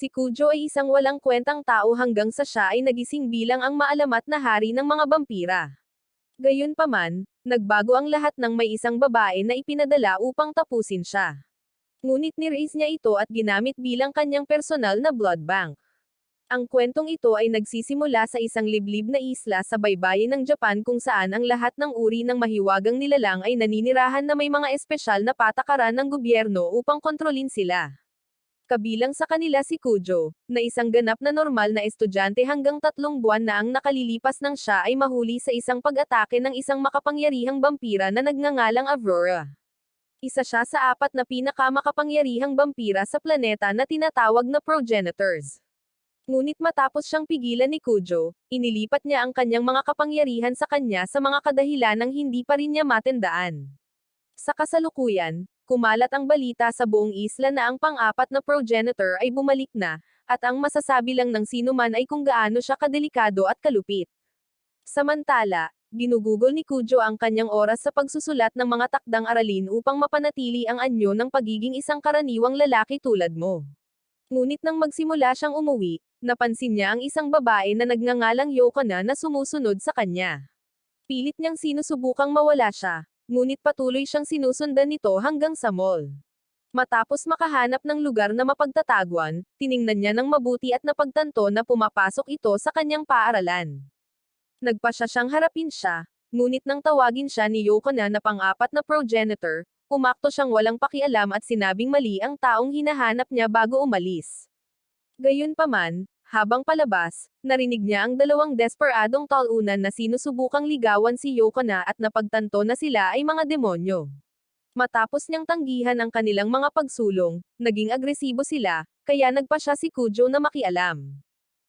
Si Kujo ay isang walang kwentang tao hanggang sa siya ay nagising bilang ang maalamat na hari ng mga bampira. Gayunpaman, nagbago ang lahat nang may isang babae na ipinadala upang tapusin siya. Ngunit ni-raise niya ito at ginamit bilang kanyang personal na blood bank. Ang kwentong ito ay nagsisimula sa isang liblib na isla sa baybayin ng Japan kung saan ang lahat ng uri ng mahiwagang nilalang ay naninirahan na may mga espesyal na patakaran ng gobyerno upang kontrolin sila. Kabilang sa kanila si Kujo, na isang ganap na normal na estudyante hanggang 3 buwan na ang nakalilipas nang siya ay mahuli sa isang pag-atake ng isang makapangyarihang vampira na nagngangalang Aurora. Isa siya sa 4 na pinakamakapangyarihang vampira sa planeta na tinatawag na progenitors. Ngunit matapos siyang pigilan ni Kujo, inilipat niya ang kanyang mga kapangyarihan sa kanya sa mga kadahilanang hindi pa rin niya matandaan. Sa kasalukuyan, kumalat ang balita sa buong isla na ang pang-4 na progenitor ay bumalik na, at ang masasabi lang ng sinuman ay kung gaano siya kadelikado at kalupit. Samantala, ginugugol ni Kujo ang kanyang oras sa pagsusulat ng mga takdang aralin upang mapanatili ang anyo ng pagiging isang karaniwang lalaki tulad mo. Ngunit nang magsimula siyang umuwi, napansin niya ang isang babae na nagngangalang Yoko na sumusunod sa kanya. Pilit niyang sinusubukang mawala siya, ngunit patuloy siyang sinusundan nito hanggang sa mall. Matapos makahanap ng lugar na mapagtataguan, tiningnan niya ng mabuti at napagtanto na pumapasok ito sa kanyang paaralan. Nagpasya siyang harapin siya, ngunit nang tawagin siya ni Yoko na pang-4 na progenitor, umakto siyang walang pakialam at sinabing mali ang taong hinahanap niya bago umalis. Gayunpaman, habang palabas, narinig niya ang 2 desperadong talunan na sinusubukang ligawan si Yoko na at napagtanto na sila ay mga demonyo. Matapos niyang tanggihan ang kanilang mga pagsulong, naging agresibo sila, kaya nagpasya si Kujo na makialam.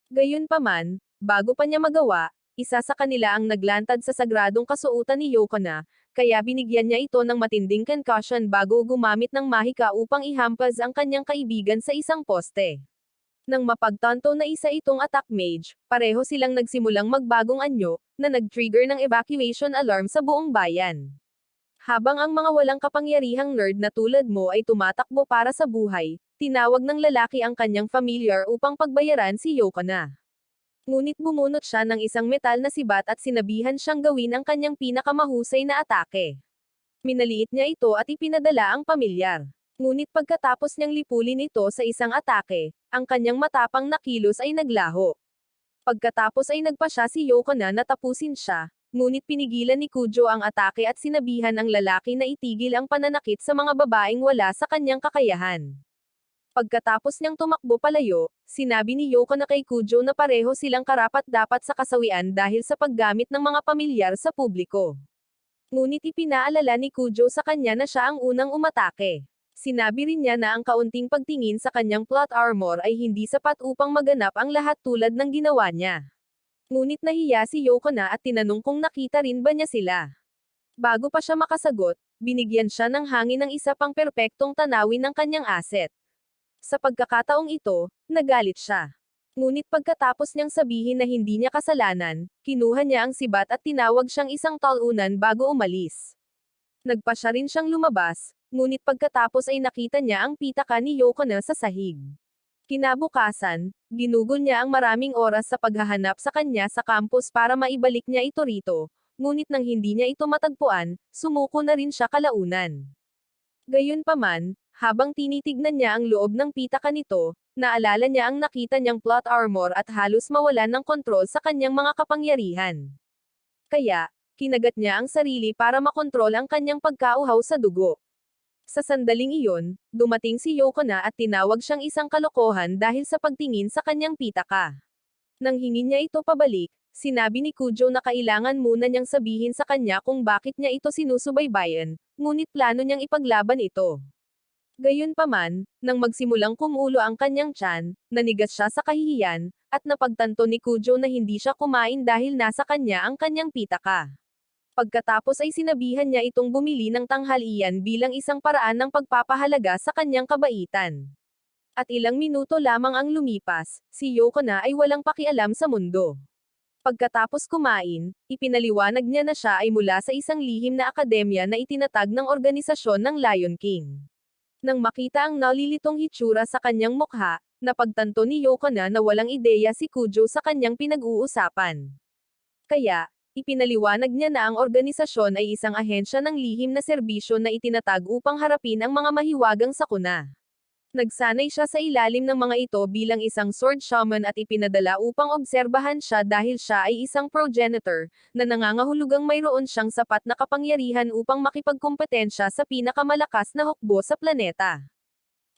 Gayunpaman, bago pa niya magawa, isa sa kanila ang naglantad sa sagradong kasuotan ni Yoko na, kaya binigyan niya ito ng matinding concussion bago gumamit ng mahika upang ihampas ang kanyang kaibigan sa isang poste. Nang mapagtanto na isa itong attack mage, pareho silang nagsimulang magbagong anyo, na nag-trigger ng evacuation alarm sa buong bayan. Habang ang mga walang kapangyarihang nerd na tulad mo ay tumatakbo para sa buhay, tinawag ng lalaki ang kanyang familiar upang pagbayaran si Yoko na. Ngunit bumunot siya ng isang metal na sibat at sinabihan siyang gawin ang kanyang pinakamahusay na atake. Minaliit niya ito at ipinadala ang pamilyar. Ngunit pagkatapos niyang lipulin ito sa isang atake, ang kanyang matapang na kilos ay naglaho. Pagkatapos ay nagpasya si Yoko na tapusin siya, ngunit pinigilan ni Kujo ang atake at sinabihan ang lalaki na itigil ang pananakit sa mga babaeng wala sa kanyang kakayahan. Pagkatapos niyang tumakbo palayo, sinabi ni Yoko na kay Kujo na pareho silang karapat-dapat sa kasawian dahil sa paggamit ng mga pamilyar sa publiko. Ngunit ipinaalala ni Kujo sa kanya na siya ang unang umatake. Sinabi rin niya na ang kaunting pagtingin sa kanyang plot armor ay hindi sapat upang maganap ang lahat tulad ng ginawa niya. Ngunit nahiya si Yoko na at tinanong kung nakita rin ba niya sila. Bago pa siya makasagot, binigyan siya ng hangin ng isa pang perpektong tanawin ng kanyang asset. Sa pagkakataong ito, nagalit siya. Ngunit pagkatapos niyang sabihin na hindi niya kasalanan, kinuha niya ang sibat at tinawag siyang isang talunan bago umalis. Nagpasya rin siyang lumabas, ngunit pagkatapos ay nakita niya ang pitaka ni Yoko na sa sahig. Kinabukasan, ginugol niya ang maraming oras sa paghahanap sa kanya sa campus para maibalik niya ito rito, ngunit nang hindi niya ito matagpuan, sumuko na rin siya kalaunan. Gayunpaman, habang tinitignan niya ang loob ng pitaka nito, naalala niya ang nakita niyang plot armor at halos mawalan ng kontrol sa kanyang mga kapangyarihan. Kaya, kinagat niya ang sarili para makontrol ang kanyang pagkauhaw sa dugo. Sa sandaling iyon, dumating si Yoko na at tinawag siyang isang kalokohan dahil sa pagtingin sa kanyang pitaka. Nang hingin niya ito pabalik, sinabi ni Kujo na kailangan muna niyang sabihin sa kanya kung bakit niya ito sinusubaybayan, ngunit plano niyang ipaglaban ito. Gayunpaman, nang magsimulang kumulo ang kanyang tiyan, nanigas siya sa kahihiyan, at napagtanto ni Kujo na hindi siya kumain dahil nasa kanya ang kanyang pitaka. Pagkatapos ay sinabihan niya itong bumili ng tanghalian bilang isang paraan ng pagpapahalaga sa kanyang kabaitan. At ilang minuto lamang ang lumipas, si Yoko na ay walang pakialam sa mundo. Pagkatapos kumain, ipinaliwanag niya na siya ay mula sa isang lihim na akademya na itinatag ng organisasyon ng Lion King. Nang makita ang nalilitong hitsura sa kanyang mukha, Napagtanto ni Yokona na walang ideya si Kujo sa kanyang pinag-uusapan. Kaya, ipinaliwanag niya na ang organisasyon ay isang ahensya ng lihim na serbisyo na itinatag upang harapin ang mga mahiwagang sakuna. Nagsanay siya sa ilalim ng mga ito bilang isang sword shaman at ipinadala upang obserbahan siya dahil siya ay isang progenitor, na nangangahulugang mayroon siyang sapat na kapangyarihan upang makipagkompetensya sa pinakamalakas na hukbo sa planeta.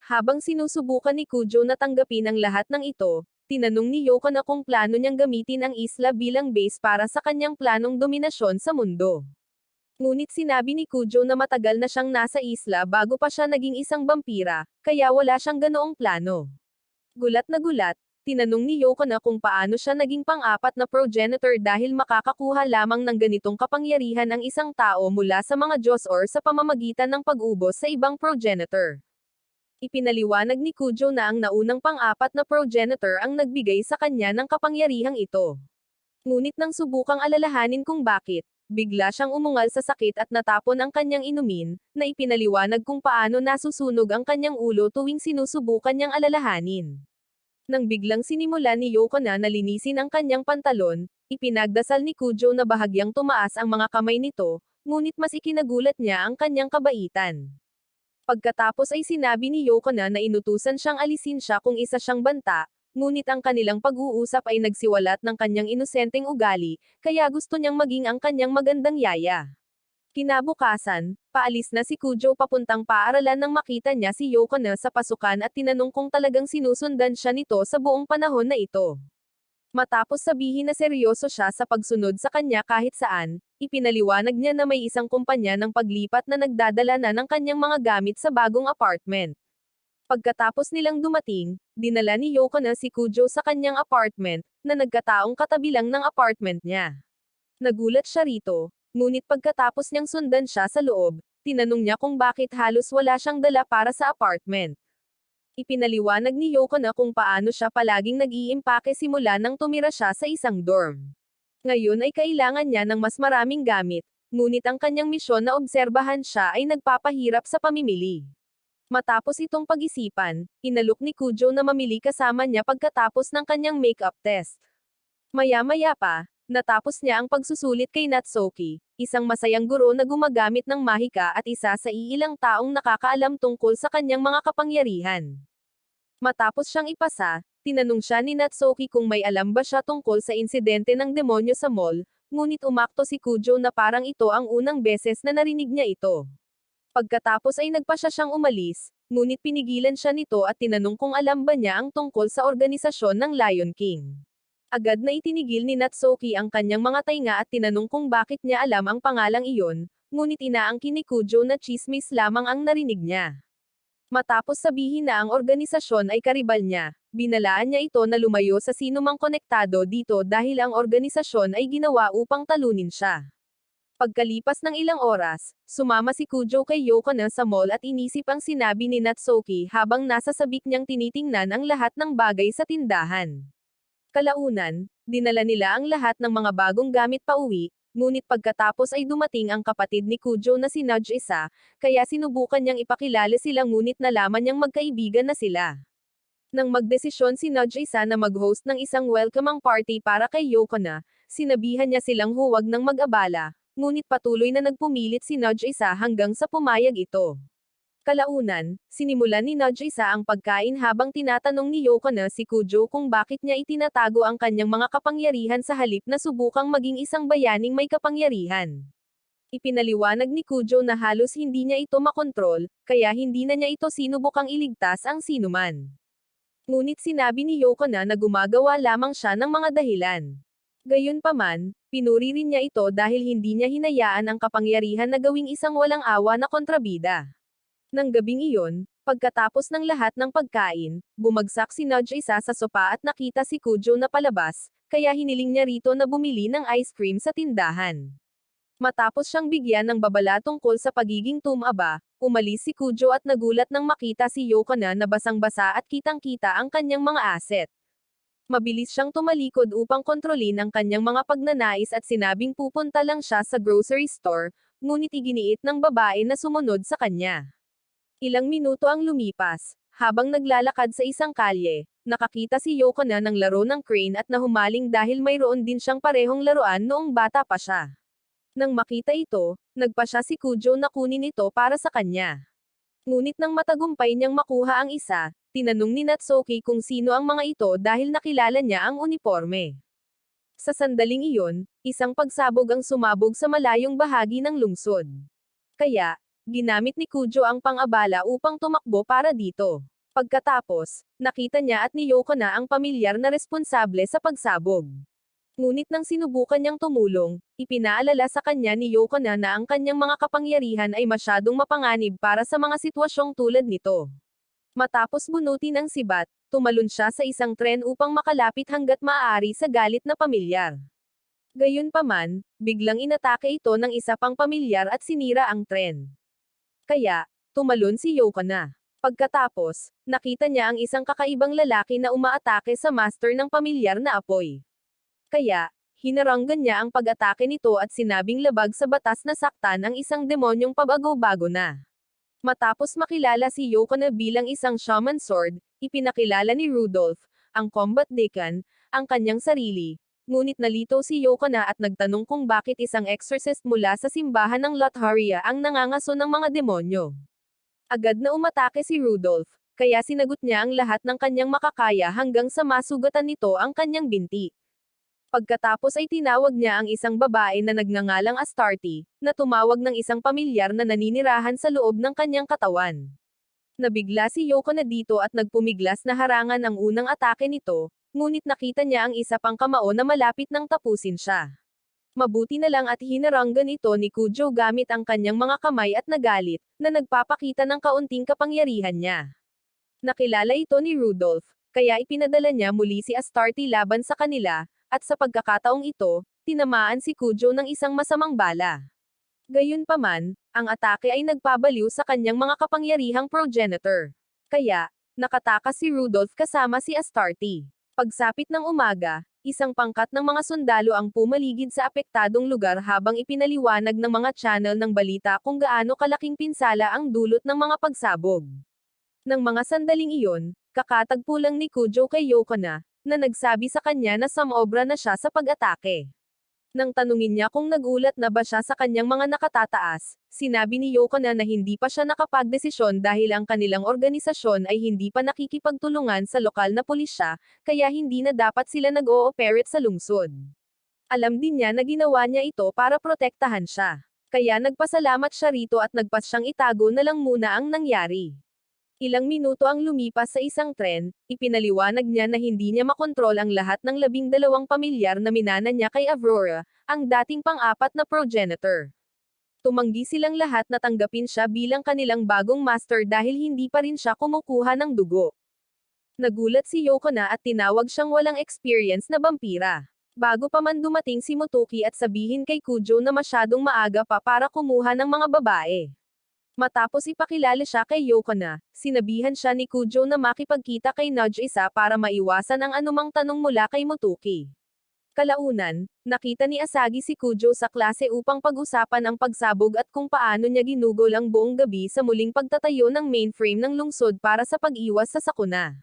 Habang sinusubukan ni Kujo na tanggapin ang lahat ng ito, tinanong ni Yokona kung plano niyang gamitin ang isla bilang base para sa kanyang planong dominasyon sa mundo. Ngunit sinabi ni Kujo na matagal na siyang nasa isla bago pa siya naging isang vampira, kaya wala siyang ganoong plano. Gulat na gulat, tinanong ni Yokona kung paano siya naging pang-apat na progenitor dahil makakakuha lamang ng ganitong kapangyarihan ang isang tao mula sa mga Diyos or sa pamamagitan ng pag-ubos sa ibang progenitor. Ipinaliwanag ni Kujo na ang naunang pang-apat na progenitor ang nagbigay sa kanya ng kapangyarihang ito. Ngunit nang subukang alalahanin kung bakit, bigla siyang umungal sa sakit at natapon ang kanyang inumin, na ipinaliwanag kung paano nasusunog ang kanyang ulo tuwing sinusubukan niyang alalahanin. Nang biglang sinimulan ni Yokona na linisin ang kanyang pantalon, ipinagdasal ni Kujo na bahagyang tumaas ang mga kamay nito, ngunit mas ikinagulat niya ang kanyang kabaitan. Pagkatapos ay sinabi ni Yokona na inutusan siyang alisin siya kung isa siyang banta, ngunit ang kanilang pag-uusap ay nagsiwalat ng kanyang inosenteng ugali, kaya gusto niyang maging ang kanyang magandang yaya. Kinabukasan, paalis na si Kujo papuntang paaralan nang makita niya si Yokona sa pasukan at tinanong kung talagang sinusundan siya nito sa buong panahon na ito. Matapos sabihin na seryoso siya sa pagsunod sa kanya kahit saan, ipinaliwanag niya na may isang kumpanya ng paglipat na nagdadala na ng kanyang mga gamit sa bagong apartment. Pagkatapos nilang dumating, dinala ni Yokona si Kujo sa kanyang apartment, na nagkataong katabi lang ng apartment niya. Nagulat siya rito, ngunit pagkatapos niyang sundan siya sa loob, tinanong niya kung bakit halos wala siyang dala para sa apartment. Ipinaliwanag ni Yokona kung paano siya palaging nag-iimpake simula nang tumira siya sa isang dorm. Ngayon ay kailangan niya ng mas maraming gamit, ngunit ang kanyang misyon na obserbahan siya ay nagpapahirap sa pamimili. Matapos itong pag-isipan, inalok ni Kujo na mamili kasama niya pagkatapos ng kanyang makeup test. Maya-maya pa, natapos niya ang pagsusulit kay Natsuki, isang masayang guro na gumagamit ng mahika at isa sa iilang taong nakakaalam tungkol sa kanyang mga kapangyarihan. Matapos siyang ipasa, tinanong siya ni Natsuki kung may alam ba siya tungkol sa insidente ng demonyo sa mall, ngunit umakto si Kujo na parang ito ang unang beses na narinig niya ito. Pagkatapos ay nagpasya siyang umalis, ngunit pinigilan siya nito at tinanong kung alam ba niya ang tungkol sa organisasyon ng Lion King. Agad na itinigil ni Natsuki ang kanyang mga tainga at tinanong kung bakit niya alam ang pangalang iyon, ngunit inaangkin ni Kujo na tsismis lamang ang narinig niya. Matapos sabihin na ang organisasyon ay karibal niya, binalaan niya ito na lumayo sa sinumang konektado dito dahil ang organisasyon ay ginawa upang talunin siya. Pagkalipas ng ilang oras, sumama si Kujo kay Yokona sa mall at inisip ang sinabi ni Natsuki habang nasa sabik niyang tinitingnan ang lahat ng bagay sa tindahan. Kalaunan, dinala nila ang lahat ng mga bagong gamit pauwi, ngunit pagkatapos ay dumating ang kapatid ni Kujo na si Nage-isa, kaya sinubukan niyang ipakilala sila ngunit nalaman niyang magkaibigan na sila. Nang magdesisyon si Nage-isa na mag-host ng isang welcoming party para kay Yokona, sinabihan niya silang huwag nang mag-abala, ngunit patuloy na nagpumilit si Nage-isa hanggang sa pumayag ito. Kalaunan, sinimulan ni Nage-isa ang pagkain habang tinatanong ni Yokona si Kujo kung bakit niya itinatago ang kanyang mga kapangyarihan sa halip na subukang maging isang bayaning may kapangyarihan. Ipinaliwanag ni Kujo na halos hindi niya ito makontrol, kaya hindi na niya ito sinubukang iligtas ang sinuman. Ngunit sinabi ni Yokona na gumagawa lamang siya ng mga dahilan. Gayunpaman, pinuri rin niya ito dahil hindi niya hinayaan ang kapangyarihan na gawing isang walang awa na kontrabida. Nang gabing iyon, pagkatapos ng lahat ng pagkain, bumagsak si Nage-isa sa sopa at nakita si Kujo na palabas, kaya hiniling niya rito na bumili ng ice cream sa tindahan. Matapos siyang bigyan ng babala tungkol sa pagiging tumaba, umalis si Kujo at nagulat nang makita si Yokona na basang-basa at kitang-kita ang kanyang mga asset. Mabilis siyang tumalikod upang kontrolin ang kanyang mga pagnanais at sinabing pupunta lang siya sa grocery store, ngunit iginiit ng babae na sumunod sa kanya. Ilang minuto ang lumipas. Habang naglalakad sa isang kalye, nakakita si Yoko na ng laro ng crane at nahumaling dahil mayroon din siyang parehong laruan noong bata pa siya. Nang makita ito, nagpa siya si Kujo na kunin ito para sa kanya. Ngunit nang matagumpay niyang makuha ang isa, tinanong ni Natsuki kung sino ang mga ito dahil nakilala niya ang uniforme. Sa sandaling iyon, isang pagsabog ang sumabog sa malayong bahagi ng lungsod. Kaya, ginamit ni Kujo ang pang-abala upang tumakbo para dito. Pagkatapos, nakita niya at ni Yoko na ang pamilyar na responsable sa pagsabog. Ngunit nang sinubukan niyang tumulong, ipinaalala sa kanya ni Yoko na ang kanyang mga kapangyarihan ay masyadong mapanganib para sa mga sitwasyong tulad nito. Matapos bunutin ang sibat, tumalon siya sa isang tren upang makalapit hanggat maaari sa galit na pamilyar. Gayunpaman, biglang inatake ito ng isa pang pamilyar at sinira ang tren. Kaya, tumalon si Yoko na. Pagkatapos, nakita niya ang isang kakaibang lalaki na umaatake sa master ng pamilyar na apoy. Kaya, hinaranggan niya ang pag-atake nito at sinabing labag sa batas na saktan ang isang demonyong pabago-bago na. Matapos makilala si Yoko na bilang isang shaman sword, ipinakilala ni Rudolph, ang combat deacon, ang kanyang sarili. Ngunit nalito si Yoko na at nagtanong kung bakit isang exorcist mula sa simbahan ng Lotharia ang nangangaso ng mga demonyo. Agad na umatake si Rudolph, kaya sinagot niya ang lahat ng kanyang makakaya hanggang sa masugatan nito ang kanyang binti. Pagkatapos ay tinawag niya ang isang babae na nagngangalang Astarte, na tumawag ng isang pamilyar na naninirahan sa loob ng kanyang katawan. Nabigla si Yoko na dito at nagpumiglas na harangan ang unang atake nito, ngunit nakita niya ang isa pang kamao na malapit nang tapusin siya. Mabuti na lang at hinaranggan ito ni Kujo gamit ang kanyang mga kamay at nagalit, na nagpapakita ng kaunting kapangyarihan niya. Nakilala ito ni Rudolph, kaya ipinadala niya muli si Astarte laban sa kanila, at sa pagkakataong ito, tinamaan si Kujo ng isang masamang bala. Gayunpaman, ang atake ay nagpabaliw sa kanyang mga kapangyarihang progenitor. Kaya, nakatakas si Rudolph kasama si Astarte. Pagsapit ng umaga, isang pangkat ng mga sundalo ang pumaligid sa apektadong lugar habang ipinaliwanag ng mga channel ng balita kung gaano kalaking pinsala ang dulot ng mga pagsabog. Nang mga sandaling iyon, kakatagpo lang ni Kujo kay Yoko na nagsabi sa kanya na sumobra na siya sa pag-atake. Nang tanungin niya kung nagulat na ba siya sa kanyang mga nakatataas, sinabi ni Yoko na hindi pa siya nakapagdesisyon dahil ang kanilang organisasyon ay hindi pa nakikipagtulungan sa lokal na pulisya, kaya hindi na dapat sila nag-ooperate sa lungsod. Alam din niya na ginawa niya ito para protektahan siya. Kaya nagpasalamat siya rito at nagpas siyang itago na lang muna ang nangyari. Ilang minuto ang lumipas sa isang tren, ipinaliwanag niya na hindi niya makontrol ang lahat ng 12 pamilyar na minana niya kay Aurora, ang dating pang-apat na progenitor. Tumanggi silang lahat na tanggapin siya bilang kanilang bagong master dahil hindi pa rin siya kumukuha ng dugo. Nagulat si Yoko na at tinawag siyang walang experience na vampira. Bago pa man dumating si Motoki at sabihin kay Kujo na masyadong maaga pa para kumuha ng mga babae. Matapos ipakilala siya kay Yoko na, sinabihan siya ni Kujo na makipagkita kay Nudge isa para maiwasan ang anumang tanong mula kay Motoki. Kalaunan, nakita ni Asagi si Kujo sa klase upang pag-usapan ang pagsabog at kung paano niya ginugol ang buong gabi sa muling pagtatayo ng mainframe ng lungsod para sa pag-iwas sa sakuna.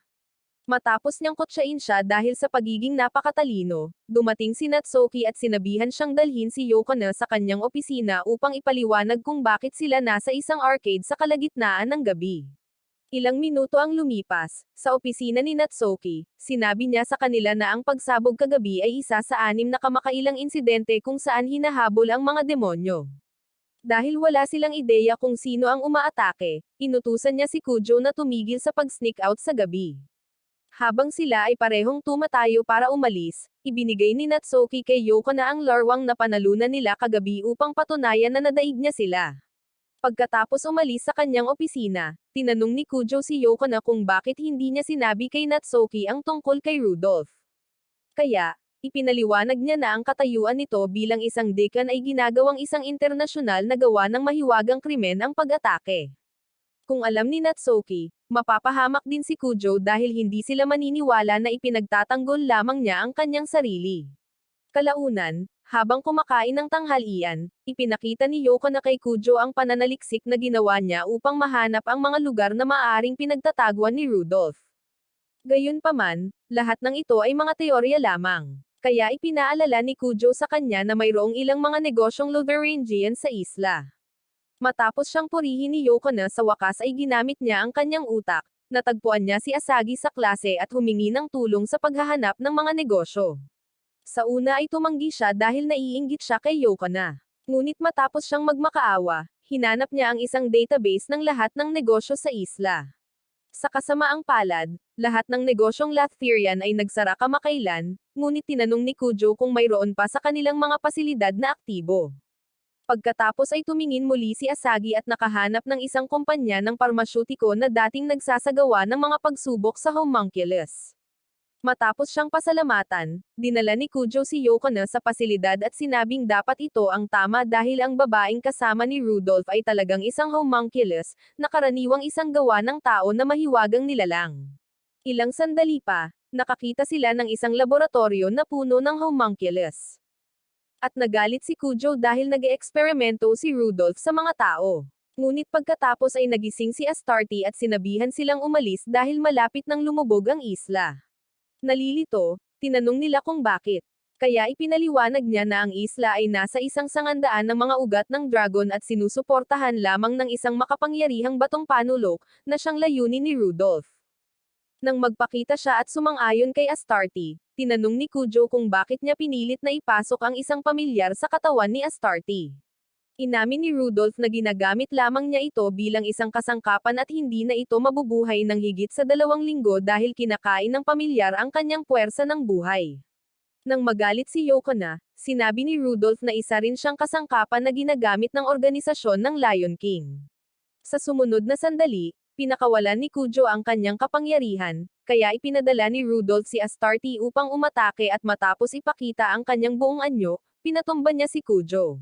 Matapos niyang kutsain siya dahil sa pagiging napakatalino, dumating si Natsuki at sinabihan siyang dalhin si Yoko na sa kanyang opisina upang ipaliwanag kung bakit sila nasa isang arcade sa kalagitnaan ng gabi. Ilang minuto ang lumipas, sa opisina ni Natsuki, sinabi niya sa kanila na ang pagsabog kagabi ay isa sa 6 na kamakailang insidente kung saan hinahabol ang mga demonyo. Dahil wala silang ideya kung sino ang umaatake, inutusan niya si Kujo na tumigil sa pag-sneak out sa gabi. Habang sila ay parehong tumatayo para umalis, ibinigay ni Natsuki kay Yoko na ang larwang na panalunan nila kagabi upang patunayan na nadaig niya sila. Pagkatapos umalis sa kanyang opisina, tinanong ni Kujo si Yoko na kung bakit hindi niya sinabi kay Natsuki ang tungkol kay Rudolph. Kaya, ipinaliwanag niya na ang katayuan nito bilang isang deacon ay ginagawang isang internasyonal na gawa ng mahiwagang krimen ang pag-atake. Kung alam ni Natsuki, mapapahamak din si Kujo dahil hindi sila maniniwala na ipinagtatanggol lamang niya ang kanyang sarili. Kalaunan, habang kumakain ng tanghalian, ipinakita ni Yoko na kay Kujo ang pananaliksik na ginawa niya upang mahanap ang mga lugar na maaaring pinagtataguan ni Rudolph. Gayunpaman, lahat ng ito ay mga teorya lamang. Kaya ipinaalala ni Kujo sa kanya na mayroong ilang mga negosyong Lutheranian sa isla. Matapos siyang purihin ni Yoko na sa wakas ay ginamit niya ang kanyang utak, natagpuan niya si Asagi sa klase at humingi ng tulong sa paghahanap ng mga negosyo. Sa una ay tumanggi siya dahil naiinggit siya kay Yoko na. Ngunit matapos siyang magmakaawa, hinanap niya ang isang database ng lahat ng negosyo sa isla. Sa kasamaang palad, lahat ng negosyong Latherian ay nagsara kamakailan, ngunit tinanong ni Kujo kung mayroon pa sa kanilang mga pasilidad na aktibo. Pagkatapos ay tumingin muli si Asagi at nakahanap ng isang kumpanya ng parmasyutiko na dating nagsasagawa ng mga pagsubok sa homunculus. Matapos siyang pasalamatan, dinala ni Kujo si Yoko na sa pasilidad at sinabing dapat ito ang tama dahil ang babaeng kasama ni Rudolph ay talagang isang homunculus, na karaniwang isang gawa ng tao na mahiwagang nilalang. Ilang sandali pa, nakakita sila ng isang laboratorio na puno ng homunculus. At nagalit si Kujo dahil nag-eeksperimento si Rudolph sa mga tao. Ngunit pagkatapos ay nagising si Astarte at sinabihan silang umalis dahil malapit nang lumubog ang isla. Nalilito, tinanong nila kung bakit. Kaya ipinaliwanag niya na ang isla ay nasa isang sangandaan ng mga ugat ng dragon at sinusuportahan lamang ng isang makapangyarihang batong panulok, na siyang layunin ni Rudolph. Nang magpakita siya at sumang-ayon kay Astarte, tinanong ni Kujo kung bakit niya pinilit na ipasok ang isang pamilyar sa katawan ni Astarte. Inamin ni Rudolph na ginagamit lamang niya ito bilang isang kasangkapan at hindi na ito mabubuhay ng higit sa 2 linggo dahil kinakain ng pamilyar ang kanyang puwersa ng buhay. Nang magalit si Yoko na, sinabi ni Rudolph na isa rin siyang kasangkapan na ginagamit ng organisasyon ng Lion King. Sa sumunod na sandali, pinakawalan ni Kujo ang kanyang kapangyarihan, kaya ipinadala ni Rudolph si Astarte upang umatake at matapos ipakita ang kanyang buong anyo, pinatumba niya si Kujo.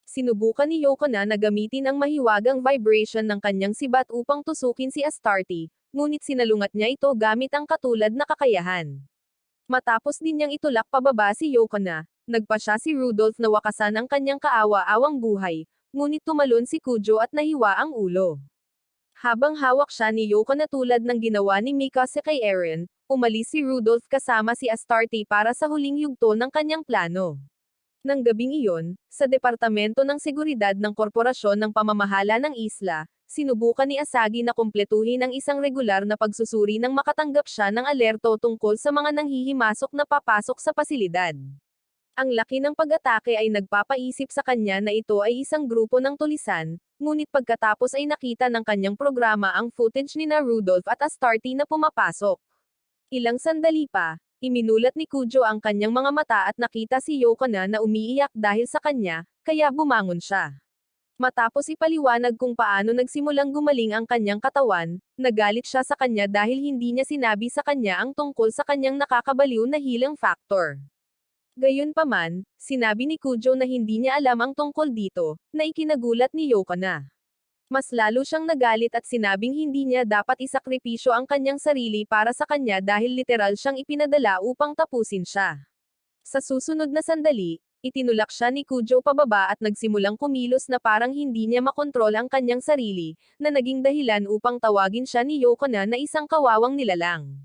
Sinubukan ni Yoko na gamitin ang mahiwagang vibration ng kanyang sibat upang tusukin si Astarte, ngunit sinalungat niya ito gamit ang katulad na kakayahan. Matapos din niyang itulak pababa si Yoko na, nagpa siya si Rudolph na wakasan ang kanyang kaawa-awang buhay, ngunit tumalon si Kujo at nahiwa ang ulo. Habang hawak siya ni Yoko na tulad ng ginawa ni Mikasa kay Eren, umalis si Rudolph kasama si Astarte para sa huling yugto ng kanyang plano. Nang gabing iyon, sa Departamento ng Seguridad ng Korporasyon ng Pamamahala ng Isla, sinubukan ni Asagi na kumpletuhin ang isang regular na pagsusuri nang makatanggap siya ng alerto tungkol sa mga nanghihimasok na papasok sa pasilidad. Ang laki ng pag-atake ay nagpapaisip sa kanya na ito ay isang grupo ng tulisan, ngunit pagkatapos ay nakita ng kanyang programa ang footage ni na Rudolph at Astarte na pumapasok. Ilang sandali pa, iminulat ni Kujo ang kanyang mga mata at nakita si Yoko na umiiyak dahil sa kanya, kaya bumangon siya. Matapos ipaliwanag kung paano nagsimulang gumaling ang kanyang katawan, nagalit siya sa kanya dahil hindi niya sinabi sa kanya ang tungkol sa kanyang nakakabaliw na healing factor. Gayunpaman, sinabi ni Kujo na hindi niya alam ang tungkol dito, na ikinagulat ni Yoko na. Mas lalo siyang nagalit at sinabing hindi niya dapat isakripisyo ang kanyang sarili para sa kanya dahil literal siyang ipinadala upang tapusin siya. Sa susunod na sandali, itinulak siya ni Kujo pababa at nagsimulang kumilos na parang hindi niya makontrol ang kanyang sarili, na naging dahilan upang tawagin siya ni Yoko na isang kawawang nilalang.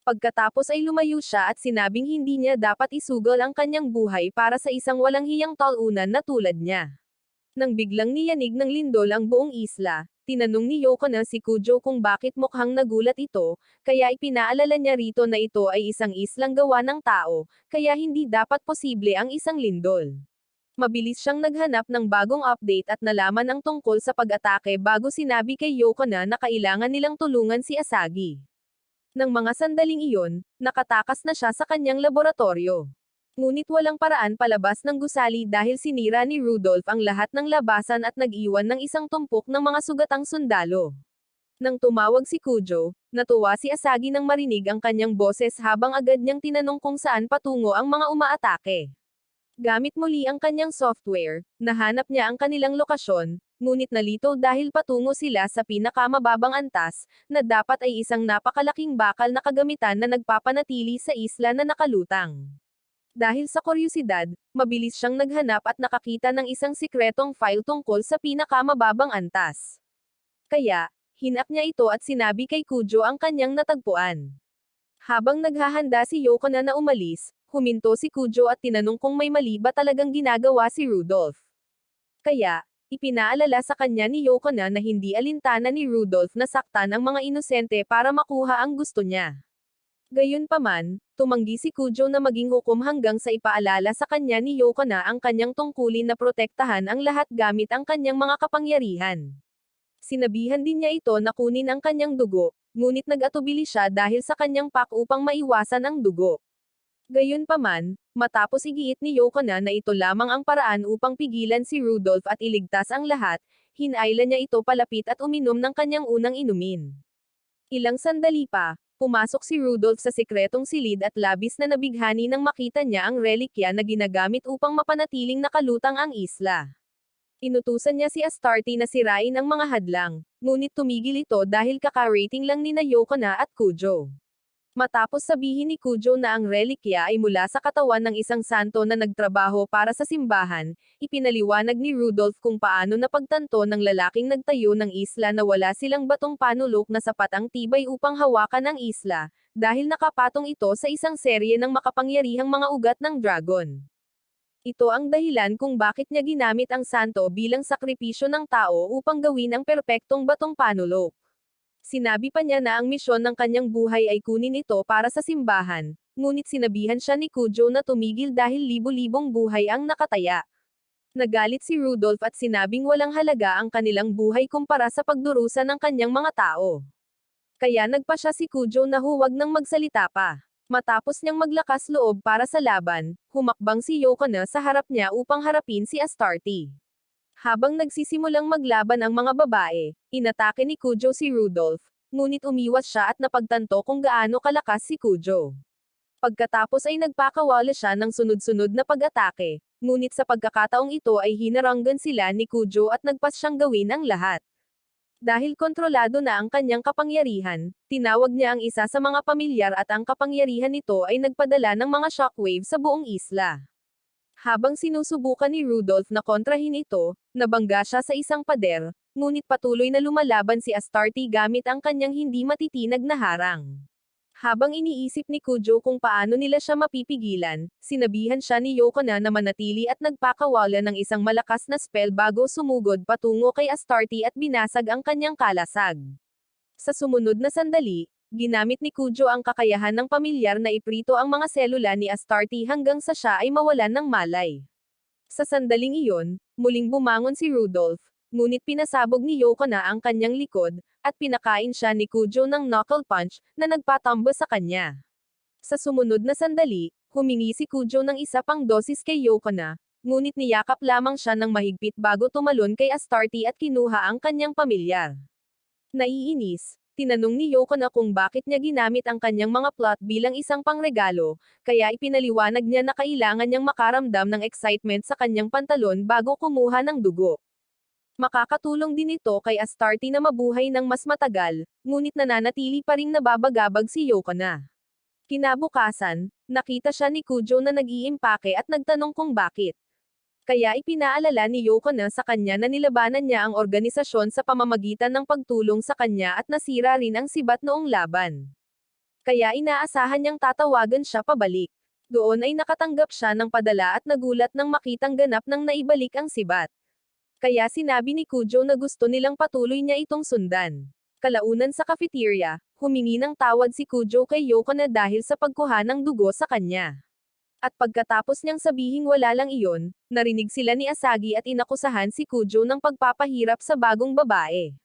Pagkatapos ay lumayo siya at sinabing hindi niya dapat isugal ang kanyang buhay para sa isang walang hiyang talunan na tulad niya. Nang biglang niyanig ng lindol ang buong isla, tinanong ni Yoko na si Kujo kung bakit mukhang nagulat ito, kaya ipinaalala niya rito na ito ay isang islang gawa ng tao, kaya hindi dapat posible ang isang lindol. Mabilis siyang naghanap ng bagong update at nalaman ang tungkol sa pag-atake bago sinabi kay Yoko na kailangan nilang tulungan si Asagi. Nang mga sandaling iyon, nakatakas na siya sa kanyang laboratorio. Ngunit walang paraan palabas ng gusali dahil sinira ni Rudolph ang lahat ng labasan at nag-iwan ng isang tumpok ng mga sugatang sundalo. Nang tumawag si Kujo, natuwa si Asagi nang marinig ang kanyang boses habang agad niyang tinanong kung saan patungo ang mga umaatake. Gamit muli ang kanyang software, nahanap niya ang kanilang lokasyon, ngunit nalito dahil patungo sila sa pinakamababang antas, na dapat ay isang napakalaking bakal na kagamitan na nagpapanatili sa isla na nakalutang. Dahil sa kuryosidad, mabilis siyang naghanap at nakakita ng isang sikretong file tungkol sa pinakamababang antas. Kaya, hinak niya ito at sinabi kay Kujo ang kanyang natagpuan. Habang naghahanda si Yukona na umalis, huminto si Kujo at tinanong kung may mali ba talagang ginagawa si Rudolph. Kaya, ipinaalala sa kanya ni Yukona na hindi alintana ni Rudolph na saktan ang mga inosente para makuha ang gusto niya. Gayunpaman, tumanggi si Kujo na maging hukom hanggang sa ipaalala sa kanya ni Yukona ang kanyang tungkulin na protektahan ang lahat gamit ang kanyang mga kapangyarihan. Sinabihan din niya ito na kunin ang kanyang dugo, ngunit nag-atubili siya dahil sa kanyang pack upang maiwasan ang dugo. Gayunpaman, matapos igiit ni Yukona na ito lamang ang paraan upang pigilan si Rudolph at iligtas ang lahat, hinayla niya ito palapit at uminom ng kanyang unang inumin. Ilang sandali pa, pumasok si Rudolph sa sikretong silid at labis na nabighani nang makita niya ang relikya na ginagamit upang mapanatiling nakalutang ang isla. Inutusan niya si Astarte na sirain ang mga hadlang, ngunit tumigil ito dahil kaka-rating lang ni Yukona at Kujo. Matapos sabihin ni Kujo na ang relikya ay mula sa katawan ng isang santo na nagtrabaho para sa simbahan, ipinaliwanag ni Rudolph kung paano napagtanto ng lalaking nagtayo ng isla na wala silang batong panulok na sapat ang tibay upang hawakan ang isla, dahil nakapatong ito sa isang serye ng makapangyarihang mga ugat ng dragon. Ito ang dahilan kung bakit niya ginamit ang santo bilang sakripisyo ng tao upang gawin ang perpektong batong panulok. Sinabi pa niya na ang misyon ng kanyang buhay ay kunin ito para sa simbahan, ngunit sinabihan siya ni Kujo na tumigil dahil libo-libong buhay ang nakataya. Nagalit si Rudolph at sinabing walang halaga ang kanilang buhay kumpara sa pagdurusa ng kanyang mga tao. Kaya nagpa siya si Kujo na huwag nang magsalita pa. Matapos niyang maglakas loob para sa laban, humakbang si Yukona sa harap niya upang harapin si Astarte. Habang nagsisimulang maglaban ang mga babae, inatake ni Kujo si Rudolph, ngunit umiwas siya at napagtanto kung gaano kalakas si Kujo. Pagkatapos ay nagpakawala siya ng sunod-sunod na pag-atake, ngunit sa pagkakataong ito ay hinaranggan sila ni Kujo at nagpas siyang gawin ang lahat. Dahil kontrolado na ang kanyang kapangyarihan, tinawag niya ang isa sa mga pamilyar at ang kapangyarihan nito ay nagpadala ng mga shockwave sa buong isla. Habang sinusubukan ni Rudolph na kontrahin ito, nabangga siya sa isang pader, ngunit patuloy na lumalaban si Astarte gamit ang kanyang hindi matitinag na harang. Habang iniisip ni Kujo kung paano nila siya mapipigilan, sinabihan siya ni Yukona na manatili at nagpakawala ng isang malakas na spell bago sumugod patungo kay Astarte at binasag ang kanyang kalasag. Sa sumunod na sandali, ginamit ni Kujo ang kakayahan ng pamilyar na iprito ang mga selula ni Astarte hanggang sa siya ay mawalan ng malay. Sa sandaling iyon, muling bumangon si Rudolph, ngunit pinasabog ni Yukona ang kanyang likod, at pinakain siya ni Kujo ng knuckle punch, na nagpatambo sa kanya. Sa sumunod na sandali, humingi si Kujo ng isa pang dosis kay Yukona, ngunit niyakap lamang siya ng mahigpit bago tumalon kay Astarte at kinuha ang kanyang pamilyar. Naiinis, tinanong ni Yukona kung bakit niya ginamit ang kanyang mga plot bilang isang pangregalo, kaya ipinaliwanag niya na kailangan niyang makaramdam ng excitement sa kanyang pantalon bago kumuha ng dugo. Makakatulong din ito kay Astarte na mabuhay ng mas matagal, ngunit nananatili pa ring nababagabag si Yukona. Kinabukasan, nakita siya ni Kujo na nag-iimpake at nagtanong kung bakit. Kaya ipinaalala ni Yukona sa kanya na nilabanan niya ang organisasyon sa pamamagitan ng pagtulong sa kanya at nasira rin ang sibat noong laban. Kaya inaasahan niyang tatawagan siya pabalik. Doon ay nakatanggap siya ng padala at nagulat nang makitang ganap nang naibalik ang sibat. Kaya sinabi ni Kujo na gusto nilang patuloy niya itong sundan. Kalaunan sa cafeteria, humingi ng tawad si Kujo kay Yukona dahil sa pagkuha ng dugo sa kanya. At pagkatapos niyang sabihing wala lang iyon, narinig sila ni Asagi at inakusahan si Kujo ng pagpapahirap sa bagong babae.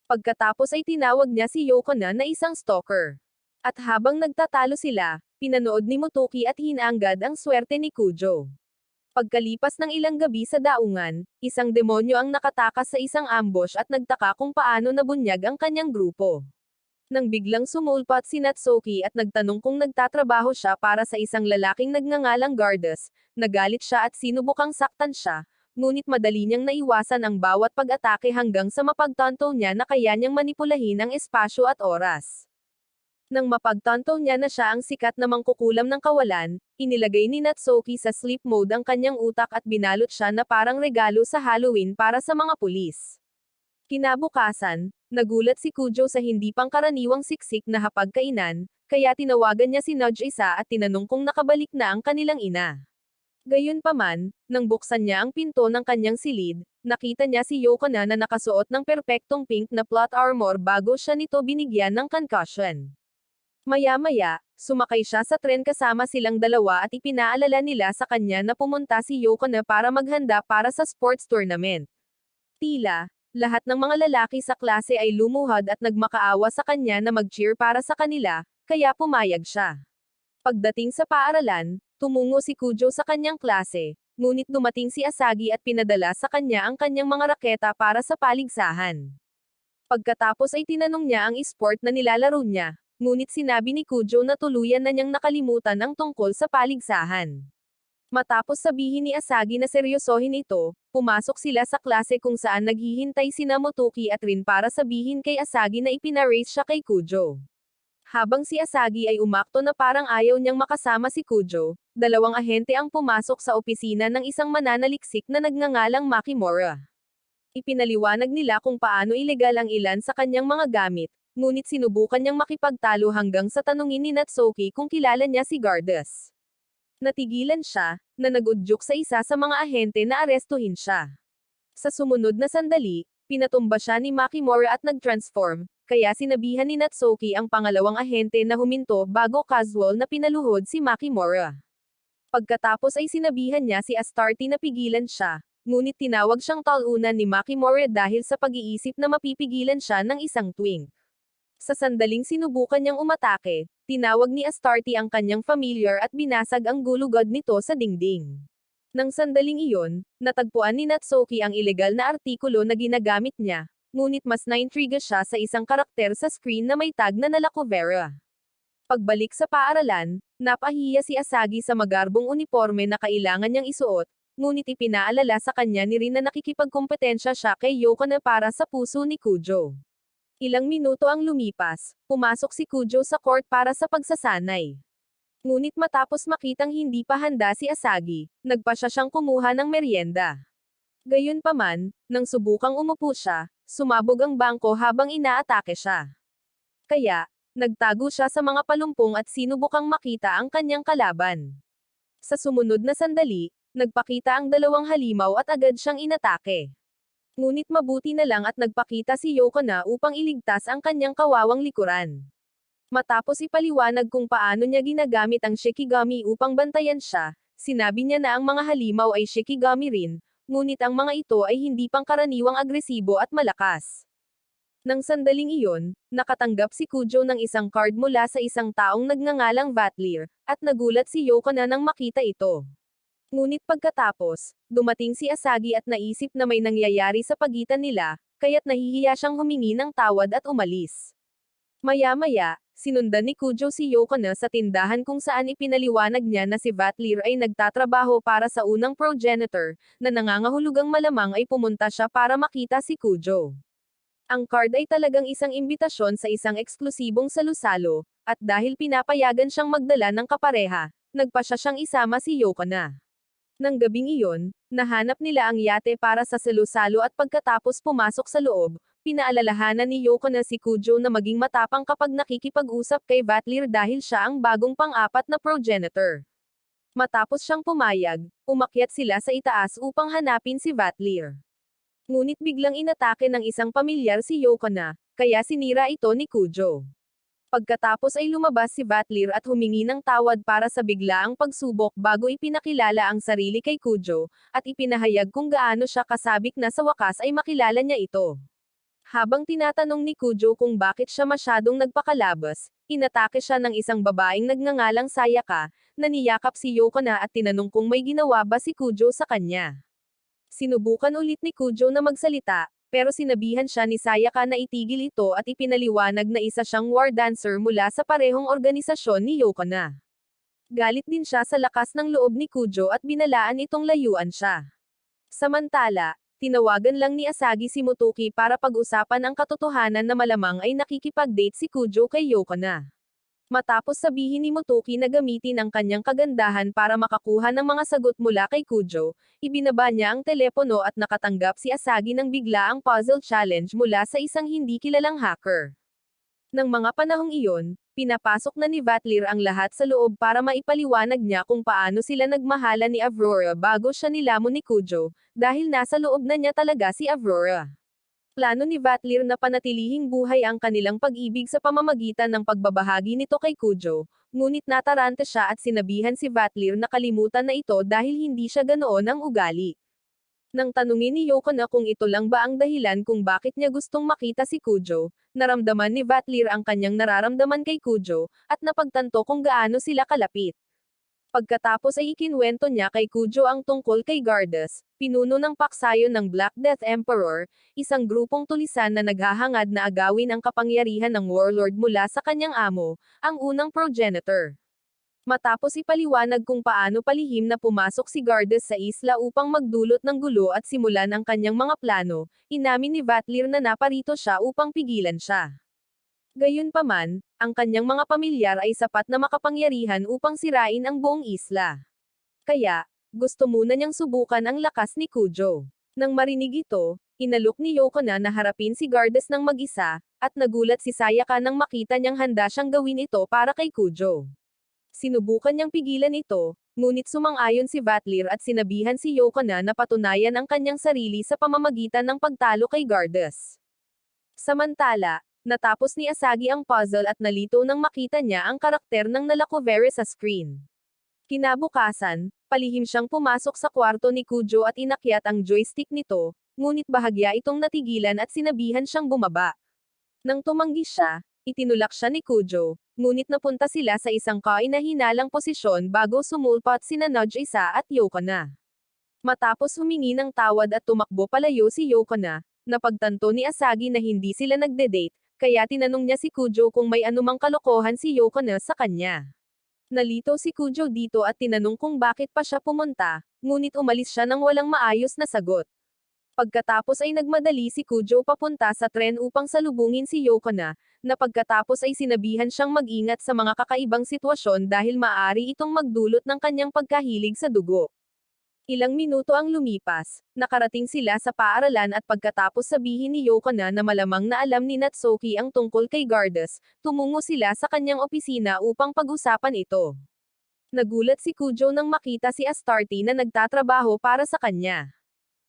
Pagkatapos ay tinawag niya si Yukona na isang stalker. At habang nagtatalo sila, pinanood ni Motoki at hinanggad ang swerte ni Kujo. Pagkalipas ng ilang gabi sa daungan, isang demonyo ang nakatakas sa isang ambush at nagtaka kung paano nabunyag ang kanyang grupo. Nang biglang sumulpat si Natsuki at nagtanong kung nagtatrabaho siya para sa isang lalaking nagngangalang Gardas, nagalit siya at sinubukang saktan siya, ngunit madali niyang naiwasan ang bawat pag-atake hanggang sa mapagtanto niya na kaya niyang manipulahin ang espasyo at oras. Nang mapagtanto niya na siya ang sikat na mangkukulam ng kawalan, inilagay ni Natsuki sa sleep mode ang kanyang utak at binalot siya na parang regalo sa Halloween para sa mga pulis. Kinabukasan, nagulat si Kujo sa hindi pangkaraniwang siksik na hapagkainan, kaya tinawagan niya si Nudge isa at tinanong kung nakabalik na ang kanilang ina. Gayunpaman, nang buksan niya ang pinto ng kanyang silid, nakita niya si Yokona na nakasuot ng perpektong pink na plot armor bago siya nito binigyan ng concussion. Maya-maya, sumakay siya sa tren kasama silang dalawa at ipinaalala nila sa kanya na pumunta si Yokona para maghanda para sa sports tournament. Tila, lahat ng mga lalaki sa klase ay lumuhod at nagmakaawa sa kanya na mag-cheer para sa kanila, kaya pumayag siya. Pagdating sa paaralan, tumungo si Kujo sa kanyang klase, ngunit dumating si Asagi at pinadala sa kanya ang kanyang mga raketa para sa paligsahan. Pagkatapos ay tinanong niya ang esport na nilalaro niya, ngunit sinabi ni Kujo na tuluyan na niyang nakalimutan ang tungkol sa paligsahan. Matapos sabihin ni Asagi na seryosohin ito, pumasok sila sa klase kung saan naghihintay sina Motoki at Rin para sabihin kay Asagi na ipinarace siya kay Kujo. Habang si Asagi ay umakto na parang ayaw niyang makasama si Kujo, dalawang ahente ang pumasok sa opisina ng isang mananaliksik na nagngangalang Makimura. Ipinaliwanag nila kung paano ilegal ang ilan sa kanyang mga gamit, ngunit sinubukan niyang makipagtalo hanggang sa tanungin ni Natsuki kung kilala niya si Gardas. Natigilan siya, na nag-udyok sa isa sa mga ahente na arestuhin siya. Sa sumunod na sandali, pinatumba siya ni Makimura at nag-transform, kaya sinabihan ni Natsuki ang pangalawang ahente na huminto bago casual na pinaluhod si Makimura. Pagkatapos ay sinabihan niya si Astarte na pigilan siya, ngunit tinawag siyang talunan ni Makimura dahil sa pag-iisip na mapipigilan siya ng isang twink. Sa sandaling sinubukan niyang umatake, tinawag ni Astarte ang kanyang familiar at binasag ang gulugod nito sa dingding. Nang sandaling iyon, natagpuan ni Natsuki ang ilegal na artikulo na ginagamit niya, ngunit mas naintriga siya sa isang karakter sa screen na may tag na Nalakovera. Pagbalik sa paaralan, napahiya si Asagi sa magarbong uniforme na kailangan niyang isuot, ngunit ipinaalala sa kanya ni Rin na nakikipagkompetensya siya kay Yokona para sa puso ni Kujo. Ilang minuto ang lumipas, pumasok si Kujo sa court para sa pagsasanay. Ngunit matapos makitang hindi pa handa si Asagi, nagpasya siyang kumuha ng merienda. Gayunpaman, nang subukang umupo siya, sumabog ang bangko habang inaatake siya. Kaya, nagtago siya sa mga palumpong at sinubukang makita ang kanyang kalaban. Sa sumunod na sandali, nagpakita ang dalawang halimaw at agad siyang inatake. Ngunit mabuti na lang at nagpakita si Yokona upang iligtas ang kanyang kawawang likuran. Matapos ipaliwanag kung paano niya ginagamit ang Shikigami upang bantayan siya, sinabi niya na ang mga halimaw ay Shikigami rin, ngunit ang mga ito ay hindi pangkaraniwang agresibo at malakas. Nang sandaling iyon, nakatanggap si Kujo ng isang card mula sa isang taong nagngangalang Vatlir, at nagulat si Yokona nang makita ito. Ngunit pagkatapos, dumating si Asagi at naisip na may nangyayari sa pagitan nila, kaya't nahihiya siyang humingi ng tawad at umalis. Maya-maya, sinundan ni Kujo si Yokona sa tindahan kung saan ipinaliwanag niya na si Vatlir ay nagtatrabaho para sa unang progenitor, na nangangahulugang malamang ay pumunta siya para makita si Kujo. Ang card ay talagang isang imbitasyon sa isang eksklusibong salusalo, at dahil pinapayagan siyang magdala ng kapareha, nagpasya siyang isama si Yokona. Nang gabing iyon, nahanap nila ang yate para sa salusalo at pagkatapos pumasok sa loob, pinaalalahanan ni Yokona si Kujo na maging matapang kapag nakikipag-usap kay Vatlir dahil siya ang bagong pang-apat na progenitor. Matapos siyang pumayag, umakyat sila sa itaas upang hanapin si Vatlir. Ngunit biglang inatake ng isang pamilyar si Yokona, kaya sinira ito ni Kujo. Pagkatapos ay lumabas si Vatlir at humingi ng tawad para sa biglaang pagsubok bago ipinakilala ang sarili kay Kujo, at ipinahayag kung gaano siya kasabik na sa wakas ay makilala niya ito. Habang tinatanong ni Kujo kung bakit siya masyadong nagpakalabas, inatake siya ng isang babaeng nagngangalang Sayaka, na niyakap si Yokona at tinanong kung may ginawa ba si Kujo sa kanya. Sinubukan ulit ni Kujo na magsalita, pero sinabihan siya ni Sayaka na itigil ito at ipinaliwanag na isa siyang war dancer mula sa parehong organisasyon ni Yokona. Galit din siya sa lakas ng loob ni Kujo at binalaan itong layuan siya. Samantala, tinawagan lang ni Asagi si Motoki para pag-usapan ang katotohanan na malamang ay nakikipag-date si Kujo kay Yokona. Matapos sabihin ni Motoki na gamitin ang kanyang kagandahan para makakuha ng mga sagot mula kay Kujo, ibinaba niya ang telepono at nakatanggap si Asagi ng biglaang puzzle challenge mula sa isang hindi kilalang hacker. Nang mga panahong iyon, pinapasok na ni Vatlir ang lahat sa loob para maipaliwanag niya kung paano sila nagmahalan ni Aurora bago siya nilamon ni Kujo, dahil nasa loob na niya talaga si Aurora. Plano ni Vatlir na panatilihing buhay ang kanilang pag-ibig sa pamamagitan ng pagbabahagi nito kay Kujo, ngunit nataranta siya at sinabihan si Vatlir na kalimutan na ito dahil hindi siya ganoon ang ugali. Nang tanungin ni Yoko na kung ito lang ba ang dahilan kung bakit niya gustong makita si Kujo, naramdaman ni Vatlir ang kanyang nararamdaman kay Kujo, at napagtanto kung gaano sila kalapit. Pagkatapos ay ikinwento niya kay Kujo ang tungkol kay Gardas, pinuno ng paksayon ng Black Death Emperor, isang grupong tulisan na naghahangad na agawin ang kapangyarihan ng warlord mula sa kanyang amo, ang unang progenitor. Matapos ipaliwanag kung paano palihim na pumasok si Gardas sa isla upang magdulot ng gulo at simulan ang kanyang mga plano, inamin ni Vatlir na naparito siya upang pigilan siya. Gayunpaman, ang kanyang mga pamilyar ay sapat na makapangyarihan upang sirain ang buong isla. Kaya, gusto muna niyang subukan ang lakas ni Kujo. Nang marinig ito, inalok ni Yoko na harapin si Gardas ng mag-isa, at nagulat si Sayaka nang makita niyang handa siyang gawin ito para kay Kujo. Sinubukan niyang pigilan ito, ngunit sumang-ayon si Vatlir at sinabihan si Yoko na patunayan ang kanyang sarili sa pamamagitan ng pagtalo kay Gardas. Samantala, natapos ni Asagi ang puzzle at nalito nang makita niya ang karakter ng Nalakovere sa screen. Kinabukasan, palihim siyang pumasok sa kwarto ni Kujo at inakyat ang joystick nito, ngunit bahagya itong natigilan at sinabihan siyang bumaba. Nang tumanggi siya, itinulak siya ni Kujo, ngunit napunta sila sa isang kahinahinalang posisyon bago sumulpat sina Nudge isa at Yoko na. Matapos humingi ng tawad at tumakbo palayo si Yoko na, napagtanto ni Asagi na hindi sila nagde-date, kaya tinanong niya si Kujo kung may anumang kalokohan si Yoko na sa kanya. Nalito si Kujo dito at tinanong kung bakit pa siya pumunta, ngunit umalis siya nang walang maayos na sagot. Pagkatapos ay nagmadali si Kujo papunta sa tren upang salubungin si Yoko na pagkatapos ay sinabihan siyang mag-ingat sa mga kakaibang sitwasyon dahil maaari itong magdulot ng kanyang pagkahilig sa dugo. Ilang minuto ang lumipas, nakarating sila sa paaralan at pagkatapos sabihin ni Yoko na malamang na alam ni Natsuki ang tungkol kay Gardas, tumungo sila sa kanyang opisina upang pag-usapan ito. Nagulat si Kujo nang makita si Astarte na nagtatrabaho para sa kanya.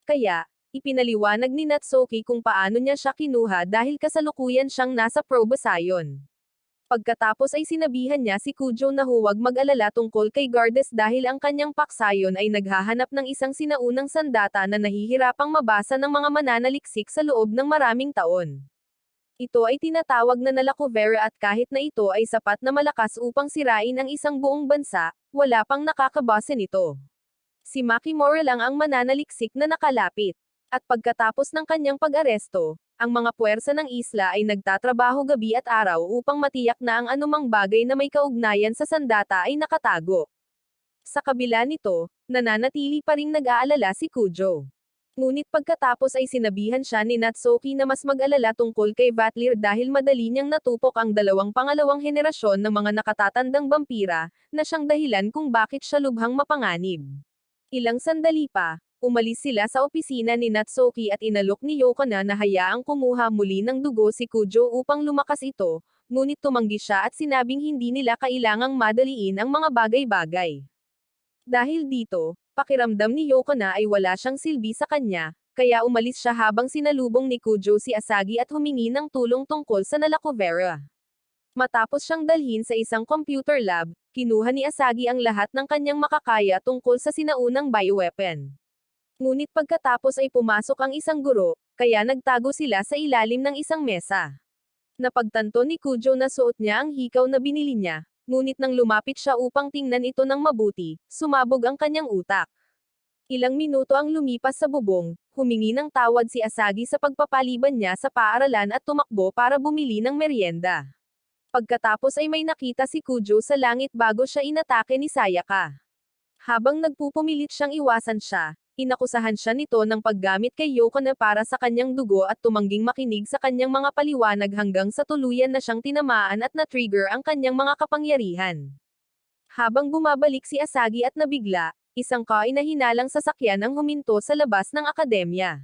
Kaya, ipinaliwanag ni Natsuki kung paano niya siya kinuha dahil kasalukuyan siyang nasa probasayon. Pagkatapos ay sinabihan niya si Kujo na huwag mag-alala tungkol kay Gardas dahil ang kanyang paksayon ay naghahanap ng isang sinaunang sandata na nahihirapang mabasa ng mga mananaliksik sa loob ng maraming taon. Ito ay tinatawag na Nalakovere at kahit na ito ay sapat na malakas upang sirain ang isang buong bansa, wala pang nakakabasa nito. Si Makimura lang ang mananaliksik na nakalapit. At pagkatapos ng kanyang pag-aresto, ang mga puwersa ng isla ay nagtatrabaho gabi at araw upang matiyak na ang anumang bagay na may kaugnayan sa sandata ay nakatago. Sa kabila nito, nananatili pa ring nag-aalala si Kujo. Ngunit pagkatapos ay sinabihan siya ni Natsuki na mas mag-alala tungkol kay Vatlir dahil madali niyang natupok ang pangalawang henerasyon ng mga nakatatandang vampira, na siyang dahilan kung bakit siya lubhang mapanganib. Ilang sandali pa, umalis sila sa opisina ni Natsuki at inalok ni Yoko na hayaang kumuha muli ng dugo si Kujo upang lumakas ito, ngunit tumanggi siya at sinabing hindi nila kailangang madaliin ang mga bagay-bagay. Dahil dito, pakiramdam ni Yoko na ay wala siyang silbi sa kanya, kaya umalis siya habang sinalubong ni Kujo si Asagi at humingi ng tulong tungkol sa Nalakovere. Matapos siyang dalhin sa isang computer lab, kinuha ni Asagi ang lahat ng kanyang makakaya tungkol sa sinaunang bioweapon. Ngunit pagkatapos ay pumasok ang isang guro, kaya nagtago sila sa ilalim ng isang mesa. Napagtanto ni Kujo na suot niya ang hikaw na binili niya, ngunit nang lumapit siya upang tingnan ito ng mabuti, sumabog ang kanyang utak. Ilang minuto ang lumipas sa bubong, humingi ng tawad si Asagi sa pagpapaliban niya sa paaralan at tumakbo para bumili ng merienda. Pagkatapos ay may nakita si Kujo sa langit bago siya inatake ni Sayaka. Habang nagpupumilit siyang iwasan siya, Inakusahan siya nito ng paggamit kay Yokona para sa kanyang dugo at tumangging makinig sa kanyang mga paliwanag hanggang sa tuluyan na siyang tinamaan at na-trigger ang kanyang mga kapangyarihan. Habang bumabalik si Asagi at nabigla, isang kaina-hinalang sasakyan ang huminto sa labas ng akademya.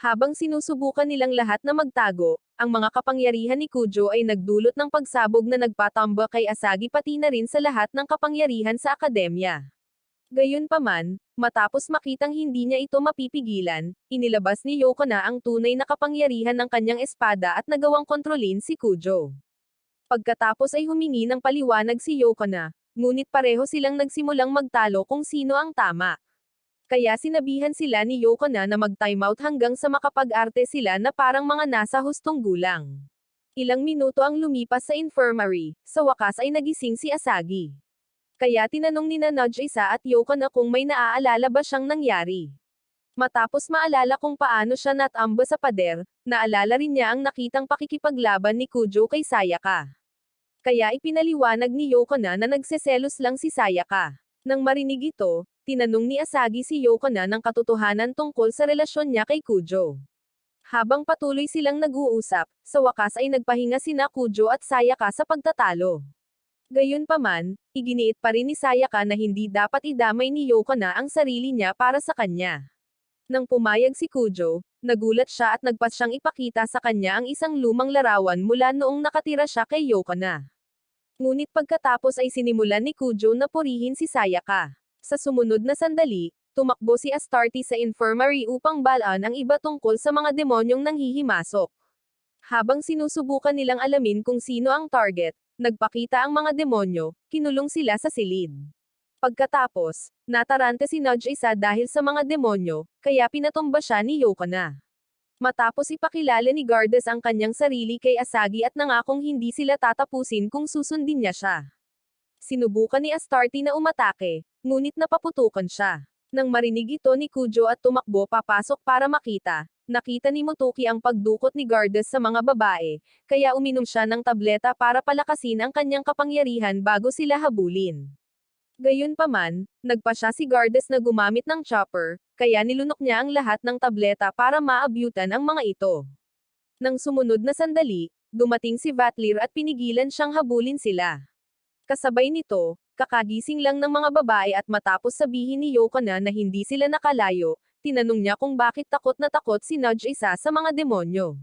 Habang sinusubukan nilang lahat na magtago, ang mga kapangyarihan ni Kujo ay nagdulot ng pagsabog na nagpatamba kay Asagi pati na rin sa lahat ng kapangyarihan sa akademya. Gayunpaman, matapos makitang hindi niya ito mapipigilan, inilabas ni Yokona ang tunay na kapangyarihan ng kanyang espada at nagawang kontrolin si Kujo. Pagkatapos ay humingi ng paliwanag si Yokona, ngunit pareho silang nagsimulang magtalo kung sino ang tama. Kaya sinabihan sila ni Yokona na mag-timeout hanggang sa makapag-arte sila na parang mga nasa hustong gulang. Ilang minuto ang lumipas sa infirmary, sa wakas ay nagising si Asagi. Kaya tinanong ni Nojisa at Yokona kung may naaalala ba siyang nangyari. Matapos maalala kung paano siya natamba sa pader, naalala rin niya ang nakitang pakikipaglaban ni Kujo kay Sayaka. Kaya ipinaliwanag ni Yokona na nagseselos lang si Sayaka. Nang marinig ito, tinanong ni Asagi si Yokona ng katotohanan tungkol sa relasyon niya kay Kujo. Habang patuloy silang nag-uusap, sa wakas ay nagpahinga sina Kujo at Sayaka sa pagtatalo. Gayunpaman, iginiit pa rin ni Sayaka na hindi dapat idamay ni Yokona ang sarili niya para sa kanya. Nang pumayag si Kujo, nagulat siya at nagpas siyang ipakita sa kanya ang isang lumang larawan mula noong nakatira siya kay Yokona. Ngunit pagkatapos ay sinimulan ni Kujo na purihin si Sayaka. Sa sumunod na sandali, tumakbo si Astarte sa infirmary upang balaan ang iba tungkol sa mga demonyong nanghihimasok. Habang sinusubukan nilang alamin kung sino ang target, nagpakita ang mga demonyo, kinulong sila sa silid. Pagkatapos, natarante si Nojisa dahil sa mga demonyo, kaya pinatumba siya ni Yokona. Matapos ipakilala ni Gardas ang kanyang sarili kay Asagi at nangakong hindi sila tatapusin kung susundin niya siya. Sinubukan ni Astarte na umatake, ngunit napaputukan siya. Nang marinig ito ni Kujo at tumakbo papasok para makita, nakita ni Motoki ang pagdukot ni Gardas sa mga babae, kaya uminom siya ng tableta para palakasin ang kanyang kapangyarihan bago sila habulin. Gayunpaman, nagpa siya si Gardas na gumamit ng chopper, kaya nilunok niya ang lahat ng tableta para maabyutan ang mga ito. Nang sumunod na sandali, dumating si Vatlir at pinigilan siyang habulin sila. Kasabay nito, kakagising lang ng mga babae at matapos sabihin ni Yokona na hindi sila nakalayo, tinanong niya kung bakit takot na takot si Nojisa sa mga demonyo.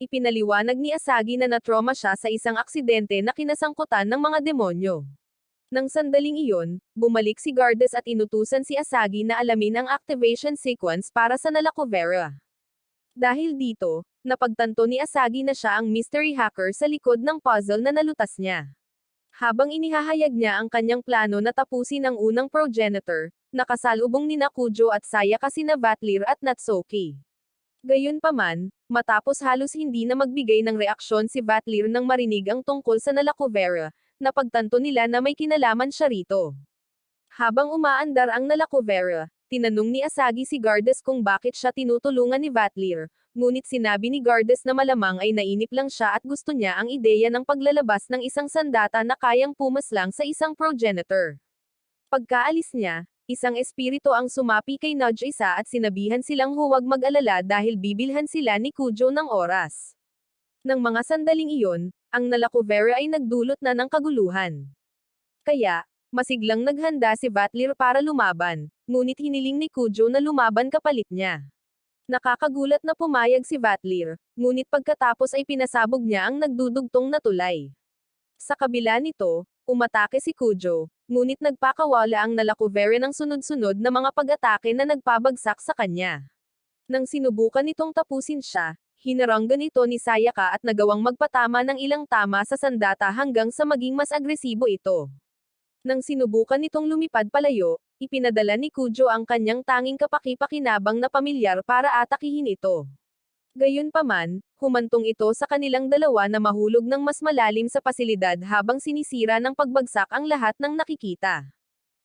Ipinaliwanag ni Asagi na natrauma siya sa isang aksidente na kinasangkutan ng mga demonyo. Nang sandaling iyon, bumalik si Gardas at inutusan si Asagi na alamin ang activation sequence para sa Nalacovera. Dahil dito, napagtanto ni Asagi na siya ang mystery hacker sa likod ng puzzle na nalutas niya. Habang inihahayag niya ang kanyang plano na tapusin ang unang progenitor, nakasalubong nina Kujo at Sayaka sina Vatlir at Natsuki. Gayunpaman, matapos halos hindi na magbigay ng reaksyon si Vatlir nang marinig ang tungkol sa Nalacovera, napagtanto nila na may kinalaman siya rito. Habang umaandar ang Nalacovera, tinanong ni Asagi si Gardas kung bakit siya tinutulungan ni Vatlir, ngunit sinabi ni Gardas na malamang ay nainip lang siya at gusto niya ang ideya ng paglalabas ng isang sandata na kayang pumaslang sa isang progenitor. Pagkaalis niya, isang espiritu ang sumapi kay Nojisa at sinabihan silang huwag mag-alala dahil bibilhan sila ni Kujo ng oras. Nang mga sandaling iyon, ang Nalacovera ay nagdulot na ng kaguluhan. Kaya, masiglang naghanda si Vatlir para lumaban, ngunit hiniling ni Kujo na lumaban kapalit niya. Nakakagulat na pumayag si Vatlir, ngunit pagkatapos ay pinasabog niya ang nagdudugtong na tulay. Sa kabila nito, umatake si Kujo, ngunit nagpakawala ang Nalacovera ng sunod-sunod na mga pag-atake na nagpabagsak sa kanya. Nang sinubukan nitong tapusin siya, hinaranggan ito ni Sayaka at nagawang magpatama ng ilang tama sa sandata hanggang sa maging mas agresibo ito. Nang sinubukan nitong lumipad palayo, ipinadala ni Kujo ang kanyang tanging kapaki-pakinabang na pamilyar para atakihin ito. Gayunpaman, humantong ito sa kanilang dalawa na mahulog ng mas malalim sa pasilidad habang sinisira ng pagbagsak ang lahat ng nakikita.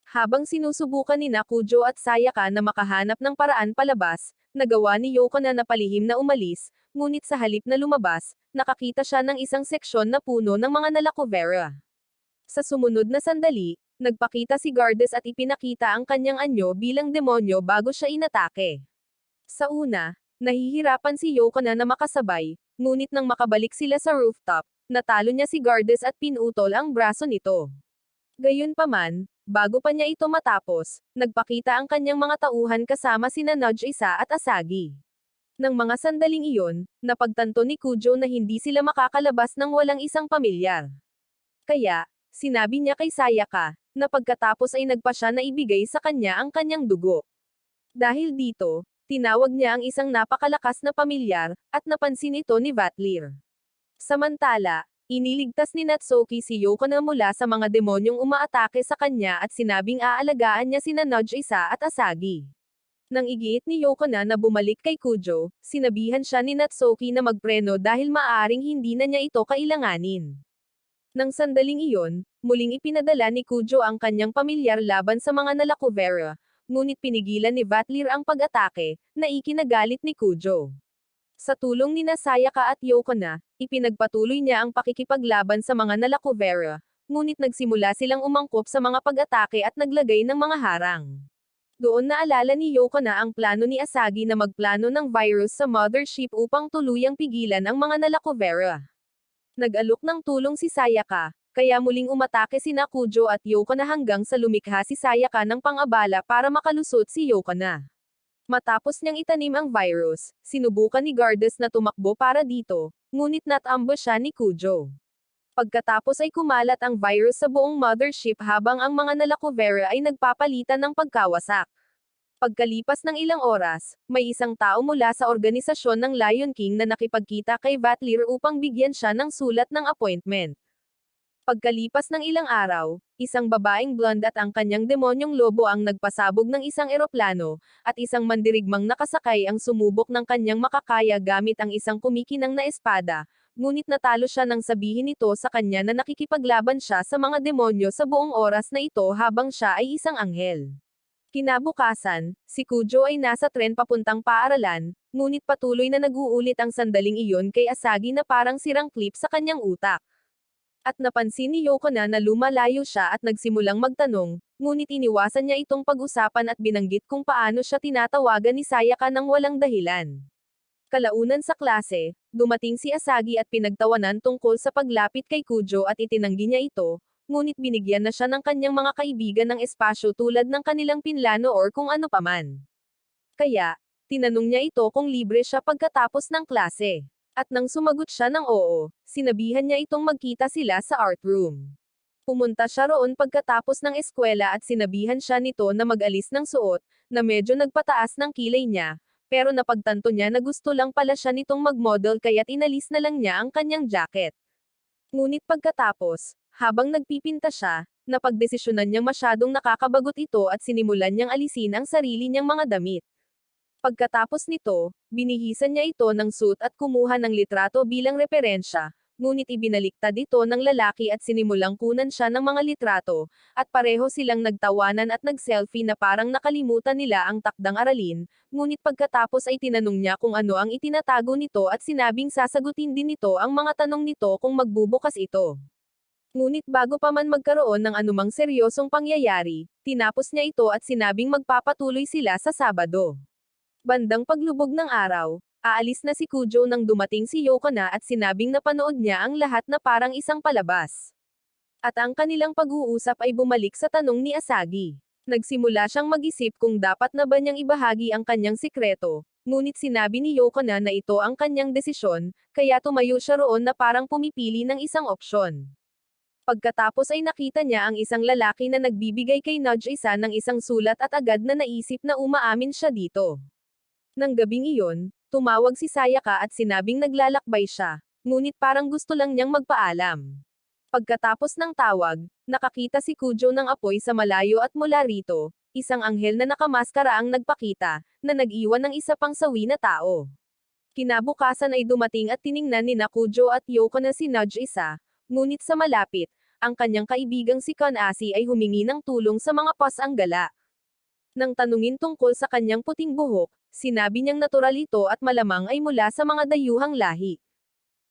Habang sinusubukan ni Kujo at Sayaka na makahanap ng paraan palabas, nagawa ni Yokona na palihim na umalis, ngunit sa halip na lumabas, nakakita siya ng isang seksyon na puno ng mga Nalacovera. Sa sumunod na sandali, Nagpakita si Gardas at ipinakita ang kanyang anyo bilang demonyo bago siya inatake. Sa una, nahihirapan si Yokona na makasabay, ngunit nang makabalik sila sa rooftop, natalo niya si Gardas at pinutol ang braso nito. Gayunpaman, bago pa niya ito matapos, nagpakita ang kanyang mga tauhan kasama sina Nage-isa at Asagi. Nang mga sandaling iyon, napagtanto ni Kujo na hindi sila makakalabas ng walang isang pamilyar. Kaya, sinabi niya kay Sayaka, na pagkatapos ay nagpa siya na ibigay sa kanya ang kanyang dugo. Dahil dito, tinawag niya ang isang napakalakas na pamilyar, at napansin ito ni Vatlir. Samantala, iniligtas ni Natsuki si Yokona mula sa mga demonyong umaatake sa kanya at sinabing aalagaan niya sina Nage-isa at Asagi. Nang igiit ni Yokona na bumalik kay Kujo, sinabihan siya ni Natsuki na magpreno dahil maaaring hindi na niya ito kailanganin. Nang sandaling iyon, muling ipinadala ni Kujo ang kanyang pamilyar laban sa mga Nalakuvera, ngunit pinigilan ni Vatlir ang pag-atake, na ikinagalit ni Kujo. Sa tulong ni Sayaka at Yokona, ipinagpatuloy niya ang pakikipaglaban sa mga Nalakuvera, ngunit nagsimula silang umangkop sa mga pag-atake at naglagay ng mga harang. Doon naalala ni Yokona ang plano ni Asagi na magplano ng virus sa mothership upang tuluyang pigilan ang mga Nalakuvera. Nag-alok ng tulong si Sayaka, kaya muling umatake sina Kujo at Yokona hanggang sa lumikha si Sayaka ng pang-abala para makalusot si Yokona. Matapos niyang itanim ang virus, sinubukan ni Gardas na tumakbo para dito, ngunit natambush siya ni Kujo. Pagkatapos ay kumalat ang virus sa buong mothership habang ang mga Nalakuvera ay nagpapalitan ng pagkawasak. Pagkalipas ng ilang oras, may isang tao mula sa organisasyon ng Lion King na nakipagkita kay Vatlir upang bigyan siya ng sulat ng appointment. Pagkalipas ng ilang araw, isang babaeng blonde at ang kanyang demonyong lobo ang nagpasabog ng isang eroplano, at isang mandirigmang nakasakay ang sumubok ng kanyang makakaya gamit ang isang kumikinang na espada, ngunit natalo siya nang sabihin nito sa kanya na nakikipaglaban siya sa mga demonyo sa buong oras na ito habang siya ay isang anghel. Kinabukasan, si Kujo ay nasa tren papuntang paaralan, ngunit patuloy na nag-uulit ang sandaling iyon kay Asagi na parang sirang clip sa kanyang utak. At napansin ni Yokona na lumalayo siya at nagsimulang magtanong, ngunit iniwasan niya itong pag-usapan at binanggit kung paano siya tinatawagan ni Sayaka nang walang dahilan. Kalaunan sa klase, dumating si Asagi at pinagtawanan tungkol sa paglapit kay Kujo at itinanggi niya ito, ngunit binigyan na siya ng kanyang mga kaibigan ng espasyo tulad ng kanilang pinlano or kung ano paman. Kaya, tinanong niya ito kung libre siya pagkatapos ng klase. At nang sumagot siya ng oo, sinabihan niya itong magkita sila sa art room. Pumunta siya roon pagkatapos ng eskwela at sinabihan siya nito na mag-alis ng suot, na medyo nagpataas ng kilay niya, pero napagtanto niya na gusto lang pala siya nitong mag-model kaya't inalis na lang niya ang kanyang jacket. Ngunit pagkatapos, habang nagpipinta siya, napagdesisyonan niyang masyadong nakakabagot ito at sinimulan niyang alisin ang sarili niyang mga damit. Pagkatapos nito, binihisan niya ito ng suit at kumuha ng litrato bilang referensya, ngunit ibinaliktad ito ng lalaki at sinimulang kunan siya ng mga litrato, at pareho silang nagtawanan at nag-selfie na parang nakalimutan nila ang takdang aralin, ngunit pagkatapos ay tinanong niya kung ano ang itinatago nito at sinabing sasagutin din nito ang mga tanong nito kung magbubukas ito. Ngunit bago pa man magkaroon ng anumang seryosong pangyayari, tinapos niya ito at sinabing magpapatuloy sila sa Sabado. Bandang paglubog ng araw, aalis na si Kujo nang dumating si Yokona at sinabing napanood niya ang lahat na parang isang palabas. At ang kanilang pag-uusap ay bumalik sa tanong ni Asagi. Nagsimula siyang mag-isip kung dapat na ba niyang ibahagi ang kanyang sikreto, ngunit sinabi ni Yokona na ito ang kanyang desisyon, kaya tumayo siya roon na parang pumipili ng isang opsyon. Pagkatapos ay nakita niya ang isang lalaki na nagbibigay kay Nage-isa ng isang sulat at agad na naisip na umaamin siya dito. Nang gabing iyon, tumawag si Sayaka at sinabing naglalakbay siya, ngunit parang gusto lang niyang magpaalam. Pagkatapos ng tawag, nakakita si Kujo ng apoy sa malayo at mula rito, isang anghel na nakamaskara ang nagpakita, na nag-iwan ng isa pang sawi na tao. Kinabukasan ay dumating at tiningnan ni Kujo at Yokona si Nage-isa, ngunit sa malapit, ang kanyang kaibigang si Kanasi ay humingi ng tulong sa mga pas-anggala. Nang tanungin tungkol sa kanyang puting buhok, sinabi niyang natural ito at malamang ay mula sa mga dayuhang lahi.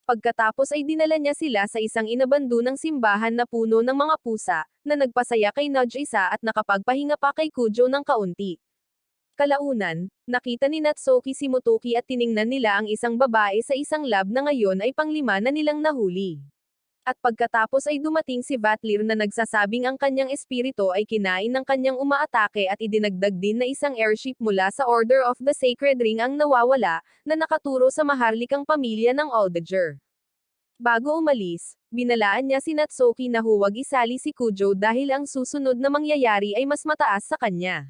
Pagkatapos ay dinala niya sila sa isang inabandonang simbahan na puno ng mga pusa, na nagpasaya kay Nojisa at nakapagpahinga pa kay Kujo ng kaunti. Kalaunan, nakita ni Natsuki si Motoki at tiningnan nila ang isang babae sa isang lab na ngayon ay panglima na nilang nahuli. At pagkatapos ay dumating si Vatlir na nagsasabing ang kanyang espiritu ay kinain ng kanyang umaatake at idinagdag din na isang airship mula sa Order of the Sacred Ring ang nawawala, na nakaturo sa maharlikang pamilya ng Aldeger. Bago umalis, binalaan niya si Natsuki na huwag isali si Kujo dahil ang susunod na mangyayari ay mas mataas sa kanya.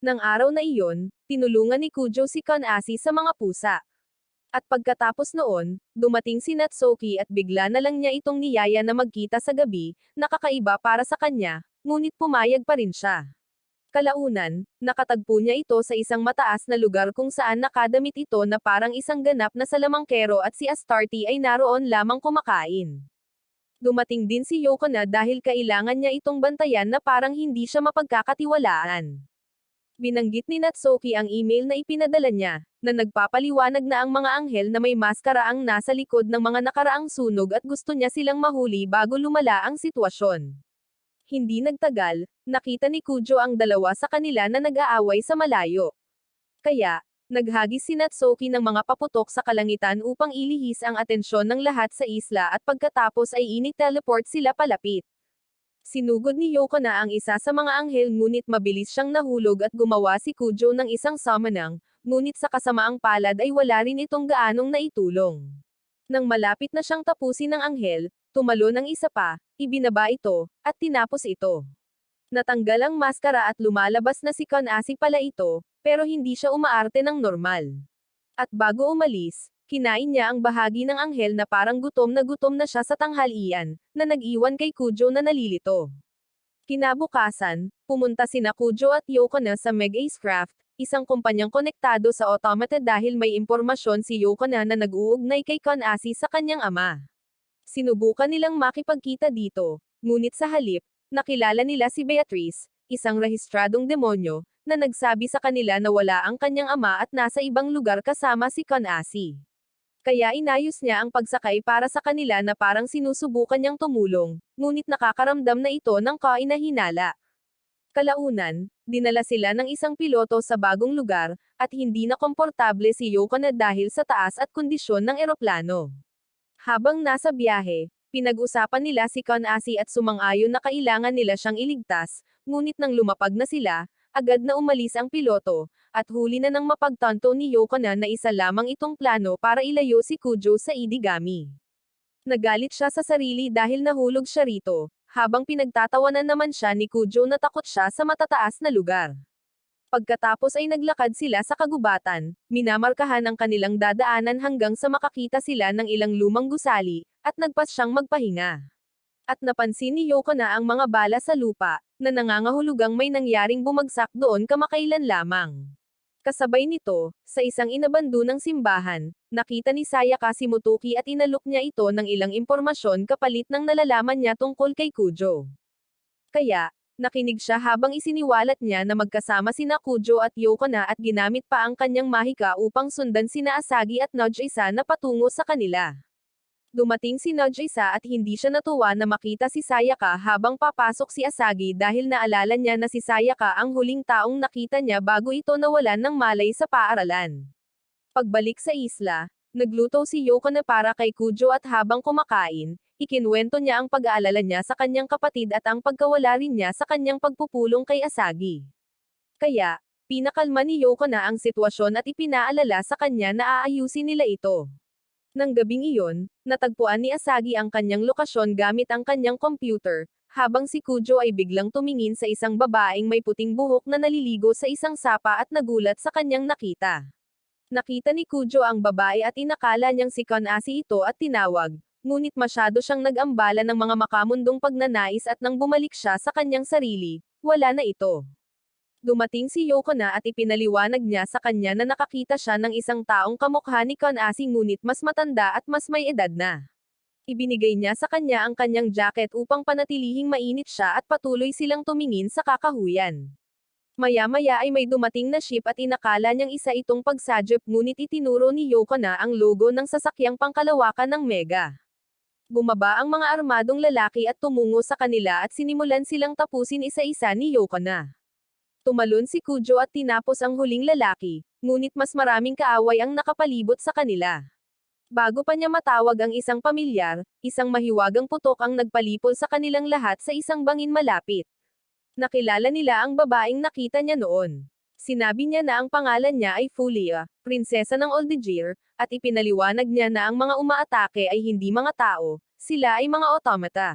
Nang araw na iyon, tinulungan ni Kujo si Kanasi sa mga pusa. At pagkatapos noon, dumating si Natsuki at bigla na lang niya itong niyaya na magkita sa gabi, nakakaiba para sa kanya, ngunit pumayag pa rin siya. Kalaunan, nakatagpo niya ito sa isang mataas na lugar kung saan nakadamit ito na parang isang ganap na salamangkero at si Astarte ay naroon lamang kumakain. Dumating din si Yoko na dahil kailangan niya itong bantayan na parang hindi siya mapagkakatiwalaan. Binanggit ni Natsuki ang email na ipinadala niya, na nagpapaliwanag na ang mga anghel na may maskara ang nasa likod ng mga nakaraang sunog at gusto niya silang mahuli bago lumala ang sitwasyon. Hindi nagtagal, nakita ni Kujo ang dalawa sa kanila na nag-aaway sa malayo. Kaya, naghagis si Natsuki ng mga paputok sa kalangitan upang ilihis ang atensyon ng lahat sa isla at pagkatapos ay ini-teleport sila palapit. Sinugod ni Yoko na ang isa sa mga anghel ngunit mabilis siyang nahulog at gumawa si Kujo ng isang summonang, ngunit sa kasamaang palad ay wala rin itong gaanong naitulong. Nang malapit na siyang tapusin ng anghel, tumalon ang isa pa, ibinaba ito, at tinapos ito. Natanggal ang maskara at lumalabas na si Kanasi pala ito, pero hindi siya umaarte ng normal. At bago umalis, kinain niya ang bahagi ng anghel na parang gutom na siya sa tanghalian, na nag-iwan kay Kujo na nalilito. Kinabukasan, pumunta sina Kujo at Yoko na sa Meg-Acecraft, isang kumpanyang konektado sa automata dahil may impormasyon si Yoko na nag-uugnay kay Kanasi sa kanyang ama. Sinubukan nilang makipagkita dito, ngunit sa halip, nakilala nila si Beatrice, isang rehistradong demonyo, na nagsabi sa kanila na wala ang kanyang ama at nasa ibang lugar kasama si Kanasi. Kaya inayos niya ang pagsakay para sa kanila na parang sinusubukan niyang tumulong, ngunit nakakaramdam na ito ng kahinahinala. Kalaunan, dinala sila ng isang piloto sa bagong lugar, at hindi na komportable si Yoko na dahil sa taas at kondisyon ng eroplano. Habang nasa biyahe, pinag-usapan nila si Kanasi at sumang-ayon na kailangan nila siyang iligtas, ngunit nang lumapag na sila, agad na umalis ang piloto, at huli na nang mapagtanto ni Yoko na isa lamang itong plano para ilayo si Kujo sa Idigami. Nagalit siya sa sarili dahil nahulog siya rito, habang pinagtatawanan naman siya ni Kujo na takot siya sa matataas na lugar. Pagkatapos ay naglakad sila sa kagubatan, minamarkahan ang kanilang dadaanan hanggang sa makakita sila ng ilang lumang gusali, at nagpas siyang magpahinga. At napansin ni Yoko na ang mga bala sa lupa, na nangangahulugang may nangyaring bumagsak doon kamakailan lamang. Kasabay nito, sa isang inabandonang simbahan, nakita ni Sayaka si Motoki at inalok niya ito ng ilang impormasyon kapalit ng nalalaman niya tungkol kay Kujo. Kaya, nakinig siya habang isiniwalat niya na magkasama sina Kujo at Yoko na at ginamit pa ang kanyang mahika upang sundan sina Asagi at Nojisa na patungo sa kanila. Dumating si Nojisa at hindi siya natuwa na makita si Sayaka habang papasok si Asagi dahil naalala niya na si Sayaka ang huling taong nakita niya bago ito nawalan ng malay sa paaralan. Pagbalik sa isla, nagluto si Yoko na para kay Kujo at habang kumakain, ikinwento niya ang pag-aalala niya sa kanyang kapatid at ang pagkawala rin niya sa kanyang pagpupulong kay Asagi. Kaya, pinakalma ni Yoko na ang sitwasyon at ipinaalala sa kanya na aayusin nila ito. Nang gabing iyon, natagpuan ni Asagi ang kanyang lokasyon gamit ang kanyang computer, habang si Kujo ay biglang tumingin sa isang babaeng may puting buhok na naliligo sa isang sapa at nagulat sa kanyang nakita. Nakita ni Kujo ang babae at inakala niyang si Kanasi ito at tinawag, ngunit masyado siyang nag-ambala ng mga makamundong pagnanais at nang bumalik siya sa kanyang sarili, wala na ito. Dumating si Yoko na at ipinaliwanag niya sa kanya na nakakita siya ng isang taong kamukha ni Kanasi ngunit mas matanda at mas may edad na. Ibinigay niya sa kanya ang kanyang jacket upang panatilihing mainit siya at patuloy silang tumingin sa kakahuyan. Maya-maya ay may dumating na ship at inakala niyang isa itong pagsadyop ngunit itinuro ni Yoko na ang logo ng sasakyang pangkalawakan ng Mega. Bumaba ang mga armadong lalaki at tumungo sa kanila at sinimulan silang tapusin isa-isa ni Yoko na. Tumalon si Kujo at tinapos ang huling lalaki, ngunit mas maraming kaaway ang nakapalibot sa kanila. Bago pa niya matawag ang isang pamilyar, isang mahiwagang putok ang nagpalipol sa kanilang lahat sa isang bangin malapit. Nakilala nila ang babaeng nakita niya noon. Sinabi niya na ang pangalan niya ay Fulia, prinsesa ng Oldegear, at ipinaliwanag niya na ang mga umaatake ay hindi mga tao, sila ay mga automata.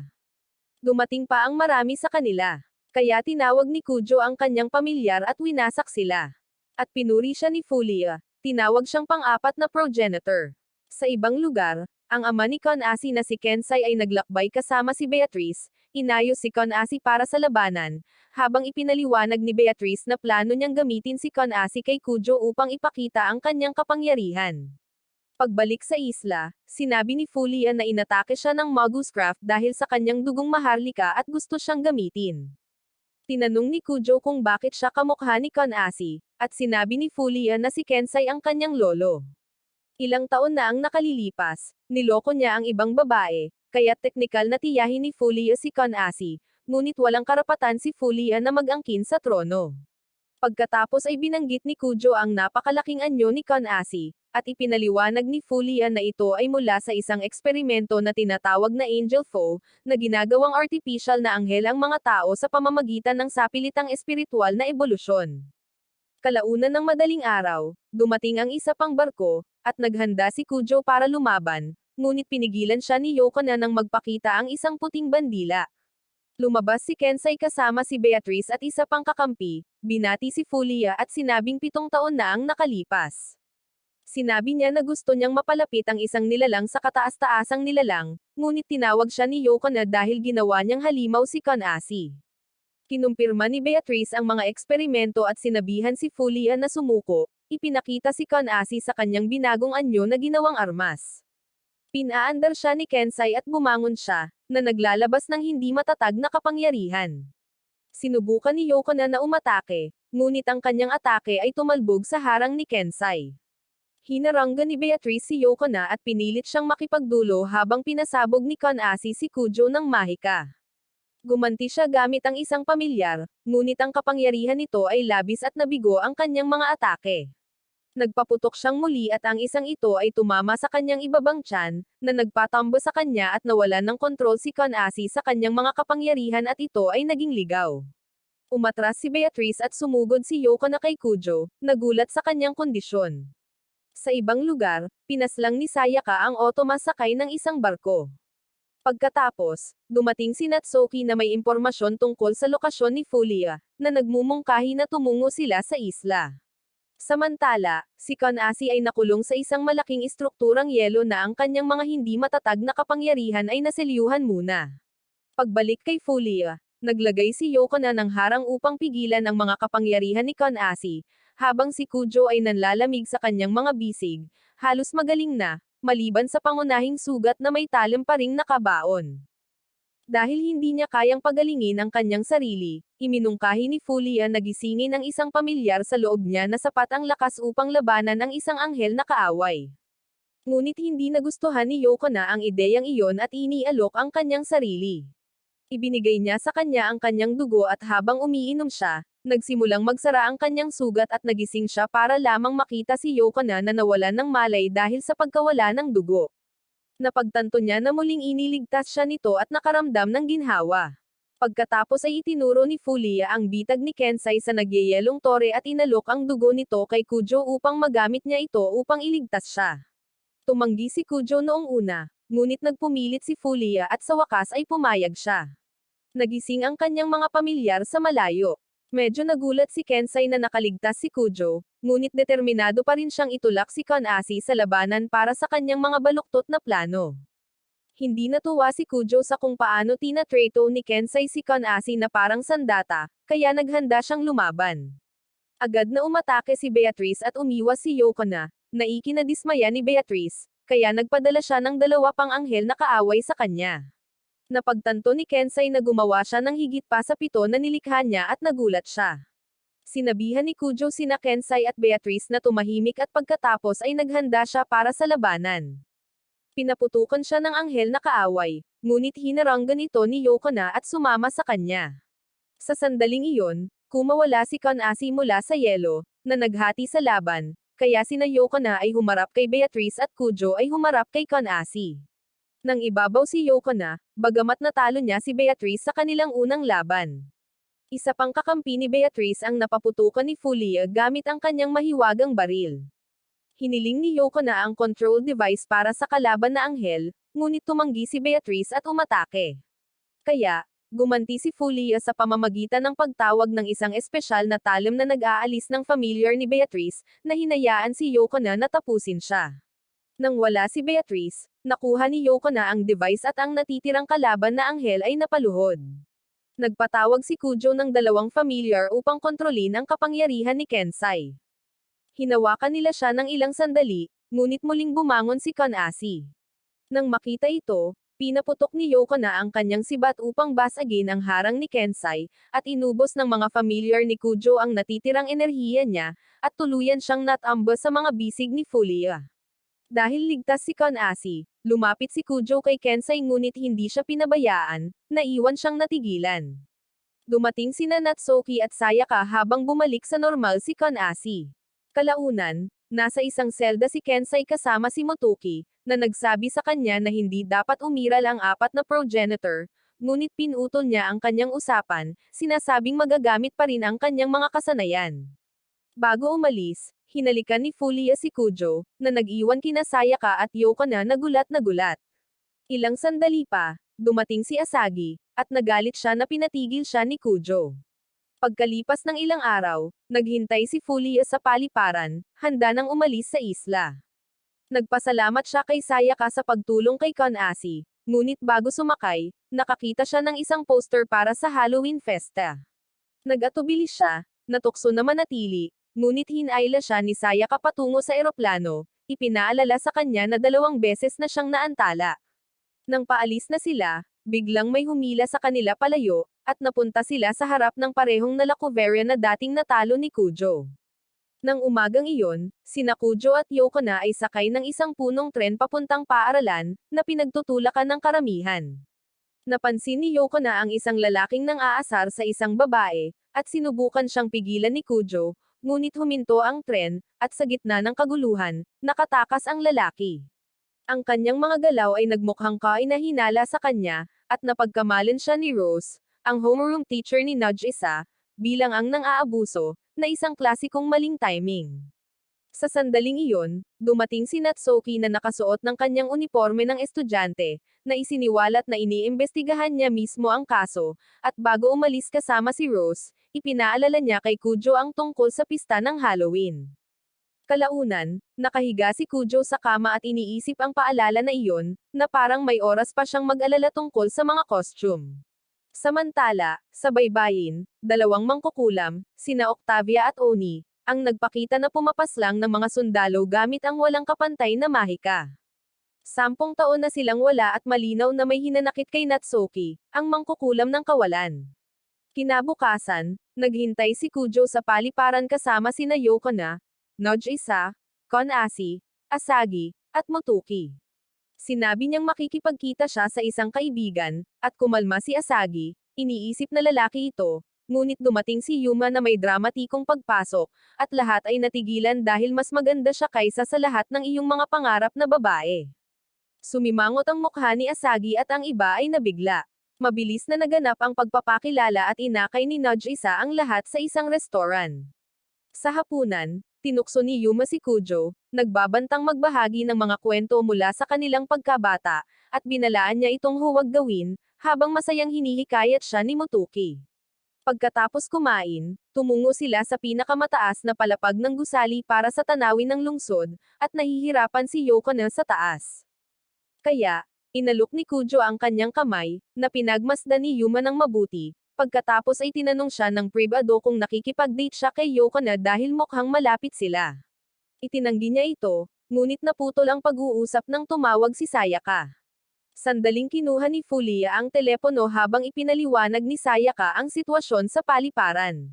Dumating pa ang marami sa kanila. Kaya tinawag ni Kujo ang kanyang pamilyar at winasak sila. At pinuri siya ni Fulia, tinawag siyang pang-apat na progenitor. Sa ibang lugar, ang ama ni Konasi na si Kensai ay naglakbay kasama si Beatrice, inayos si Konasi para sa labanan, habang ipinaliwanag ni Beatrice na plano niyang gamitin si Konasi kay Kujo upang ipakita ang kanyang kapangyarihan. Pagbalik sa isla, sinabi ni Fulia na inatake siya ng Maguscraft dahil sa kanyang dugong maharlika at gusto siyang gamitin. Tinanong ni Kujo kung bakit siya kamukha ni Konasi, at sinabi ni Fulia na si Kensai ang kanyang lolo. Ilang taon na ang nakalilipas, niloko niya ang ibang babae, kaya teknikal na tiyahin ni Fulia si Konasi, ngunit walang karapatan si Fulia na mag-angkin sa trono. Pagkatapos ay binanggit ni Kujo ang napakalaking anyo ni Konasi, at ipinaliwanag ni Fulia na ito ay mula sa isang eksperimento na tinatawag na Angel Foe, na ginagawang artificial na anghel ang mga tao sa pamamagitan ng sapilitang espiritual na ebolusyon. Kalaunan ng madaling araw, dumating ang isa pang barko, at naghanda si Kujo para lumaban, ngunit pinigilan siya ni Yoko na nang magpakita ang isang puting bandila. Lumabas si Kensai kasama si Beatrice at isa pang kakampi, binati si Fulia at sinabing 7 taon na ang nakalipas. Sinabi niya na gusto niyang mapalapit ang isang nilalang sa kataas-taasang nilalang, ngunit tinawag siya ni Yoko na dahil ginawa niyang halimaw si Konasi. Kinumpirma ni Beatrice ang mga eksperimento at sinabihan si Fulia na sumuko, ipinakita si Konasi sa kanyang binagong anyo na ginawang armas. Pinaandar siya ni Kensai at bumangon siya, na naglalabas ng hindi matatag na kapangyarihan. Sinubukan ni Yoko na umatake, ngunit ang kanyang atake ay tumalbog sa harang ni Kensai. Hinaranggan ni Beatrice si Yoko na at pinilit siyang makipagdulo habang pinasabog ni Konasi si Kujo ng mahika. Gumanti siya gamit ang isang pamilyar, ngunit ang kapangyarihan nito ay labis at nabigo ang kanyang mga atake. Nagpaputok siyang muli at ang isang ito ay tumama sa kanyang ibabang tiyan, na nagpatambo sa kanya at nawalan ng kontrol si Konasi sa kanyang mga kapangyarihan at ito ay naging ligaw. Umatras si Beatrice at sumugod si Yoko na kay Kujo, nagulat sa kanyang kondisyon. Sa ibang lugar, pinaslang ni Sayaka ang Otoma sakay ng isang barko. Pagkatapos, dumating si Natsuki na may impormasyon tungkol sa lokasyon ni Fulia, na nagmumungkahi na tumungo sila sa isla. Samantala, si Konasi ay nakulong sa isang malaking estrukturang yelo na ang kanyang mga hindi matatag na kapangyarihan ay naselyuhan muna. Pagbalik kay Fulia, naglagay si Yoko na ng harang upang pigilan ang mga kapangyarihan ni Konasi, habang si Kujo ay nanlalamig sa kanyang mga bisig, halos magaling na, maliban sa pangunahing sugat na may talim pa ring nakabaon. Dahil hindi niya kayang pagalingin ang kanyang sarili, iminungkahi ni Fulia na gisingin ang isang pamilyar sa loob niya na sapat ang lakas upang labanan ang isang anghel na kaaway. Ngunit hindi nagustuhan ni Yoko na ang ideyang iyon at inialok ang kanyang sarili. Ibinigay niya sa kanya ang kanyang dugo at habang umiinom siya, nagsimulang magsara ang kanyang sugat at nagising siya para lamang makita si Yoko na nawalan ng malay dahil sa pagkawala ng dugo. Napagtanto niya na muling iniligtas siya nito at nakaramdam ng ginhawa. Pagkatapos ay itinuro ni Fulia ang bitag ni Kensai sa nagyayelong tore at inalok ang dugo nito kay Kujo upang magamit niya ito upang iligtas siya. Tumanggi si Kujo noong una, ngunit nagpumilit si Fulia at sa wakas ay pumayag siya. Nagising ang kanyang mga pamilyar sa malayo. Medyo nagulat si Kensai na nakaligtas si Kujo, ngunit determinado pa rin siyang itulak si Konasi sa labanan para sa kanyang mga baluktot na plano. Hindi natuwa si Kujo sa kung paano tinatreto ni Kensai si Konasi na parang sandata, kaya naghanda siyang lumaban. Agad na umatake si Beatrice at umiwas si Yoko na ikinadismaya ni Beatrice, kaya nagpadala siya ng 2 pang anghel na kaaway sa kanya. Napagtanto ni Kensai na gumawa siya ng higit pa sa 7 na nilikha niya at nagulat siya. Sinabihan ni Kujo sina Kensai at Beatrice na tumahimik at pagkatapos ay naghanda siya para sa labanan. Pinaputukan siya ng anghel na kaaway, ngunit hinaranggan ito ni Yokona at sumama sa kanya. Sa sandaling iyon, kumawala si Kanasi mula sa yelo, na naghati sa laban, kaya sina Yokona ay humarap kay Beatrice at Kujo ay humarap kay Kanasi. Nang ibabaw si Yokona, bagamat natalo niya si Beatrice sa kanilang unang laban. Isa pang kakampi ni Beatrice ang napaputukan ni Fulia gamit ang kanyang mahiwagang baril. Hiniling ni Yokona ang control device para sa kalaban na anghel, ngunit tumanggi si Beatrice at umatake. Kaya, gumanti si Fulia sa pamamagitan ng pagtawag ng isang espesyal na talim na nag-aalis ng familiar ni Beatrice, na hinayaan si Yokona na tapusin siya. Nang wala si Beatrice, nakuha ni Yokona ang device at ang natitirang kalaban na anghel ay napaluhod. Nagpatawag si Kujo ng dalawang familiar upang kontrolin ang kapangyarihan ni Kensai. Hinawakan nila siya ng ilang sandali, ngunit muling bumangon si Kanasi. Nang makita ito, pinaputok ni Yokona ang kanyang sibat upang basagin ang harang ni Kensai, at inubos ng mga familiar ni Kujo ang natitirang enerhiya niya, at tuluyan siyang natamba sa mga bisig ni Fulia. Dahil ligtas si Kanasi, lumapit si Kujo kay Kensai ngunit hindi siya pinabayaan, naiwan siyang natigilan. Dumating sina Natsuki at Sayaka habang bumalik sa normal si Kanasi. Kalaunan, nasa isang selda si Kensai kasama si Motoki, na nagsabi sa kanya na hindi dapat umiral ang apat na progenitor, ngunit pinutol niya ang kanyang usapan, sinasabing magagamit pa rin ang kanyang mga kasanayan. Bago umalis, hinalikan ni Fulia si Kujo, na nag-iwan kina Sayaka at Yokona na gulat na gulat. Ilang sandali pa, dumating si Asagi, at nagalit siya na pinatigil siya ni Kujo. Pagkalipas ng ilang araw, naghintay si Fulia sa paliparan, handa nang umalis sa isla. Nagpasalamat siya kay Sayaka sa pagtulong kay Kanasi, ngunit bago sumakay, nakakita siya ng isang poster para sa Halloween Festa. Nag-atubili siya, natukso na manatili, ngunit hinayla siya ni Sayaka patungo sa eroplano, ipinaalala sa kanya na 2 beses na siyang naantala. Nang paalis na sila, biglang may humila sa kanila palayo, at napunta sila sa harap ng parehong Nalakoveria na dating natalo ni Kujo. Nang umagang iyon, sina Kujo at Yokona ay sakay ng isang punong tren papuntang paaralan, na pinagtutulakan ng karamihan. Napansin ni Yokona ang isang lalaking nang-aasar sa isang babae, at sinubukan siyang pigilan ni Kujo, ngunit huminto ang tren, at sa gitna ng kaguluhan, nakatakas ang lalaki. Ang kanyang mga galaw ay nagmukhang kainahinala sa kanya, at napagkamalan siya ni Rose, ang homeroom teacher ni Nudge isa, bilang ang nang-aabuso, na isang klasikong maling timing. Sa sandaling iyon, dumating si Natsuki na nakasuot ng kanyang uniforme ng estudyante, na isiniwalat na iniimbestigahan niya mismo ang kaso, at bago umalis kasama si Rose, ipinaalala niya kay Kujo ang tungkol sa pista ng Halloween. Kalaunan, nakahiga si Kujo sa kama at iniisip ang paalala na iyon, na parang may oras pa siyang mag-alala tungkol sa mga costume. Samantala, sa baybayin, 2 mangkukulam, sina Octavia at Oni, ang nagpakita na pumapaslang ng mga sundalo gamit ang walang kapantay na mahika. 10 taon na silang wala at malinaw na may hinanakit kay Natsuki, ang mangkukulam ng kawalan. Kinabukasan, naghintay si Kujo sa paliparan kasama sina Yokona, Nudge isa, Kanasi, Asagi, at Motoki. Sinabi niyang makikipagkita siya sa isang kaibigan, at kumalma si Asagi, iniisip na lalaki ito, ngunit dumating si Yuma na may dramatikong pagpasok, at lahat ay natigilan dahil mas maganda siya kaysa sa lahat ng iyong mga pangarap na babae. Sumimangot ang mukha ni Asagi at ang iba ay nabigla. Mabilis na naganap ang pagpapakilala at inakay ni Nudge isa ang lahat sa isang restaurant. Sa hapunan, tinukso ni Yuma si Kujo, nagbabantang magbahagi ng mga kwento mula sa kanilang pagkabata, at binalaan niya itong huwag gawin, habang masayang hinihikayat siya ni Motoki. Pagkatapos kumain, tumungo sila sa pinakamataas na palapag ng gusali para sa tanawin ng lungsod, at nahihirapan si Yokona sa taas. Kaya, inalok ni Kujo ang kanyang kamay, na pinagmasdan ni Yuma ng mabuti, pagkatapos ay tinanong siya ng privado kung nakikipag-date siya kay Yokona dahil mukhang malapit sila. Itinanggi niya ito, ngunit naputol ang pag-uusap nang tumawag si Sayaka. Sandaling kinuha ni Fulia ang telepono habang ipinaliwanag ni Sayaka ang sitwasyon sa paliparan.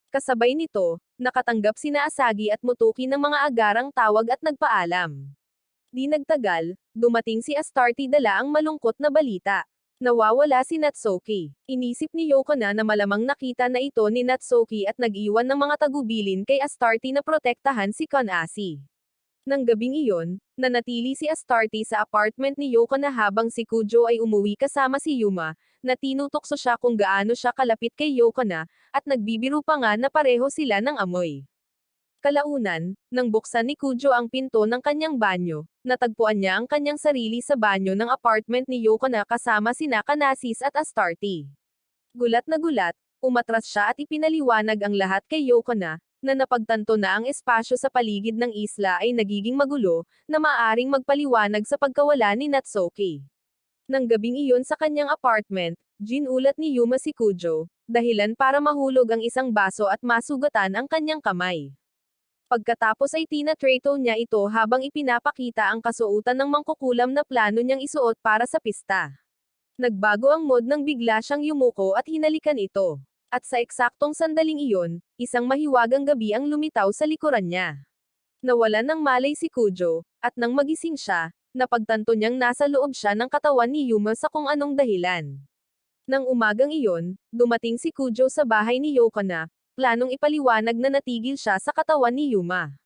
Kasabay nito, nakatanggap sina Asagi at Motoki ng mga agarang tawag at nagpaalam. Di nagtagal, dumating si Astarte dala ang malungkot na balita. Nawawala si Natsuki. Inisip ni Yoko na malamang nakita na ito ni Natsuki at nag-iwan ng mga tagubilin kay Astarte na protektahan si Kanasi. Nang gabing iyon, nanatili si Astarte sa apartment ni Yoko na habang si Kujo ay umuwi kasama si Yuma, na tinutokso siya kung gaano siya kalapit kay Yoko na, at nagbibiro pa nga na pareho sila ng amoy. Kalaunan, nang buksan ni Kujo ang pinto ng kanyang banyo, natagpuan niya ang kanyang sarili sa banyo ng apartment ni Yoko na kasama sina Kanasis at Astarte. Gulat na gulat, umatras siya at ipinaliwanag ang lahat kay Yoko na napagtanto na ang espasyo sa paligid ng isla ay nagiging magulo, na maaring magpaliwanag sa pagkawala ni Natsuki. Nang gabing iyon sa kanyang apartment, ginulat ni Yuma si Kujo, dahilan para mahulog ang isang baso at masugatan ang kanyang kamay. Pagkatapos ay tinatrato niya ito habang ipinapakita ang kasuotan ng mangkukulam na plano niyang isuot para sa pista. Nagbago ang mood nang bigla siyang yumuko at hinalikan ito. At sa eksaktong sandaling iyon, isang mahiwagang gabi ang lumitaw sa likuran niya. Nawalan ng malay si Kujo, at nang magising siya, napagtanto niyang nasa loob siya ng katawan ni Yuma sa kung anong dahilan. Nang umagang iyon, dumating si Kujo sa bahay ni Yoko na, planong ipaliwanag na natigil siya sa katawan ni Yuma.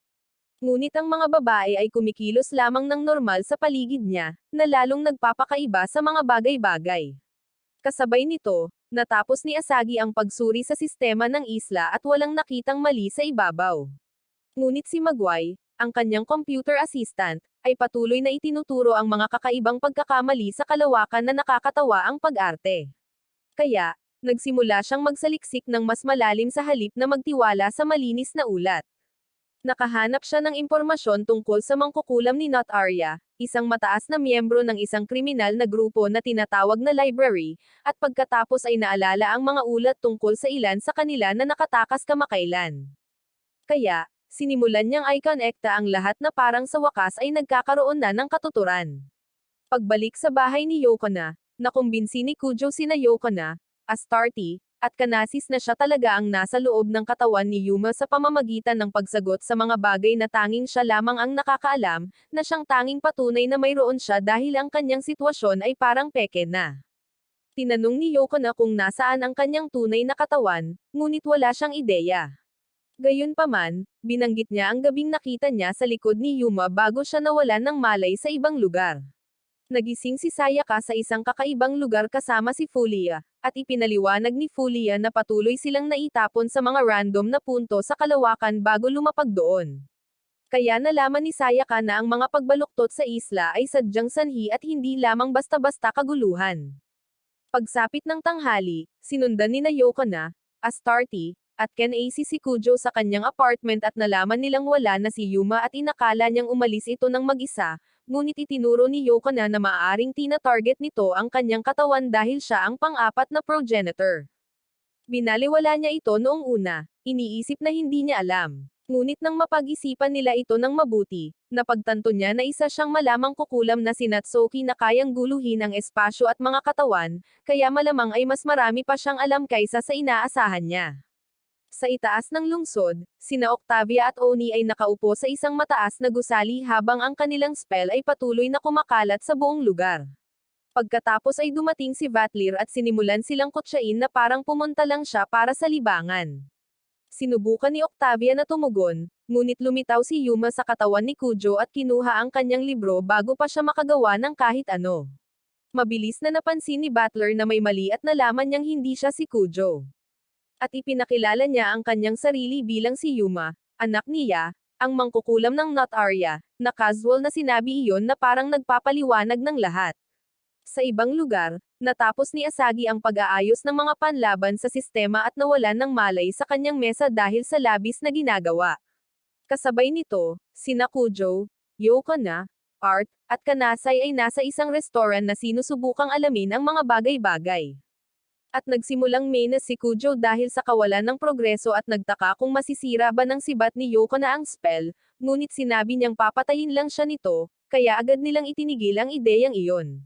Ngunit ang mga babae ay kumikilos lamang ng normal sa paligid niya, na lalong nagpapakaiba sa mga bagay-bagay. Kasabay nito, natapos ni Asagi ang pagsuri sa sistema ng isla at walang nakitang mali sa ibabaw. Ngunit si Magway, ang kanyang computer assistant, ay patuloy na itinuturo ang mga kakaibang pagkakamali sa kalawakan na nakakatawa ang pag-arte. Kaya, nagsimula siyang magsaliksik ng mas malalim sa halip na magtiwala sa malinis na ulat. Nakahanap siya ng impormasyon tungkol sa mangkukulam ni Not Arya, isang mataas na miyembro ng isang kriminal na grupo na tinatawag na library, at pagkatapos ay naalala ang mga ulat tungkol sa ilan sa kanila na nakatakas kamakailan. Kaya, sinimulan niyang i-connecta ang lahat na parang sa wakas ay nagkakaroon na ng katuturan. Pagbalik sa bahay ni Yoko na, nakumbinsi ni Kujo sina Yoko na, Astarte, at Kanasis na siya talaga ang nasa loob ng katawan ni Yuma sa pamamagitan ng pagsagot sa mga bagay na tanging siya lamang ang nakakaalam, na siyang tanging patunay na mayroon siya dahil ang kanyang sitwasyon ay parang peke na. Tinanong ni Yoko na kung nasaan ang kanyang tunay na katawan, ngunit wala siyang ideya. Gayunpaman, binanggit niya ang gabing nakita niya sa likod ni Yuma bago siya nawalan ng malay sa ibang lugar. Nagising si Sayaka sa isang kakaibang lugar kasama si Fulia, at ipinaliwanag ni Fulia na patuloy silang naitapon sa mga random na punto sa kalawakan bago lumapag doon. Kaya nalaman ni Sayaka na ang mga pagbaluktot sa isla ay sadyang sanhi at hindi lamang basta-basta kaguluhan. Pagsapit ng tanghali, sinundan ni Yoko na, Astarte, at Kanasis si Kujo sa kanyang apartment at nalaman nilang wala na si Yuma at inakala niyang umalis ito ng mag-isa, ngunit itinuro ni Yoko na maaaring tina-target nito ang kanyang katawan dahil siya ang pang-apat na progenitor. Binaliwala niya ito noong una, iniisip na hindi niya alam. Ngunit nang mapag-isipan nila ito ng mabuti, napagtanto niya na isa siyang malamang kukulam na si Natsuki na kayang guluhin ang espasyo at mga katawan, kaya malamang ay mas marami pa siyang alam kaysa sa inaasahan niya. Sa itaas ng lungsod, sina Octavia at Oni ay nakaupo sa isang mataas na gusali habang ang kanilang spell ay patuloy na kumakalat sa buong lugar. Pagkatapos ay dumating si Vatlir at sinimulan silang kutsain na parang pumunta lang siya para sa libangan. Sinubukan ni Octavia na tumugon, ngunit lumitaw si Yuma sa katawan ni Kujo at kinuha ang kanyang libro bago pa siya makagawa ng kahit ano. Mabilis na napansin ni Vatlir na may mali at nalaman niyang hindi siya si Kujo. At ipinakilala niya ang kanyang sarili bilang si Yuma, anak niya, ang mangkukulam ng Not Arya, na casual na sinabi iyon na parang nagpapaliwanag ng lahat. Sa ibang lugar, natapos ni Asagi ang pag-aayos ng mga panlaban sa sistema at nawalan ng malay sa kanyang mesa dahil sa labis na ginagawa. Kasabay nito, sina Kujo, Yoko na, Art, at Kanasai ay nasa isang restaurant na sinusubukang alamin ang mga bagay-bagay. At nagsimulang mena si Kujo dahil sa kawalan ng progreso at nagtaka kung masisira ba ng sibat ni Yoko na ang spell, ngunit sinabi niyang papatayin lang siya nito, kaya agad nilang itinigil ang ideyang iyon.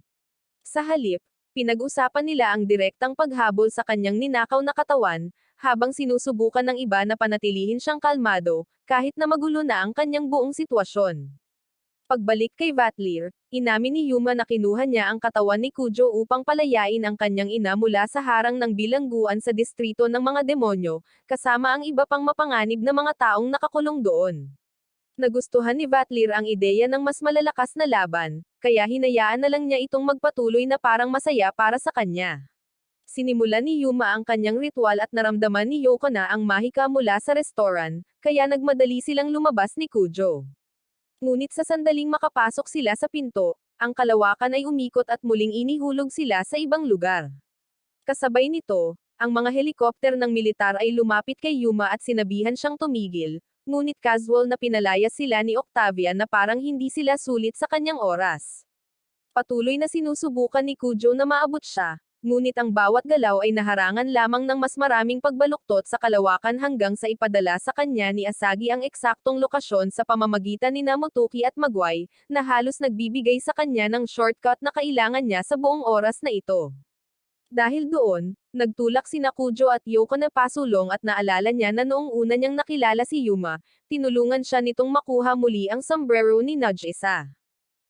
Sa halip, pinag-usapan nila ang direktang paghabol sa kanyang ninakaw na katawan, habang sinusubukan ng iba na panatilihin siyang kalmado, kahit na magulo na ang kanyang buong sitwasyon. Pagbalik kay Vatlir, inamin ni Yuma na kinuha niya ang katawan ni Kujo upang palayain ang kanyang ina mula sa harang ng bilangguan sa distrito ng mga demonyo, kasama ang iba pang mapanganib na mga taong nakakulong doon. Nagustuhan ni Vatlir ang ideya ng mas malalakas na laban, kaya hinayaan na lang niya itong magpatuloy na parang masaya para sa kanya. Sinimulan ni Yuma ang kanyang ritual at naramdaman ni Yoko na ang mahika mula sa restoran, kaya nagmadali silang lumabas ni Kujo. Ngunit sa sandaling makapasok sila sa pinto, ang kalawakan ay umikot at muling inihulog sila sa ibang lugar. Kasabay nito, ang mga helikopter ng militar ay lumapit kay Yuma at sinabihan siyang tumigil, ngunit casual na pinalayas sila ni Octavia na parang hindi sila sulit sa kanyang oras. Patuloy na sinusubukan ni Kujo na maabot siya, ngunit ang bawat galaw ay naharangan lamang ng mas maraming pagbaluktot sa kalawakan hanggang sa ipadala sa kanya ni Asagi ang eksaktong lokasyon sa pamamagitan ni Motoki at Magway, na halos nagbibigay sa kanya ng shortcut na kailangan niya sa buong oras na ito. Dahil doon, nagtulak sina Kujo at Yoko na pasulong at naalala niya na noong una niyang nakilala si Yuma, tinulungan siya nitong makuha muli ang sombrero ni Nudge isa.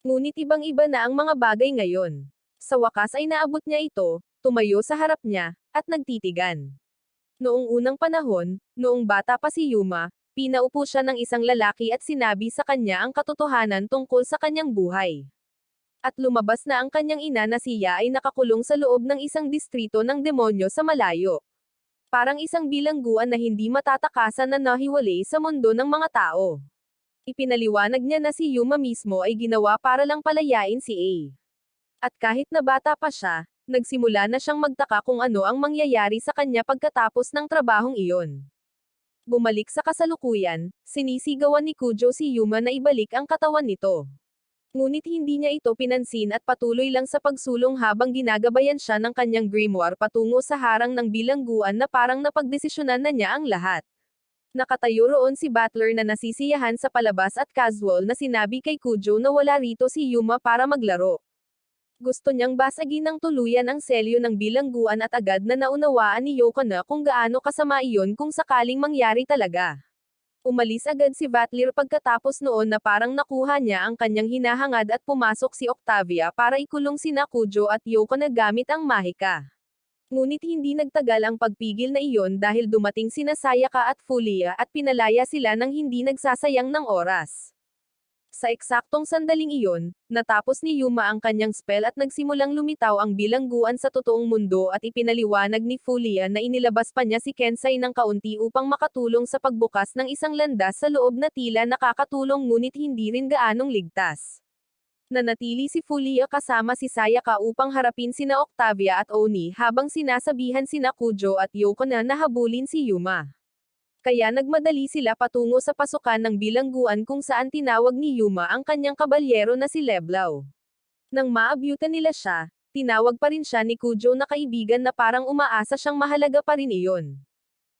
Ngunit ibang-iba na ang mga bagay ngayon. Sa wakas ay naabot niya ito, tumayo sa harap niya, at nagtitigan. Noong unang panahon, noong bata pa si Yuma, pinaupo siya ng isang lalaki at sinabi sa kanya ang katotohanan tungkol sa kanyang buhay. At lumabas na ang kanyang ina na siya ay nakakulong sa loob ng isang distrito ng demonyo sa malayo. Parang isang bilangguan na hindi matatakasan na nahiwalay sa mundo ng mga tao. Ipinaliwanag niya na si Yuma mismo ay ginawa para lang palayain si A. At kahit na bata pa siya, nagsimula na siyang magtaka kung ano ang mangyayari sa kanya pagkatapos ng trabahong iyon. Bumalik sa kasalukuyan, sinisigawan ni Kujo si Yuma na ibalik ang katawan nito. Ngunit hindi niya ito pinansin at patuloy lang sa pagsulong habang ginagabayan siya ng kanyang grimoire patungo sa harang ng bilangguan na parang napagdesisyonan na niya ang lahat. Nakatayo roon si Butler na nasisiyahan sa palabas at casual na sinabi kay Kujo na wala rito si Yuma para maglaro. Gusto niyang basagin ng tuluyan ang selyo ng bilangguan at agad na naunawaan ni Yoko na kung gaano kasama iyon kung sakaling mangyari talaga. Umalis agad si Vatlir pagkatapos noon na parang nakuha niya ang kanyang hinahangad at pumasok si Octavia para ikulong sina Kujo at Yoko na gamit ang mahika. Ngunit hindi nagtagal ang pagpigil na iyon dahil dumating sina Sayaka at Fulia at pinalaya sila ng hindi nagsasayang ng oras. Sa eksaktong sandaling iyon, natapos ni Yuma ang kanyang spell at nagsimulang lumitaw ang bilangguan sa totoong mundo at ipinaliwanag ni Fulia na inilabas pa niya si Kensai ng kaunti upang makatulong sa pagbukas ng isang landas sa loob na tila nakakatulong ngunit hindi rin gaanong ligtas. Nanatili si Fulia kasama si Sayaka upang harapin sina Octavia at Oni habang sinasabihan sina Kujo at Yoko na nahabulin si Yuma. Kaya nagmadali sila patungo sa pasukan ng bilangguan kung saan tinawag ni Yuma ang kanyang kabalyero na si Leblaw. Nang maabyutan nila siya, tinawag pa rin siya ni Kujo na kaibigan na parang umaasa siyang mahalaga pa rin iyon.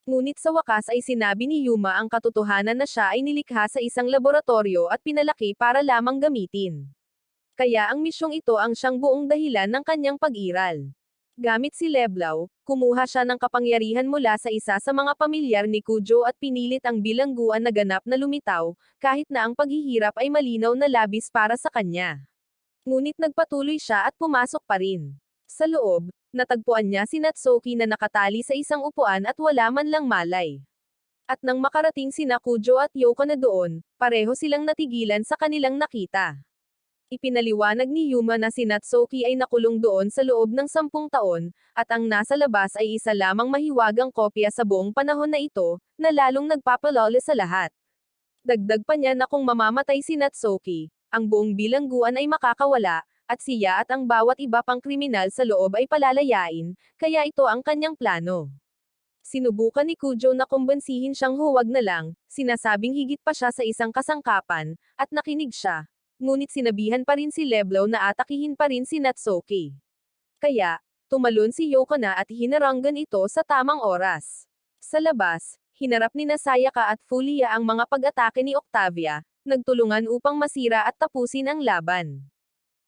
Ngunit sa wakas ay sinabi ni Yuma ang katotohanan na siya ay nilikha sa isang laboratorio at pinalaki para lamang gamitin. Kaya ang misyong ito ang siyang buong dahilan ng kanyang pag-iral. Gamit si Leblaw, kumuha siya ng kapangyarihan mula sa isa sa mga pamilyar ni Kujo at pinilit ang bilangguan na ganap na lumitaw, kahit na ang paghihirap ay malinaw na labis para sa kanya. Ngunit nagpatuloy siya at pumasok pa rin. Sa loob, natagpuan niya si Natsuki na nakatali sa isang upuan at wala man lang malay. At nang makarating sina Kujo at Yoko na doon, pareho silang natigilan sa kanilang nakita. Ipinaliwanag ni Yuma na si Natsuki ay nakulong doon sa loob ng 10 taon, at ang nasa labas ay isa lamang mahiwagang kopya sa buong panahon na ito, na lalong nagpapalala sa lahat. Dagdag pa niya na kung mamamatay si Natsuki, ang buong bilangguan ay makakawala, at siya at ang bawat iba pang kriminal sa loob ay palalayain, kaya ito ang kanyang plano. Sinubukan ni Kujo na kumbansihin siyang huwag na lang, sinasabing higit pa siya sa isang kasangkapan, at nakinig siya. Ngunit sinabihan pa rin si Leblaw na atakihin pa rin si Natsuki. Kaya, tumalon si Yoko na at hinaranggan ito sa tamang oras. Sa labas, hinarap ni Sayaka at Fulia ang mga pag-atake ni Octavia, nagtulungan upang masira at tapusin ang laban.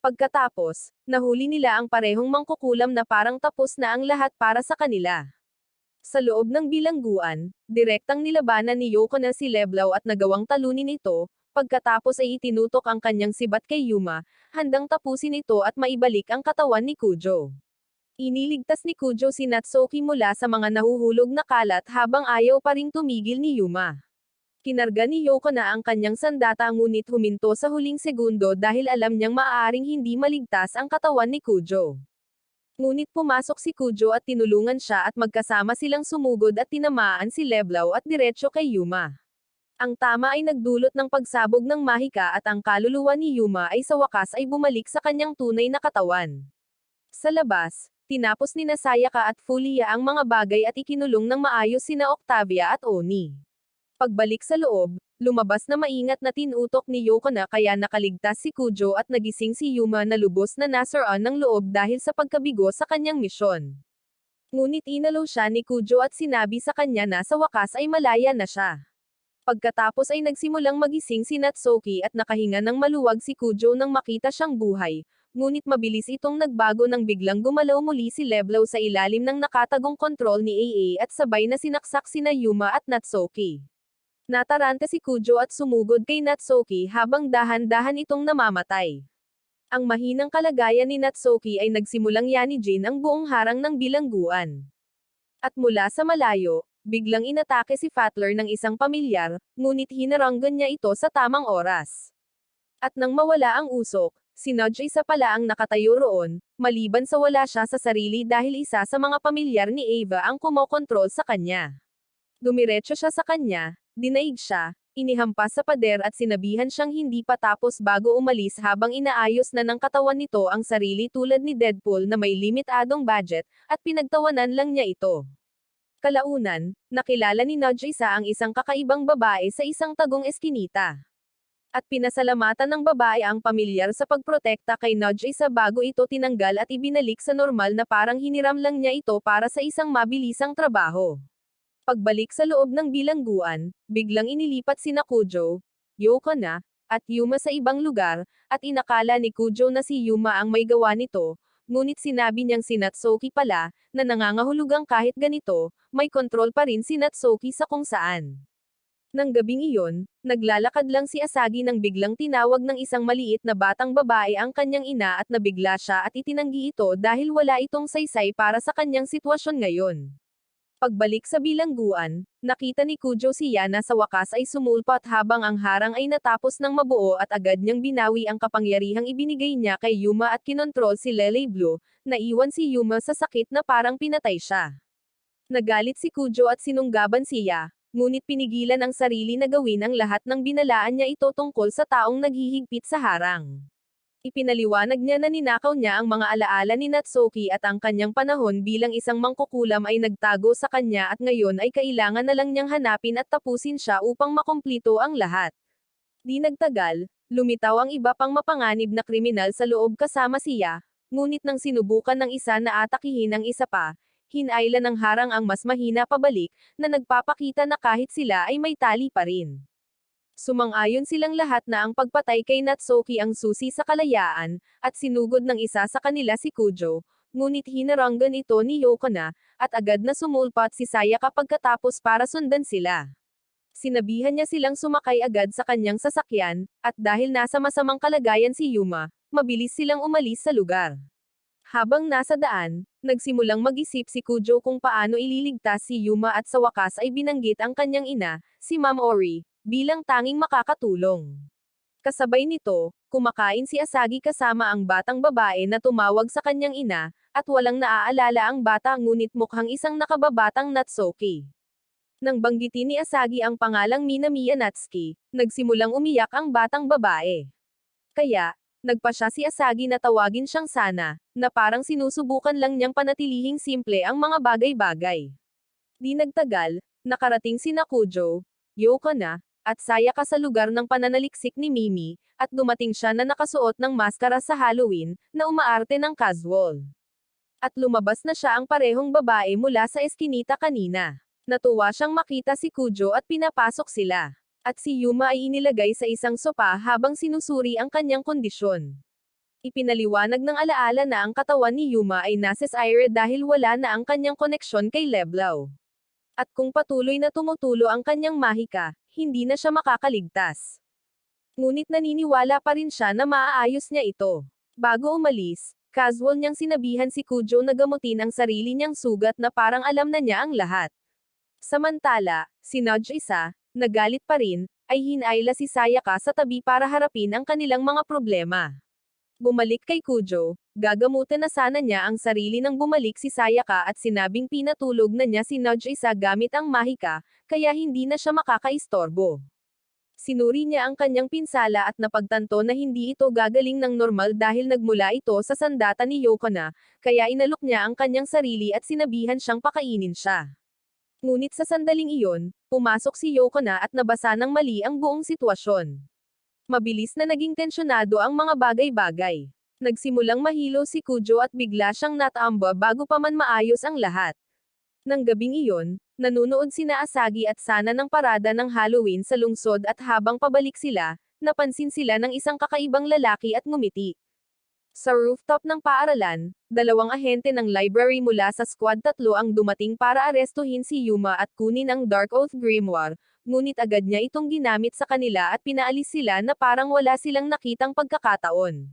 Pagkatapos, nahuli nila ang parehong mangkukulam na parang tapos na ang lahat para sa kanila. Sa loob ng bilangguan, direktang nilabanan ni Yoko na si Leblaw at nagawang talunin ito, pagkatapos ay itinutok ang kanyang sibat kay Yuma, handang tapusin ito at maibalik ang katawan ni Kujo. Iniligtas ni Kujo si Natsuki mula sa mga nahuhulog na kalat habang ayaw pa ring tumigil ni Yuma. Kinarga ni Yoko na ang kanyang sandata ngunit huminto sa huling segundo dahil alam niyang maaaring hindi maligtas ang katawan ni Kujo. Ngunit pumasok si Kujo at tinulungan siya at magkasama silang sumugod at tinamaan si Leblaw at diretso kay Yuma. Ang tama ay nagdulot ng pagsabog ng mahika at ang kaluluwa ni Yuma ay sa wakas ay bumalik sa kanyang tunay na katawan. Sa labas, tinapos ni Sayaka at Fulia ang mga bagay at ikinulong ng maayos sina Octavia at Oni. Pagbalik sa loob, lumabas na maingat na tinutok ni Yoko na kaya nakaligtas si Kujo at nagising si Yuma na lubos na nasaraan ng loob dahil sa pagkabigo sa kanyang misyon. Ngunit inalo siya ni Kujo at sinabi sa kanya na sa wakas ay malaya na siya. Pagkatapos ay nagsimulang magising si Natsuki at nakahinga ng maluwag si Kujo nang makita siyang buhay, ngunit mabilis itong nagbago nang biglang gumalaw muli si Leblaw sa ilalim ng nakatagong kontrol ni AA at sabay na sinaksak sina Yuma at Natsuki. Nataranta si Kujo at sumugod kay Natsuki habang dahan-dahan itong namamatay. Ang mahinang kalagayan ni Natsuki ay nagsimulang yanijin ang buong harang ng bilangguan. At mula sa malayo, biglang inatake si Fatler ng isang pamilyar, ngunit hinaranggan niya ito sa tamang oras. At nang mawala ang usok, si Nudge isa pala ang nakatayo roon, maliban sa wala siya sa sarili dahil isa sa mga pamilyar ni Ava ang kumokontrol sa kanya. Dumiretso siya sa kanya, dinaig siya, inihampas sa pader at sinabihan siyang hindi pa tapos bago umalis habang inaayos na ng katawan nito ang sarili tulad ni Deadpool na may limitadong budget, at pinagtawanan lang niya ito. Kalaunan, nakilala ni Nudge ang isang kakaibang babae sa isang tagong eskinita. At pinasalamatan ng babae ang pamilyar sa pagprotekta kay Nudge bago ito tinanggal at ibinalik sa normal na parang hiniram lang niya ito para sa isang mabilisang trabaho. Pagbalik sa loob ng bilangguan, biglang inilipat sina Kujo, Yoko na, at Yuma sa ibang lugar, at inakala ni Kujo na si Yuma ang may gawa nito, ngunit sinabi niyang si Natsuki pala, na nangangahulugang kahit ganito, may kontrol pa rin si Natsuki sa kung saan. Nang gabing iyon, naglalakad lang si Asagi nang biglang tinawag ng isang maliit na batang babae ang kanyang ina at nabigla siya at itinanggi ito dahil wala itong saysay para sa kanyang sitwasyon ngayon. Pagbalik sa bilangguan, nakita ni Kujo si Yana sa wakas ay sumulpot habang ang harang ay natapos ng mabuo at agad niyang binawi ang kapangyarihang ibinigay niya kay Yuma at kinontrol si Lele Blue, naiwan si Yuma sa sakit na parang pinatay siya. Nagalit si Kujo at sinunggaban siya, ngunit pinigilan ang sarili na gawin ang lahat ng binalaan niya ito tungkol sa taong naghihigpit sa harang. Ipinaliwanag niya na ninakaw niya ang mga alaala ni Natsuki at ang kanyang panahon bilang isang mangkukulam ay nagtago sa kanya at ngayon ay kailangan na lang niyang hanapin at tapusin siya upang makumplito ang lahat. Di nagtagal, lumitaw ang iba pang mapanganib na kriminal sa loob kasama siya, ngunit nang sinubukan ng isa na atakihin ang isa pa, hinailan ng harang ang mas mahina pabalik, na nagpapakita na kahit sila ay may tali pa rin. Sumang-ayon silang lahat na ang pagpatay kay Natsuki ang susi sa kalayaan, at sinugod ng isa sa kanila si Kujo, ngunit hinaranggan ito ni Yoko na, at agad na sumulpat si Sayaka pagkatapos para sundan sila. Sinabihan niya silang sumakay agad sa kanyang sasakyan, at dahil nasa masamang kalagayan si Yuma, mabilis silang umalis sa lugar. Habang nasa daan, nagsimulang mag-isip si Kujo kung paano ililigtas si Yuma at sa wakas ay binanggit ang kanyang ina, si Ma'am Ori, bilang tanging makakatulong. Kasabay nito, kumakain si Asagi kasama ang batang babae na tumawag sa kanyang ina, at walang naaalala ang bata ngunit mukhang isang nakababatang Natsuki. Nang banggitin ni Asagi ang pangalang Minamiya Natsuki, nagsimulang umiyak ang batang babae. Kaya, nagpa siya si Asagi na tawagin siyang Sana, na parang sinusubukan lang niyang panatilihing simple ang mga bagay-bagay. Di nagtagal, nakarating sina Kujo, Yoko na, at Sayaka sa lugar ng pananaliksik ni Mimi, at dumating siya na nakasuot ng maskara sa Halloween, na umaarte ng casual. At lumabas na siya ang parehong babae mula sa eskinita kanina. Natuwa siyang makita si Kujo at pinapasok sila. At si Yuma ay inilagay sa isang sopa habang sinusuri ang kanyang kondisyon. Ipinaliwanag ng alaala na ang katawan ni Yuma ay nasesire dahil wala na ang kanyang koneksyon kay Leblaw. At kung patuloy na tumutulo ang kanyang mahika, hindi na siya makakaligtas. Ngunit naniniwala pa rin siya na maaayos niya ito. Bago umalis, casual niyang sinabihan si Kujo na gamutin ang sarili niyang sugat na parang alam na niya ang lahat. Samantala, si Nudge isa, nagalit pa rin, ay hinayla si Sayaka sa tabi para harapin ang kanilang mga problema. Bumalik kay Kujo, gagamutan na sana niya ang sarili nang bumalik si Sayaka at sinabing pinatulog na niya si Nudge isa gamit ang mahika, kaya hindi na siya makakaistorbo. Sinuri niya ang kanyang pinsala at napagtanto na hindi ito gagaling ng normal dahil nagmula ito sa sandata ni Yokona, kaya inalok niya ang kanyang sarili at sinabihan siyang pakainin siya. Ngunit sa sandaling iyon, pumasok si Yokona at nabasa ng mali ang buong sitwasyon. Mabilis na naging tensyonado ang mga bagay-bagay. Nagsimulang mahilo si Kujo at bigla siyang natamba bago pa man maayos ang lahat. Nang gabing iyon, nanunood sina Asagi at Sana ng parada ng Halloween sa lungsod at habang pabalik sila, napansin sila ng isang kakaibang lalaki at ngumiti. Sa rooftop ng paaralan, dalawang ahente ng library mula sa Squad 3 ang dumating para arestuhin si Yuma at kunin ang Dark Oath Grimoire, ngunit agad niya itong ginamit sa kanila at pinaalis sila na parang wala silang nakitang pagkakataon.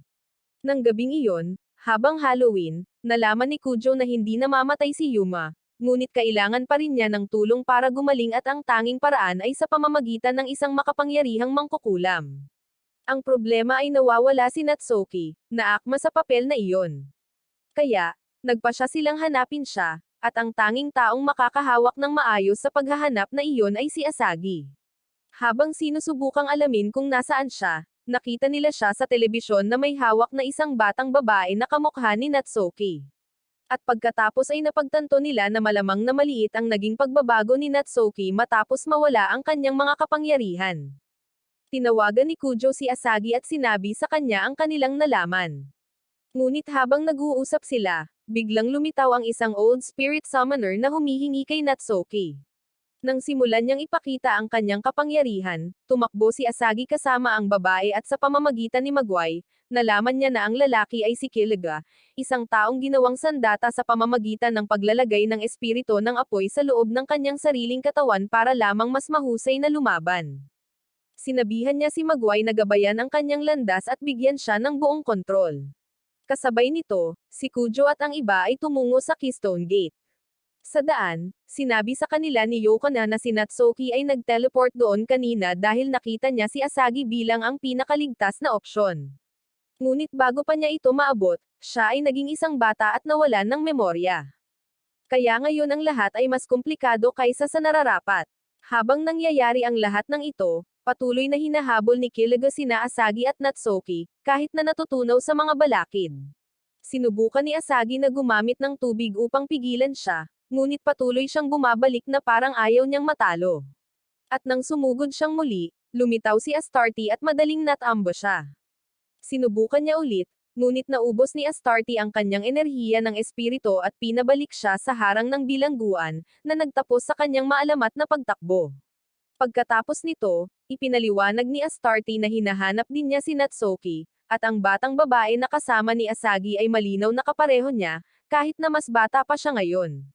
Nang gabing iyon, habang Halloween, nalaman ni Kujo na hindi namamatay si Yuma, ngunit kailangan pa rin niya ng tulong para gumaling at ang tanging paraan ay sa pamamagitan ng isang makapangyarihang mangkukulam. Ang problema ay nawawala si Natsuki, na akma sa papel na iyon. Kaya, nagpa siya silang hanapin siya, at ang tanging taong makakahawak ng maayos sa paghahanap na iyon ay si Asagi. Habang sinusubukang alamin kung nasaan siya, nakita nila siya sa telebisyon na may hawak na isang batang babae na kamukha ni Natsuki. At pagkatapos ay napagtanto nila na malamang na maliit ang naging pagbabago ni Natsuki matapos mawala ang kanyang mga kapangyarihan. Tinawagan ni Kujo si Asagi at sinabi sa kanya ang kanilang nalaman. Ngunit habang nag-uusap sila, biglang lumitaw ang isang old spirit summoner na humihingi kay Natsuki. Nang simulan niyang ipakita ang kanyang kapangyarihan, tumakbo si Asagi kasama ang babae at sa pamamagitan ni Magway, nalaman niya na ang lalaki ay si Kiliga, isang taong ginawang sandata sa pamamagitan ng paglalagay ng espiritu ng apoy sa loob ng kanyang sariling katawan para lamang mas mahusay na lumaban. Sinabihan niya si Magway na gabayan ang kanyang landas at bigyan siya ng buong kontrol. Kasabay nito, si Kujo at ang iba ay tumungo sa Keystone Gate. Sa daan, sinabi sa kanila ni Yokona na si Natsuki ay nag-teleport doon kanina dahil nakita niya si Asagi bilang ang pinakaligtas na opsyon. Ngunit bago pa niya ito maabot, siya ay naging isang bata at nawalan ng memorya. Kaya ngayon ang lahat ay mas komplikado kaysa sa nararapat. Habang nangyayari ang lahat ng ito, patuloy na hinahabol ni Kiliga sina Asagi at Natsuki, kahit na natutunaw sa mga balakid. Sinubukan ni Asagi na gumamit ng tubig upang pigilan siya, ngunit patuloy siyang bumabalik na parang ayaw niyang matalo. At nang sumugod siyang muli, lumitaw si Astarte at madaling natamba siya. Sinubukan niya ulit, ngunit naubos ni Astarte ang kanyang enerhiya ng espiritu at pinabalik siya sa harang ng bilangguan, na nagtapos sa kanyang maalamat na pagtakbo. Pagkatapos nito, ipinaliwanag ni Astarte na hinahanap din niya si Natsuki, at ang batang babae na kasama ni Asagi ay malinaw na kapareho niya, kahit na mas bata pa siya ngayon.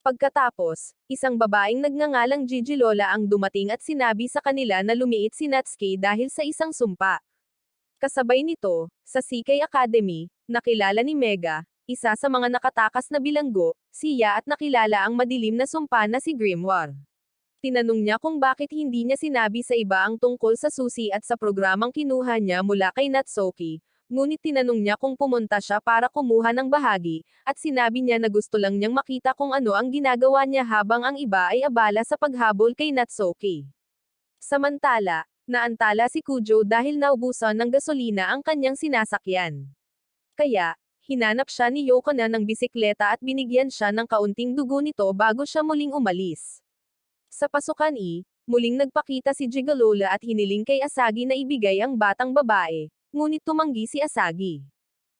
Pagkatapos, isang babaeng nagngangalang Gigi Lola ang dumating at sinabi sa kanila na lumiit si Natsuki dahil sa isang sumpa. Kasabay nito, sa CK Academy, nakilala ni Mega, isa sa mga nakatakas na bilanggo, siya at nakilala ang madilim na sumpa na si Grimoire. Tinanong niya kung bakit hindi niya sinabi sa iba ang tungkol sa susi at sa programang kinuha niya mula kay Natsuki, ngunit tinanong niya kung pumunta siya para kumuha ng bahagi, at sinabi niya na gusto lang niyang makita kung ano ang ginagawa niya habang ang iba ay abala sa paghabol kay Natsuki. Samantala, naantala si Kujo dahil naubusan ng gasolina ang kanyang sinasakyan. Kaya, hinanap siya ni Yokona ng bisikleta at binigyan siya ng kaunting dugo nito bago siya muling umalis. Sa pasukan muling nagpakita si Gigalola at hiniling kay Asagi na ibigay ang batang babae, ngunit tumanggi si Asagi.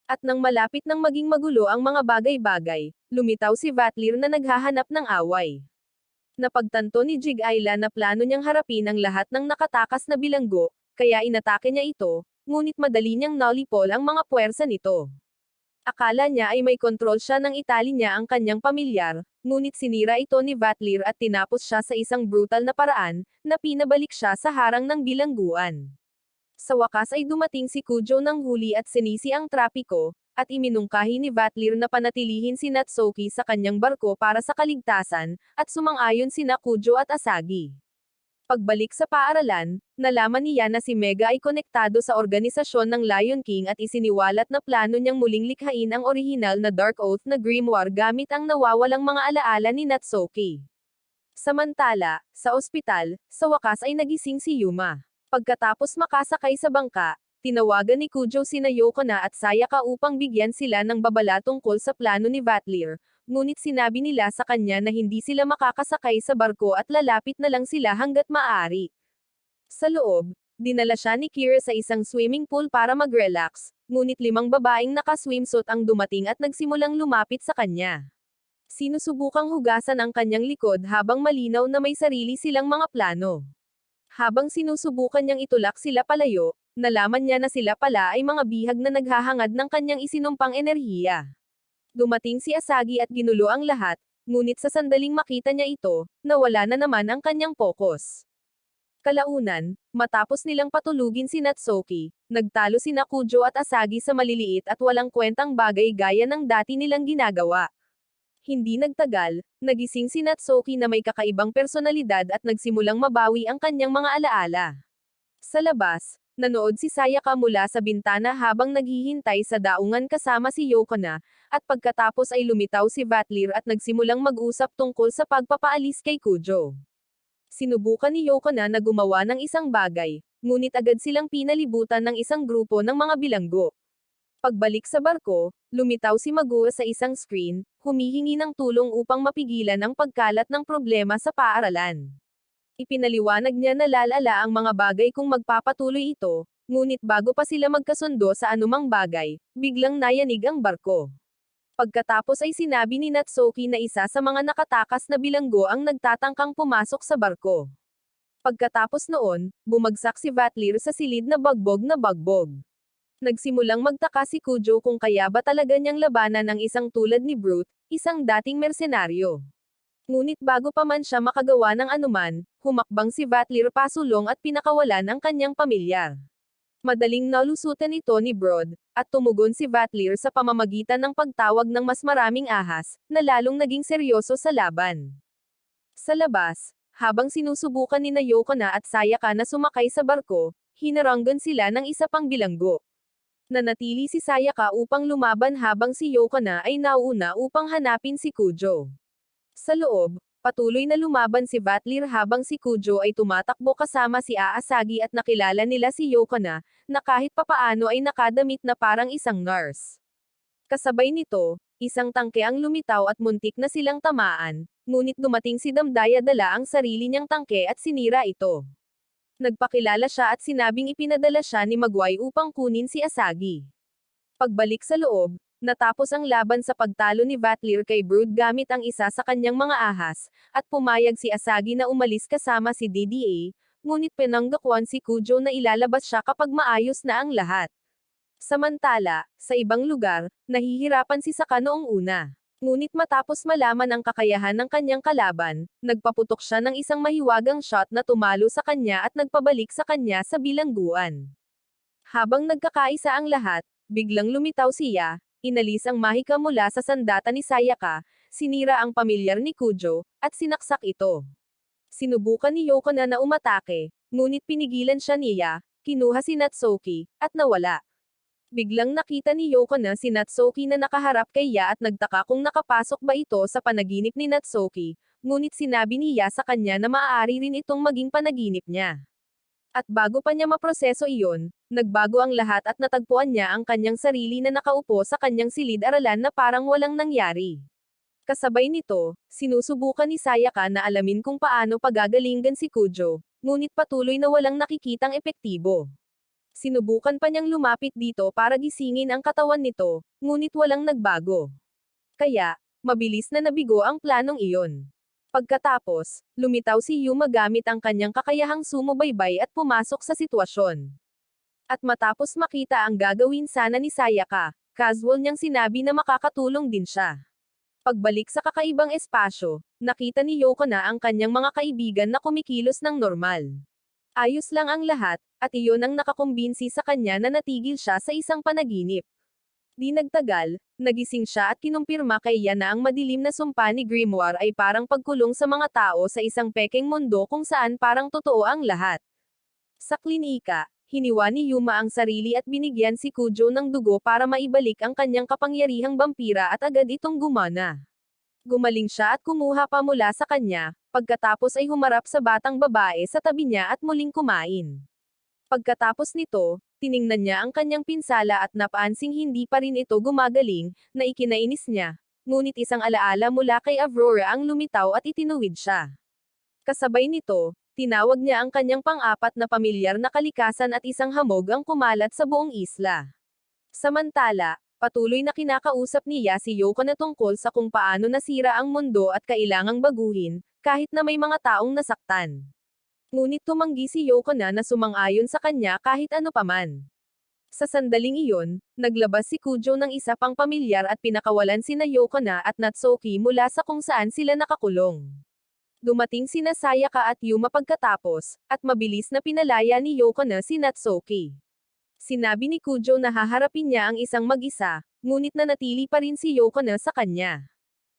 At nang malapit nang maging magulo ang mga bagay-bagay, lumitaw si Vatlir na naghahanap ng away. Napagtanto ni Jig Ayla na plano niyang harapin ang lahat ng nakatakas na bilanggo, kaya inatake niya ito, ngunit madali niyang nolipol ang mga puwersa nito. Akala niya ay may kontrol siya nang itali niya ang kanyang pamilyar, ngunit sinira ito ni Vatlir at tinapos siya sa isang brutal na paraan, na pinabalik siya sa harang ng bilangguan. Sa wakas ay dumating si Kujo ng huli at sinisi ang trapiko, at iminungkahi ni Vatlir na panatilihin si Natsuki sa kanyang barko para sa kaligtasan, at sumang-ayon sina Kujo at Asagi. Pagbalik sa paaralan, nalaman niya na si Mega ay konektado sa organisasyon ng Lion King at isiniwalat na plano niyang muling likhain ang orihinal na Dark Oath na grimoire gamit ang nawawalang mga alaala ni Natsuki. Samantala, sa ospital, sa wakas ay nagising si Yuma. Pagkatapos makasakay sa bangka, tinawagan ni Kujo sina Yokona at Sayaka upang bigyan sila ng babala tungkol sa plano ni Vatlir, ngunit sinabi nila sa kanya na hindi sila makakasakay sa barko at lalapit na lang sila hanggat maaari. Sa loob, dinala siya ni Kira sa isang swimming pool para mag-relax, ngunit 5 babaeng naka-swimsuit ang dumating at nagsimulang lumapit sa kanya. Sinusubukang hugasan ang kanyang likod habang malinaw na may sarili silang mga plano. Habang sinusubukan niyang itulak sila palayo, nalaman niya na sila pala ay mga bihag na naghahangad ng kanyang isinumpang enerhiya. Dumating si Asagi at ginulo ang lahat, ngunit sa sandaling makita niya ito, nawala na naman ang kanyang pokus. Kalaunan, matapos nilang patulugin si Natsuki, nagtalo sina Kujo at Asagi sa maliliit at walang kwentang bagay gaya ng dati nilang ginagawa. Hindi nagtagal, nagising si Natsuki na may kakaibang personalidad at nagsimulang mabawi ang kanyang mga alaala. Sa labas, nanood si Sayaka mula sa bintana habang naghihintay sa daungan kasama si Yokona, at pagkatapos ay lumitaw si Vatlir at nagsimulang mag-usap tungkol sa pagpapaalis kay Kujo. Sinubukan ni Yokona na gumawa ng isang bagay, ngunit agad silang pinalibutan ng isang grupo ng mga bilanggo. Pagbalik sa barko, lumitaw si Magua sa isang screen, humihingi ng tulong upang mapigilan ang pagkalat ng problema sa paaralan. Ipinaliwanag niya na lalala ang mga bagay kung magpapatuloy ito, ngunit bago pa sila magkasundo sa anumang bagay, biglang nayanig ang barko. Pagkatapos ay sinabi ni Natsuki na isa sa mga nakatakas na bilanggo ang nagtatangkang pumasok sa barko. Pagkatapos noon, bumagsak si Vatlir sa silid na bagbog na bagbog. Nagsimulang magtaka si Kujo kung kaya ba talaga niyang labanan ang isang tulad ni Brute, isang dating mersenaryo. Ngunit bago pa man siya makagawa ng anuman, humakbang si Vatlir pasulong at pinakawalan ang kanyang pamilyar. Madaling nalusutan ito ni Broad, at tumugon si Vatlir sa pamamagitan ng pagtawag ng mas maraming ahas, na lalong naging seryoso sa laban. Sa labas, habang sinusubukan ni Yokona at Sayaka na sumakay sa barko, hinaranggan sila ng isa pang bilanggo. Nanatili si Sayaka upang lumaban habang si Yokona ay nauna upang hanapin si Kujo. Sa loob, patuloy na lumaban si Vatlir habang si Kujo ay tumatakbo kasama si Aasagi at nakilala nila si Yokona, na kahit papaano ay nakadamit na parang isang nurse. Kasabay nito, isang tangke ang lumitaw at muntik na silang tamaan, ngunit dumating si Damdaya dala ang sarili niyang tangke at sinira ito. Nagpakilala siya at sinabing ipinadala siya ni Magway upang kunin si Asagi. Pagbalik sa loob, natapos ang laban sa pagtalo ni Vatlir kay Brood gamit ang isa sa kanyang mga ahas, at pumayag si Asagi na umalis kasama si DDA, ngunit pinanggakwan si Kujo na ilalabas siya kapag maayos na ang lahat. Samantala, sa ibang lugar, nahihirapan si Saka noong una. Ngunit matapos malaman ang kakayahan ng kanyang kalaban, nagpaputok siya ng isang mahiwagang shot na tumalo sa kanya at nagpabalik sa kanya sa bilangguan. Habang nagkakaisa ang lahat, biglang lumitaw siya, inalis ang mahika mula sa sandata ni Sayaka, sinira ang pamilyar ni Kujo, at sinaksak ito. Sinubukan ni Yokona na umatake, ngunit pinigilan siya niya, kinuha si Natsuki, at nawala. Biglang nakita ni Yokona si Natsuki na nakaharap kay Ya at nagtaka kung nakapasok ba ito sa panaginip ni Natsuki, ngunit sinabi niya sa kanya na maaari rin itong maging panaginip niya. At bago pa niya maproseso iyon, nagbago ang lahat at natagpuan niya ang kanyang sarili na nakaupo sa kanyang silid-aralan na parang walang nangyari. Kasabay nito, sinusubukan ni Sayaka na alamin kung paano pagagalingan si Kujo, ngunit patuloy na walang nakikitang epektibo. Sinubukan pa niyang lumapit dito para gisingin ang katawan nito, ngunit walang nagbago. Kaya, mabilis na nabigo ang planong iyon. Pagkatapos, lumitaw si Yuma gamit ang kanyang kakayahang sumubaybay at pumasok sa sitwasyon. At matapos makita ang gagawin sana ni Sayaka, casual niyang sinabi na makakatulong din siya. Pagbalik sa kakaibang espasyo, nakita ni Yoko na ang kanyang mga kaibigan na kumikilos ng normal. Ayos lang ang lahat, at iyon ang nakakumbinsi sa kanya na natigil siya sa isang panaginip. Di nagtagal, nagising siya at kinumpirma kay Yan na ang madilim na sumpa ni Grimoire ay parang pagkulong sa mga tao sa isang pekeng mundo kung saan parang totoo ang lahat. Sa klinika, hiniwa ni Yuma ang sarili at binigyan si Kujo ng dugo para maibalik ang kanyang kapangyarihang vampira at agad itong gumana. Gumaling siya at kumuha pa mula sa kanya, pagkatapos ay humarap sa batang babae sa tabi niya at muling kumain. Pagkatapos nito, tiningnan niya ang kanyang pinsala at napansing hindi pa rin ito gumagaling, na ikinainis niya. Ngunit isang alaala mula kay Aurora ang lumitaw at itinuwid siya. Kasabay nito, tinawag niya ang kanyang pang-apat na pamilyar na kalikasan at isang hamog ang kumalat sa buong isla. Samantala, patuloy na kinakausap niya si Yoko na tungkol sa kung paano nasira ang mundo at kailangang baguhin, kahit na may mga taong nasaktan. Ngunit tumanggi si Yoko na sumang-ayon sa kanya kahit ano paman. Sa sandaling iyon, naglabas si Kujo ng isa pang pamilyar at pinakawalan sina Yoko na at Natsuki mula sa kung saan sila nakakulong. Dumating sina Sayaka at Yuma pagkatapos, at mabilis na pinalaya ni Yoko na si Natsuki. Sinabi ni Kujo na haharapin niya ang isang mag-isa, ngunit nanatili pa rin si Yoko na sa kanya.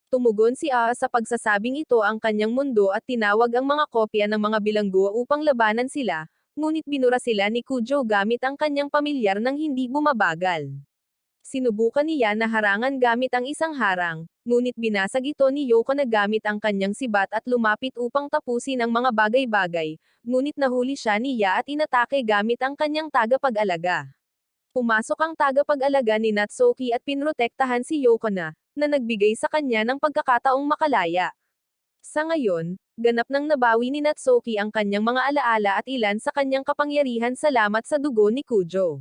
Tumugon si sa pagsasabing ito ang kanyang mundo at tinawag ang mga kopya ng mga bilanggo upang labanan sila, ngunit binura sila ni Kujo gamit ang kanyang pamilyar nang hindi bumabagal. Sinubukan niya na harangan gamit ang isang harang, ngunit binasag ito ni Yoko na gamit ang kanyang sibat at lumapit upang tapusin ang mga bagay-bagay, ngunit nahuli siya niya at inatake gamit ang kanyang tagapag-alaga. Pumasok ang tagapag-alaga ni Natsuki at pinrotektahan si Yoko na nagbigay sa kanya ng pagkakataong makalaya. Sa ngayon, ganap nang nabawi ni Natsuki ang kanyang mga alaala at ilan sa kanyang kapangyarihan salamat sa dugo ni Kujo.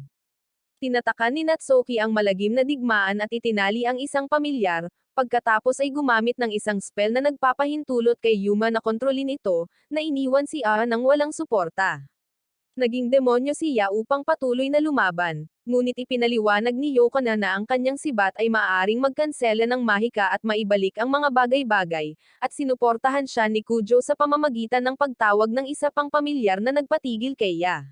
Tinatakan ni Natsuki ang malagim na digmaan at itinali ang isang pamilyar, pagkatapos ay gumamit ng isang spell na nagpapahintulot kay Yuma na kontrolin ito, na iniwan si nang walang suporta. Naging demonyo siya upang patuloy na lumaban, ngunit ipinaliwanag ni Yoko na ang kanyang sibat ay maaaring magkansela ng mahika at maibalik ang mga bagay-bagay, at sinuportahan siya ni Kujo sa pamamagitan ng pagtawag ng isa pang pamilyar na nagpatigil kay Ya.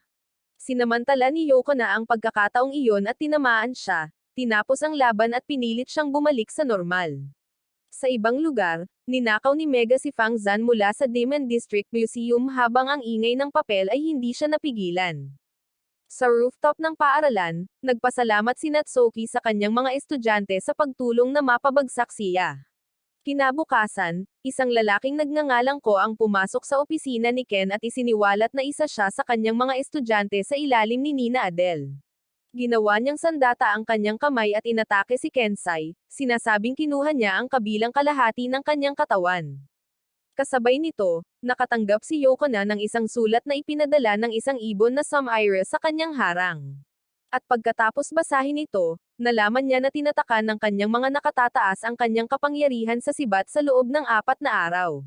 Sinamantala ni Yoko na ang pagkakataong iyon at tinamaan siya, tinapos ang laban at pinilit siyang bumalik sa normal. Sa ibang lugar, ninakaw ni Mega si Fang Zan mula sa Demon District Museum habang ang ingay ng papel ay hindi siya napigilan. Sa rooftop ng paaralan, nagpasalamat si Natsuki sa kanyang mga estudyante sa pagtulong na mapabagsak siya. Kinabukasan, isang lalaking nagngangalang Ko ang pumasok sa opisina ni Ken at isiniwalat na isa siya sa kanyang mga estudyante sa ilalim ni Nina Adele. Ginawa niyang sandata ang kanyang kamay at inatake si Kensai, sinasabing kinuha niya ang kabilang kalahati ng kanyang katawan. Kasabay nito, nakatanggap si Yoko na ng isang sulat na ipinadala ng isang ibon na Samaira sa kanyang harang. At pagkatapos basahin ito, nalaman niya na tinatakan ng kanyang mga nakatataas ang kanyang kapangyarihan sa sibat sa loob ng 4 na araw.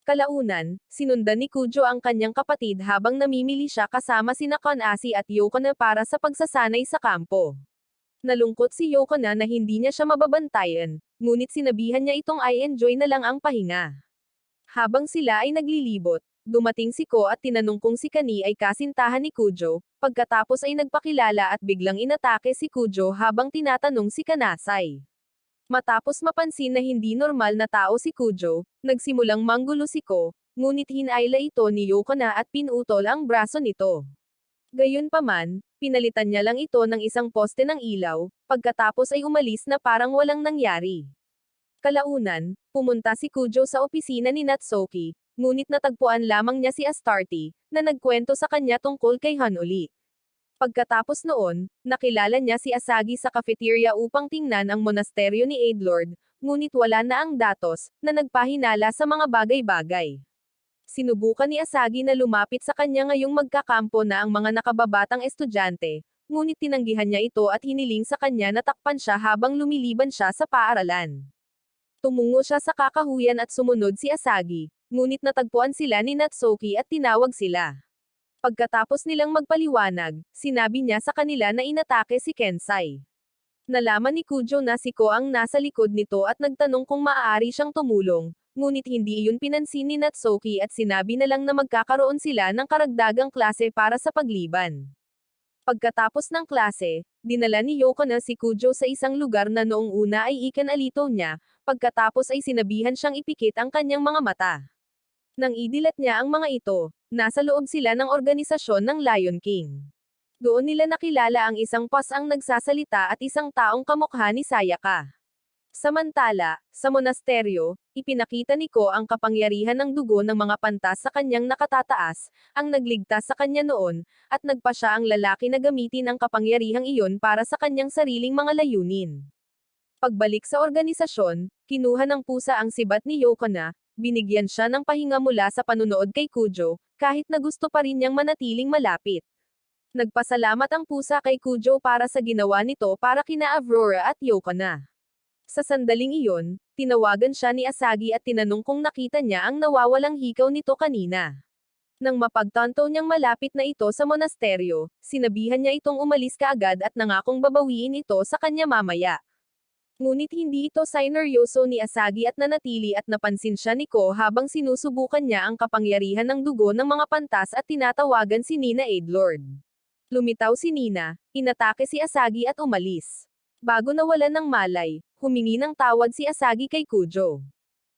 Kalaunan, sinundan ni Kujo ang kanyang kapatid habang namimili siya kasama sina Konasi at Yoko na para sa pagsasanay sa kampo. Nalungkot si Yoko na hindi niya siya mababantayan, ngunit sinabihan niya itong ay enjoy na lang ang pahinga. Habang sila ay naglilibot, dumating si Ko at tinanong kung si Kani ay kasintahan ni Kujo, pagkatapos ay nagpakilala at biglang inatake si Kujo habang tinatanong si Kanasai. Matapos mapansin na hindi normal na tao si Kujo, nagsimulang manggulo si Ko, ngunit hinayla ito ni Yoko na at pinutol ang braso nito. Gayunpaman, pinalitan niya lang ito ng isang poste ng ilaw, pagkatapos ay umalis na parang walang nangyari. Kalaunan, pumunta si Kujo sa opisina ni Natsuki, ngunit natagpuan lamang niya si Astarte, na nagkwento sa kanya tungkol kay Han uli. Pagkatapos noon, nakilala niya si Asagi sa cafeteria upang tingnan ang monasteryo ni Aidlord, ngunit wala na ang datos, na nagpahinala sa mga bagay-bagay. Sinubukan ni Asagi na lumapit sa kanya ngayong magkakampo na ang mga nakababatang estudyante, ngunit tinanggihan niya ito at hiniling sa kanya na takpan siya habang lumiliban siya sa paaralan. Tumungo siya sa kakahuyan at sumunod si Asagi, ngunit natagpuan sila ni Natsuki at tinawag sila. Pagkatapos nilang magpaliwanag, sinabi niya sa kanila na inatake si Kensai. Nalaman ni Kujo na si Ko ang nasa likod nito at nagtanong kung maaari siyang tumulong, ngunit hindi iyon pinansin ni Natsuki at sinabi na lang na magkakaroon sila ng karagdagang klase para sa pagliban. Pagkatapos ng klase, dinala ni Yoko na si Kujo sa isang lugar na noong una ay ikanalito niya, pagkatapos ay sinabihan siyang ipikit ang kanyang mga mata. Nang idilat niya ang mga ito, nasa loob sila ng organisasyon ng Lion King. Doon nila nakilala ang isang pas ang nagsasalita at isang taong kamukha ni Sayaka. Samantala, sa monasteryo, ipinakita ni Ko ang kapangyarihan ng dugo ng mga pantas sa kanyang nakatataas, ang nagligtas sa kanya noon, at nagpa siya ang lalaki na gamitin ang kapangyarihang iyon para sa kanyang sariling mga layunin. Pagbalik sa organisasyon, kinuha ng pusa ang sibat ni Yoko na, binigyan siya ng pahinga mula sa panunood kay Kujo, kahit na gusto pa rin niyang manatiling malapit. Nagpasalamat ang pusa kay Kujo para sa ginawa nito para kina Aurora at Yoko na. Sa sandaling iyon, tinawagan siya ni Asagi at tinanong kung nakita niya ang nawawalang hikaw nito kanina. Nang mapagtanto niyang malapit na ito sa monasteryo, sinabihan niya itong umalis kaagad at nangakong babawiin ito sa kanya mamaya. Ngunit hindi ito sineryoso ni Asagi at nanatili at napansin siya ni Ko habang sinusubukan niya ang kapangyarihan ng dugo ng mga pantas at tinatawagan si Nina Aidlord. Lumitaw si Nina, inatake si Asagi at umalis. Bago nawalan ng malay, humingi ng tawad si Asagi kay Kujo.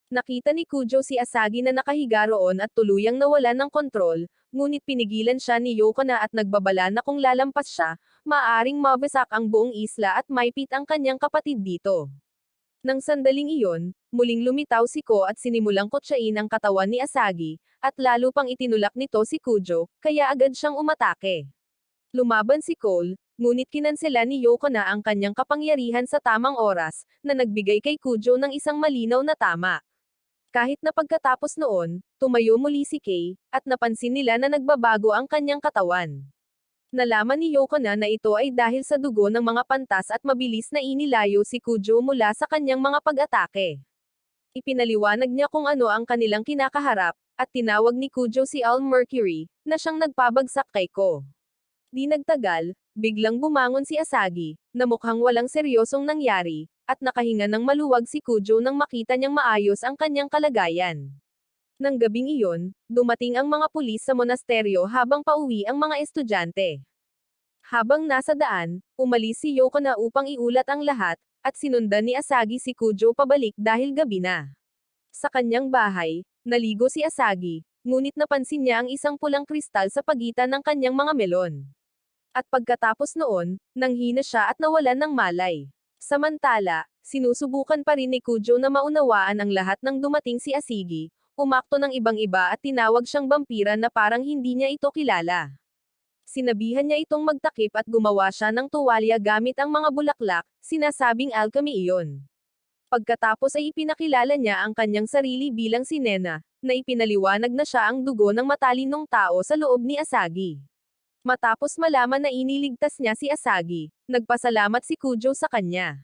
Nakita ni Kujo si Asagi na nakahiga roon at tuluyang nawalan ng kontrol, ngunit pinigilan siya ni Yoko na at nagbabala na kung lalampas siya, maaaring mabasak ang buong isla at maipit ang kanyang kapatid dito. Nang sandaling iyon, muling lumitaw si Ko at sinimulang kotsain ang katawan ni Asagi, at lalo pang itinulak nito si Kujo, kaya agad siyang umatake. Lumaban si Cole, ngunit kinansela ni Yoko na ang kanyang kapangyarihan sa tamang oras, na nagbigay kay Kujo ng isang malinaw na tama. Kahit na pagkatapos noon, tumayo muli si Kay, at napansin nila na nagbabago ang kanyang katawan. Nalaman ni Yoko na ito ay dahil sa dugo ng mga pantas at mabilis na inilayo si Kujo mula sa kanyang mga pag-atake. Ipinaliwanag niya kung ano ang kanilang kinakaharap, at tinawag ni Kujo si Al Mercury, na siyang nagpabagsak kay Ko. Di nagtagal, biglang bumangon si Asagi, na mukhang walang seryosong nangyari, at nakahinga ng maluwag si Kujo nang makita niyang maayos ang kanyang kalagayan. Nang gabing iyon, dumating ang mga pulis sa monasteryo habang pauwi ang mga estudyante. Habang nasa daan, umalis si Yoko na upang iulat ang lahat, at sinundan ni Asagi si Kujo pabalik dahil gabi na. Sa kanyang bahay, naligo si Asagi, ngunit napansin niya ang isang pulang kristal sa pagitan ng kanyang mga melon. At pagkatapos noon, nanghina siya at nawalan ng malay. Samantala, sinusubukan pa rin ni Kujo na maunawaan ang lahat ng dumating si Asigi, umakto ng ibang-iba at tinawag siyang vampira na parang hindi niya ito kilala. Sinabihan niya itong magtakip at gumawa siya ng tuwalya gamit ang mga bulaklak, sinasabing alchemy iyon. Pagkatapos ay ipinakilala niya ang kanyang sarili bilang si Nena, na ipinaliwanag na siya ang dugo ng matalinong tao sa loob ni Asagi. Matapos malaman na iniligtas niya si Asagi, nagpasalamat si Kujo sa kanya.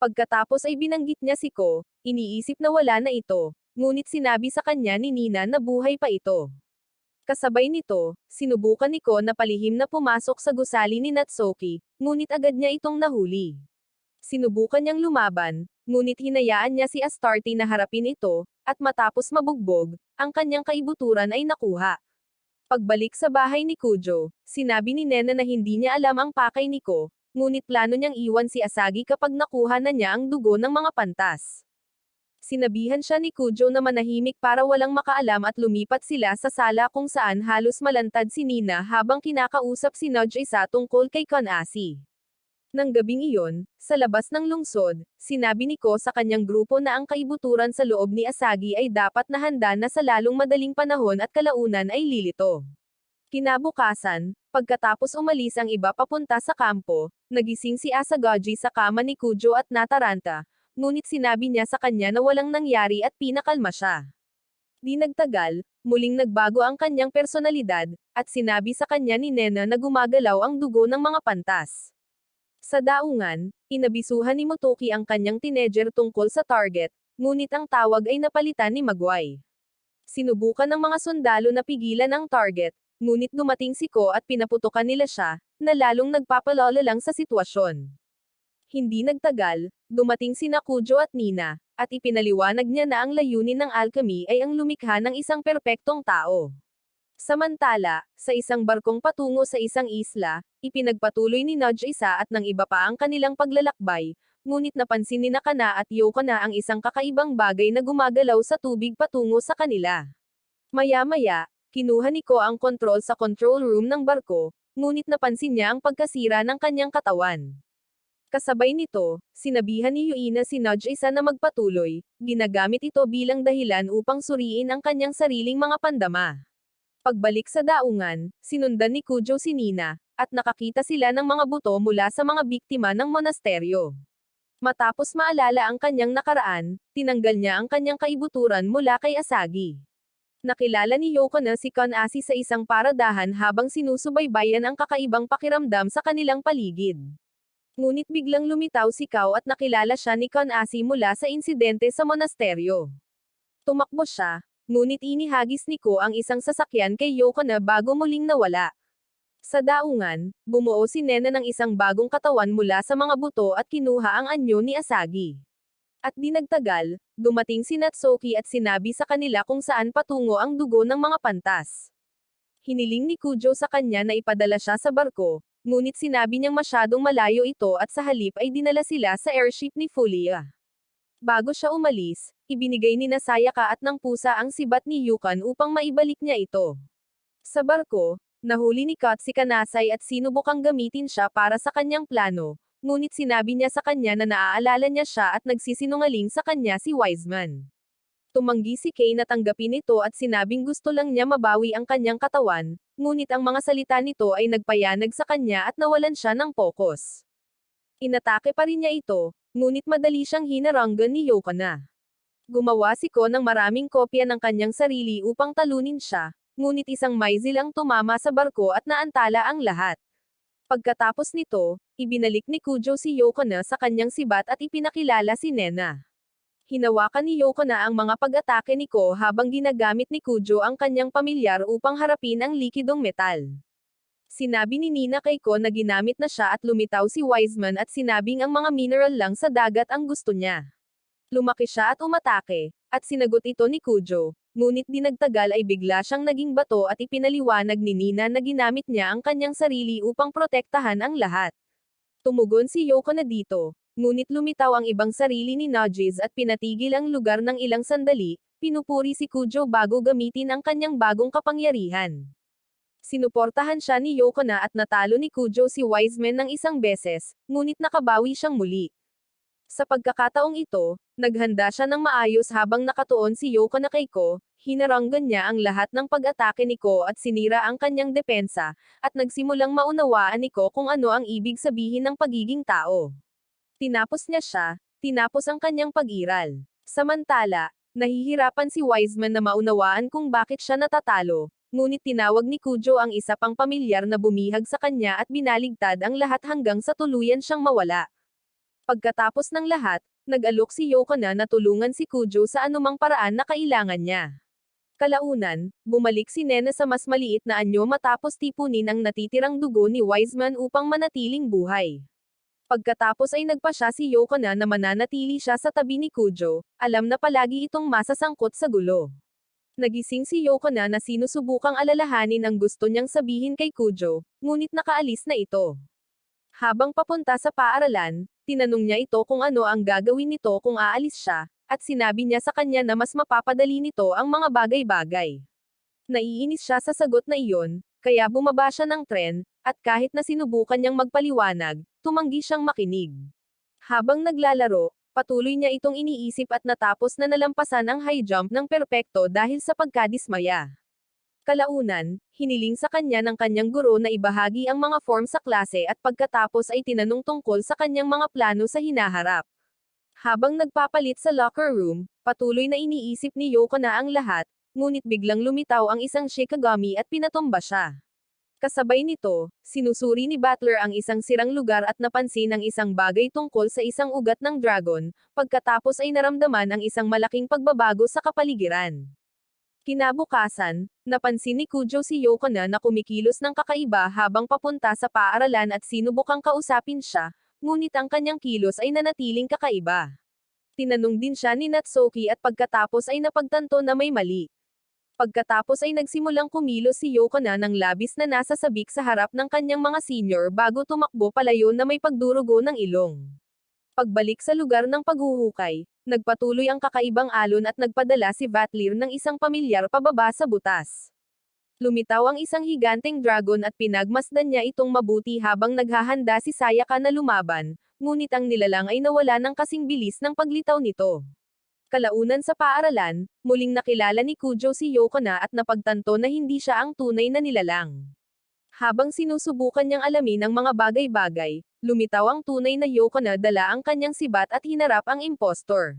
Pagkatapos ay binanggit niya si Ko, iniisip na wala na ito, ngunit sinabi sa kanya ni Nina na buhay pa ito. Kasabay nito, sinubukan ni Ko na palihim na pumasok sa gusali ni Natsuki, ngunit agad niya itong nahuli. Sinubukan niyang lumaban, ngunit hinayaan niya si Astarte na harapin ito, at matapos mabugbog, ang kanyang kaibuturan ay nakuha. Pagbalik sa bahay ni Kujo, sinabi ni Nena na hindi niya alam ang pakay ni Ko, ngunit plano niyang iwan si Asagi kapag nakuha na niya ang dugo ng mga pantas. Sinabihan siya ni Kujo na manahimik para walang makaalam at lumipat sila sa sala kung saan halos malantad si Nina habang kinakausap si Noj-isa tungkol kay Konasi. Nang gabing iyon, sa labas ng lungsod, sinabi ni Ko sa kanyang grupo na ang kaibuturan sa loob ni Asagi ay dapat na handa na sa lalong madaling panahon at kalaunan ay lilito. Kinabukasan, pagkatapos umalis ang iba papunta sa kampo, nagising si Asagaji sa kama ni Kujo at nataranta, ngunit sinabi niya sa kanya na walang nangyari at pinakalma siya. Di nagtagal, muling nagbago ang kanyang personalidad, at sinabi sa kanya ni Nena na gumagalaw ang dugo ng mga pantas. Sa daungan, inabisuhan ni Motoki ang kanyang teenager tungkol sa target, ngunit ang tawag ay napalitan ni Magway. Sinubukan ng mga sundalo na pigilan ang target, ngunit dumating si Ko at pinaputukan nila siya, na lalong nagpapalala lang sa sitwasyon. Hindi nagtagal, dumating sina Kujo at Nina, at ipinaliwanag niya na ang layunin ng alchemy ay ang lumikha ng isang perpektong tao. Samantala, sa isang barkong patungo sa isang isla, ipinagpatuloy ni Nudge isa at ng iba pa ang kanilang paglalakbay, ngunit napansin ni Nakana at Yokana ang isang kakaibang bagay na gumagalaw sa tubig patungo sa kanila. Maya-maya, kinuha ni Ko ang kontrol sa control room ng barko, ngunit napansin niya ang pagkasira ng kanyang katawan. Kasabay nito, sinabihan ni Yuina si Nudge isa na magpatuloy, ginagamit ito bilang dahilan upang suriin ang kanyang sariling mga pandama. Pagbalik sa daungan, sinundan ni Kujo si Nina, at nakakita sila ng mga buto mula sa mga biktima ng monasteryo. Matapos maalala ang kanyang nakaraan, tinanggal niya ang kanyang kaibuturan mula kay Asagi. Nakilala ni Yoko na si Konasi sa isang paradahan habang sinusubaybayan ang kakaibang pakiramdam sa kanilang paligid. Ngunit biglang lumitaw si Kao at nakilala siya ni Konasi mula sa insidente sa monasteryo. Tumakbo siya, ngunit inihagis ni Ko ang isang sasakyan kay Yoko na bago muling nawala. Sa daungan, bumuo si Nena ng isang bagong katawan mula sa mga buto at kinuha ang anyo ni Asagi. At di nagtagal, dumating si Natsuki at sinabi sa kanila kung saan patungo ang dugo ng mga pantas. Hiniling ni Kujo sa kanya na ipadala siya sa barko, ngunit sinabi niyang masyadong malayo ito at sa halip ay dinala sila sa airship ni Fulia. Bago siya umalis, ibinigay ni Sayaka at ng pusa ang sibat ni Yukan upang maibalik niya ito. Sa barko, nahuli ni Kat si Kanasai at sinubukang gamitin siya para sa kanyang plano, ngunit sinabi niya sa kanya na naaalala niya siya at nagsisinungaling sa kanya si Wiseman. Tumanggi si Kay na tanggapin ito at sinabing gusto lang niya mabawi ang kanyang katawan, ngunit ang mga salita nito ay nagpayanag sa kanya at nawalan siya ng pokus. Inatake pa rin niya ito, ngunit madali siyang hinaranggan ni Yokana. Gumawa si Ko ng maraming kopya ng kanyang sarili upang talunin siya, ngunit isang maizil ang tumama sa barko at naantala ang lahat. Pagkatapos nito, ibinalik ni Kujo si Yokana sa kanyang sibat at ipinakilala si Nena. Hinawakan ni Yokana ang mga pag-atake ni Ko habang ginagamit ni Kujo ang kanyang pamilyar upang harapin ang likidong metal. Sinabi ni Nina kay Ko na ginamit na siya at lumitaw si Wiseman at sinabing ang mga mineral lang sa dagat ang gusto niya. Lumaki siya at umatake, at sinagot ito ni Kujo, ngunit di nagtagal ay bigla siyang naging bato at ipinaliwanag ni Nina na ginamit niya ang kanyang sarili upang protektahan ang lahat. Tumugon si Yokana dito. Ngunit lumitaw ang ibang sarili ni Nudges at pinatigil ang lugar ng ilang sandali, pinupuri si Kujo bago gamitin ang kanyang bagong kapangyarihan. Sinuportahan siya ni Yokana at natalo ni Kujo si Wiseman ng isang beses, ngunit nakabawi siyang muli. Sa pagkakataong ito, naghanda siya ng maayos habang nakatuon si Yokana kay Ko, hinaranggan niya ang lahat ng pag-atake ni Ko at sinira ang kanyang depensa, at nagsimulang maunawaan ni Ko kung ano ang ibig sabihin ng pagiging tao. Tinapos niya siya, tinapos ang kanyang pag-iral. Samantala, nahihirapan si Wiseman na maunawaan kung bakit siya natatalo, ngunit tinawag ni Kujo ang isa pang pamilyar na bumihag sa kanya at binaligtad ang lahat hanggang sa tuluyan siyang mawala. Pagkatapos ng lahat, nag-alok si Yokana na tulungan si Kujo sa anumang paraan na kailangan niya. Kalaunan, bumalik si Nena sa mas maliit na anyo matapos tipunin ang natitirang dugo ni Wiseman upang manatiling buhay. Pagkatapos ay nagpa siya si Yokana na mananatili siya sa tabi ni Kujo, alam na palagi itong masasangkot sa gulo. Nagising si Yokana na sinusubukang alalahanin ang gusto niyang sabihin kay Kujo, ngunit nakaalis na ito. Habang papunta sa paaralan, tinanong niya ito kung ano ang gagawin nito kung aalis siya, at sinabi niya sa kanya na mas mapapadali nito ang mga bagay-bagay. Naiinis siya sa sagot na iyon, kaya bumaba siya ng tren, at kahit na sinubukan niyang magpaliwanag, tumanggi siyang makinig. Habang naglalaro, patuloy niya itong iniisip at natapos na nalampasan ang high jump ng perpekto dahil sa pagkadismaya. Kalaunan, hiniling sa kanya ng kanyang guro na ibahagi ang mga form sa klase at pagkatapos ay tinanong tungkol sa kanyang mga plano sa hinaharap. Habang nagpapalit sa locker room, patuloy na iniisip ni Yokana ang lahat, ngunit biglang lumitaw ang isang Shikigami at pinatumba siya. Kasabay nito, sinusuri ni Butler ang isang sirang lugar at napansin ang isang bagay tungkol sa isang ugat ng dragon, pagkatapos ay naramdaman ang isang malaking pagbabago sa kapaligiran. Kinabukasan, napansin ni Kujo si Yokana na kumikilos ng kakaiba habang papunta sa paaralan at sinubukang kausapin siya, ngunit ang kanyang kilos ay nanatiling kakaiba. Tinanong din siya ni Natsuki at pagkatapos ay napagtanto na may mali. Pagkatapos ay nagsimulang kumilos si Yokona ng labis na nasa sabik sa harap ng kanyang mga senior bago tumakbo palayo na may pagdurugo ng ilong. Pagbalik sa lugar ng paghuhukay, nagpatuloy ang kakaibang alon at nagpadala si Vatlir ng isang pamilyar pababa sa butas. Lumitaw ang isang higanteng dragon at pinagmasdan niya itong mabuti habang naghahanda si Sayaka na lumaban, ngunit ang nilalang ay nawala ng kasing bilis ng paglitaw nito. Kalaunan sa paaralan, muling nakilala ni Kujo si Yokona at napagtanto na hindi siya ang tunay na nilalang. Habang sinusubukan niyang alamin ang mga bagay-bagay, lumitaw ang tunay na Yokona dala ang kanyang sibat at hinarap ang impostor.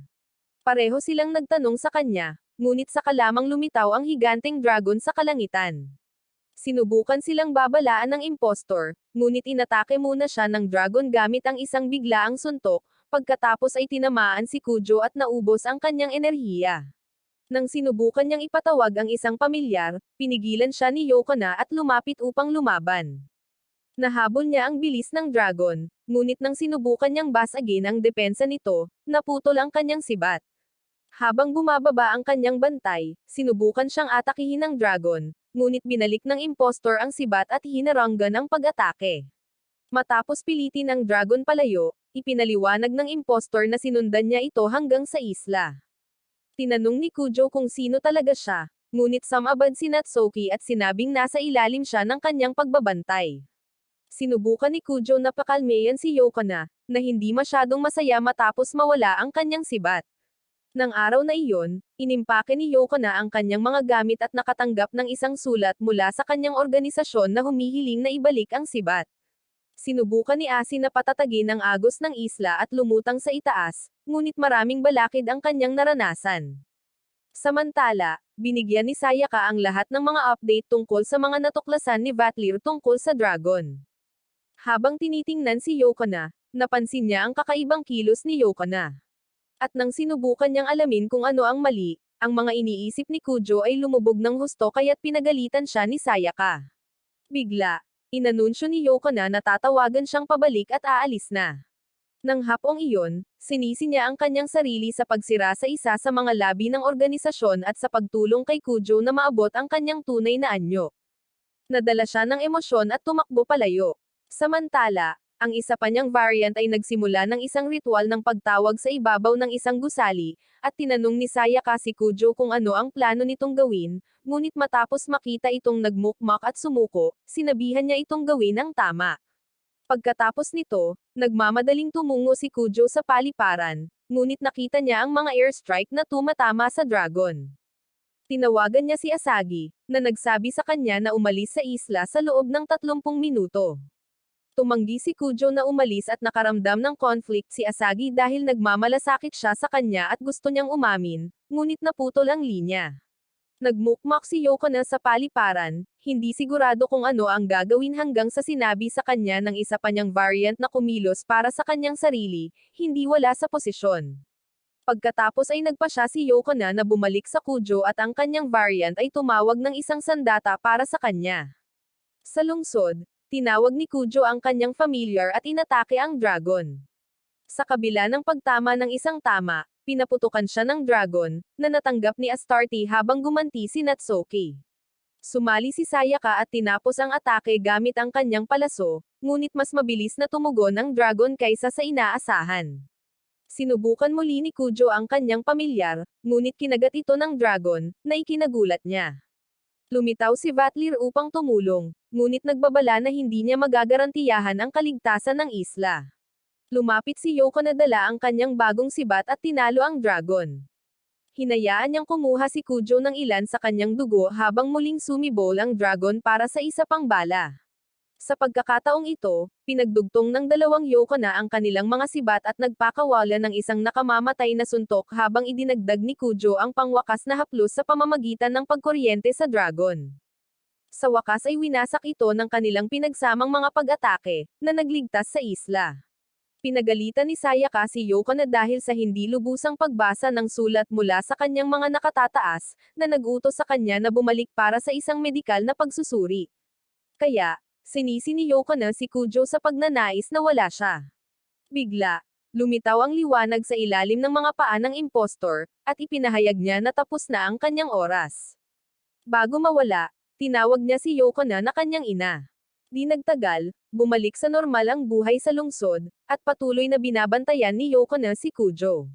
Pareho silang nagtanong sa kanya, ngunit saka lamang lumitaw ang higanteng dragon sa kalangitan. Sinubukan silang babalaan ng impostor, ngunit inatake muna siya ng dragon gamit ang isang biglaang suntok, pagkatapos ay tinamaan si Kujo at naubos ang kanyang enerhiya. Nang sinubukan niyang ipatawag ang isang pamilyar, pinigilan siya ni Yokona at lumapit upang lumaban. Nahabol niya ang bilis ng dragon, ngunit nang sinubukan niyang basagin ang depensa nito, naputol ang kanyang sibat. Habang bumababa ang kanyang bantay, sinubukan siyang atakihin ng dragon, ngunit binalik ng impostor ang sibat at hinaranggan ang pag-atake. Matapos pilitin ang dragon palayo, ipinaliwanag ng impostor na sinundan niya ito hanggang sa isla. Tinanong ni Kujo kung sino talaga siya, ngunit sumabad si Natsuki at sinabing nasa ilalim siya ng kanyang pagbabantay. Sinubukan ni Kujo na pakalmeyan si Yokona, na hindi masyadong masaya matapos mawala ang kanyang sibat. Nang araw na iyon, inimpake ni Yokona ang kanyang mga gamit at nakatanggap ng isang sulat mula sa kanyang organisasyon na humihiling na ibalik ang sibat. Sinubukan ni Asi na patatagin ang agos ng isla at lumutang sa itaas, ngunit maraming balakid ang kanyang naranasan. Samantala, binigyan ni Sayaka ang lahat ng mga update tungkol sa mga natuklasan ni Vatlir tungkol sa dragon. Habang tinitingnan si Yokona, napansin niya ang kakaibang kilos ni Yokona. At nang sinubukan niyang alamin kung ano ang mali, ang mga iniisip ni Kujo ay lumubog ng husto kaya't pinagalitan siya ni Sayaka. Bigla, inanunsyo ni Yokona na tatawagan siyang pabalik at aalis na. Nang hapong iyon, sinisi niya ang kanyang sarili sa pagsira sa isa sa mga labi ng organisasyon at sa pagtulong kay Kujo na maabot ang kanyang tunay na anyo. Nadala siya ng emosyon at tumakbo palayo. Samantala, ang isa pa niyang variant ay nagsimula ng isang ritual ng pagtawag sa ibabaw ng isang gusali, at tinanong ni Sayaka si Kujo kung ano ang plano nitong gawin, ngunit matapos makita itong nagmukmak at sumuko, sinabihan niya itong gawin ang tama. Pagkatapos nito, nagmamadaling tumungo si Kujo sa paliparan, ngunit nakita niya ang mga airstrike na tumatama sa dragon. Tinawagan niya si Asagi, na nagsabi sa kanya na umalis sa isla sa loob ng 30 minuto. Tumanggi si Kujo na umalis at nakaramdam ng conflict si Asagi dahil nagmamalasakit siya sa kanya at gusto niyang umamin, ngunit naputol ang linya. Nagmukmak si Yokona sa paliparan, hindi sigurado kung ano ang gagawin hanggang sa sinabi sa kanya ng isa pa niyang variant na kumilos para sa kanyang sarili, hindi wala sa posisyon. Pagkatapos ay nagpa siya si Yokona na bumalik sa Kujo at ang kanyang variant ay tumawag ng isang sandata para sa kanya. Sa lungsod, tinawag ni Kujo ang kanyang familiar at inatake ang dragon. Sa kabila ng pagtama ng isang tama, pinaputukan siya ng dragon, na natanggap ni Astarte habang gumanti si Natsuki. Sumali si Sayaka at tinapos ang atake gamit ang kanyang palaso, ngunit mas mabilis na tumugon ang dragon kaysa sa inaasahan. Sinubukan muli ni Kujo ang kanyang pamilyar, ngunit kinagat ito ng dragon, na ikinagulat niya. Lumitaw si Vatlir upang tumulong, ngunit nagbabala na hindi niya magagarantiyahan ang kaligtasan ng isla. Lumapit si Yokona dala ang kanyang bagong sibat at tinalo ang dragon. Hinayaan niyang kumuha si Kujo ng ilan sa kanyang dugo habang muling sumibol ang dragon para sa isa pang bala. Sa pagkakataong ito, pinagdugtong ng dalawang Yokona ang kanilang mga sibat at nagpakawala ng isang nakamamatay na suntok habang idinagdag ni Kujo ang pangwakas na haplos sa pamamagitan ng pagkuryente sa dragon. Sa wakas ay winasak ito ng kanilang pinagsamang mga pag-atake, na nagligtas sa isla. Pinagalitan ni Sayaka si Yokona dahil sa hindi lubusang pagbasa ng sulat mula sa kanyang mga nakatataas, na nag-utos sa kanya na bumalik para sa isang medikal na pagsusuri. Kaya, sinisi ni Yokona si Kujo sa pagnanais na wala siya. Bigla, lumitaw ang liwanag sa ilalim ng mga paa ng impostor, at ipinahayag niya na tapos na ang kanyang oras. Bago mawala, tinawag niya si Yokona na kanyang ina. Di nagtagal, bumalik sa normal ang buhay sa lungsod, at patuloy na binabantayan ni Yokona si Kujo.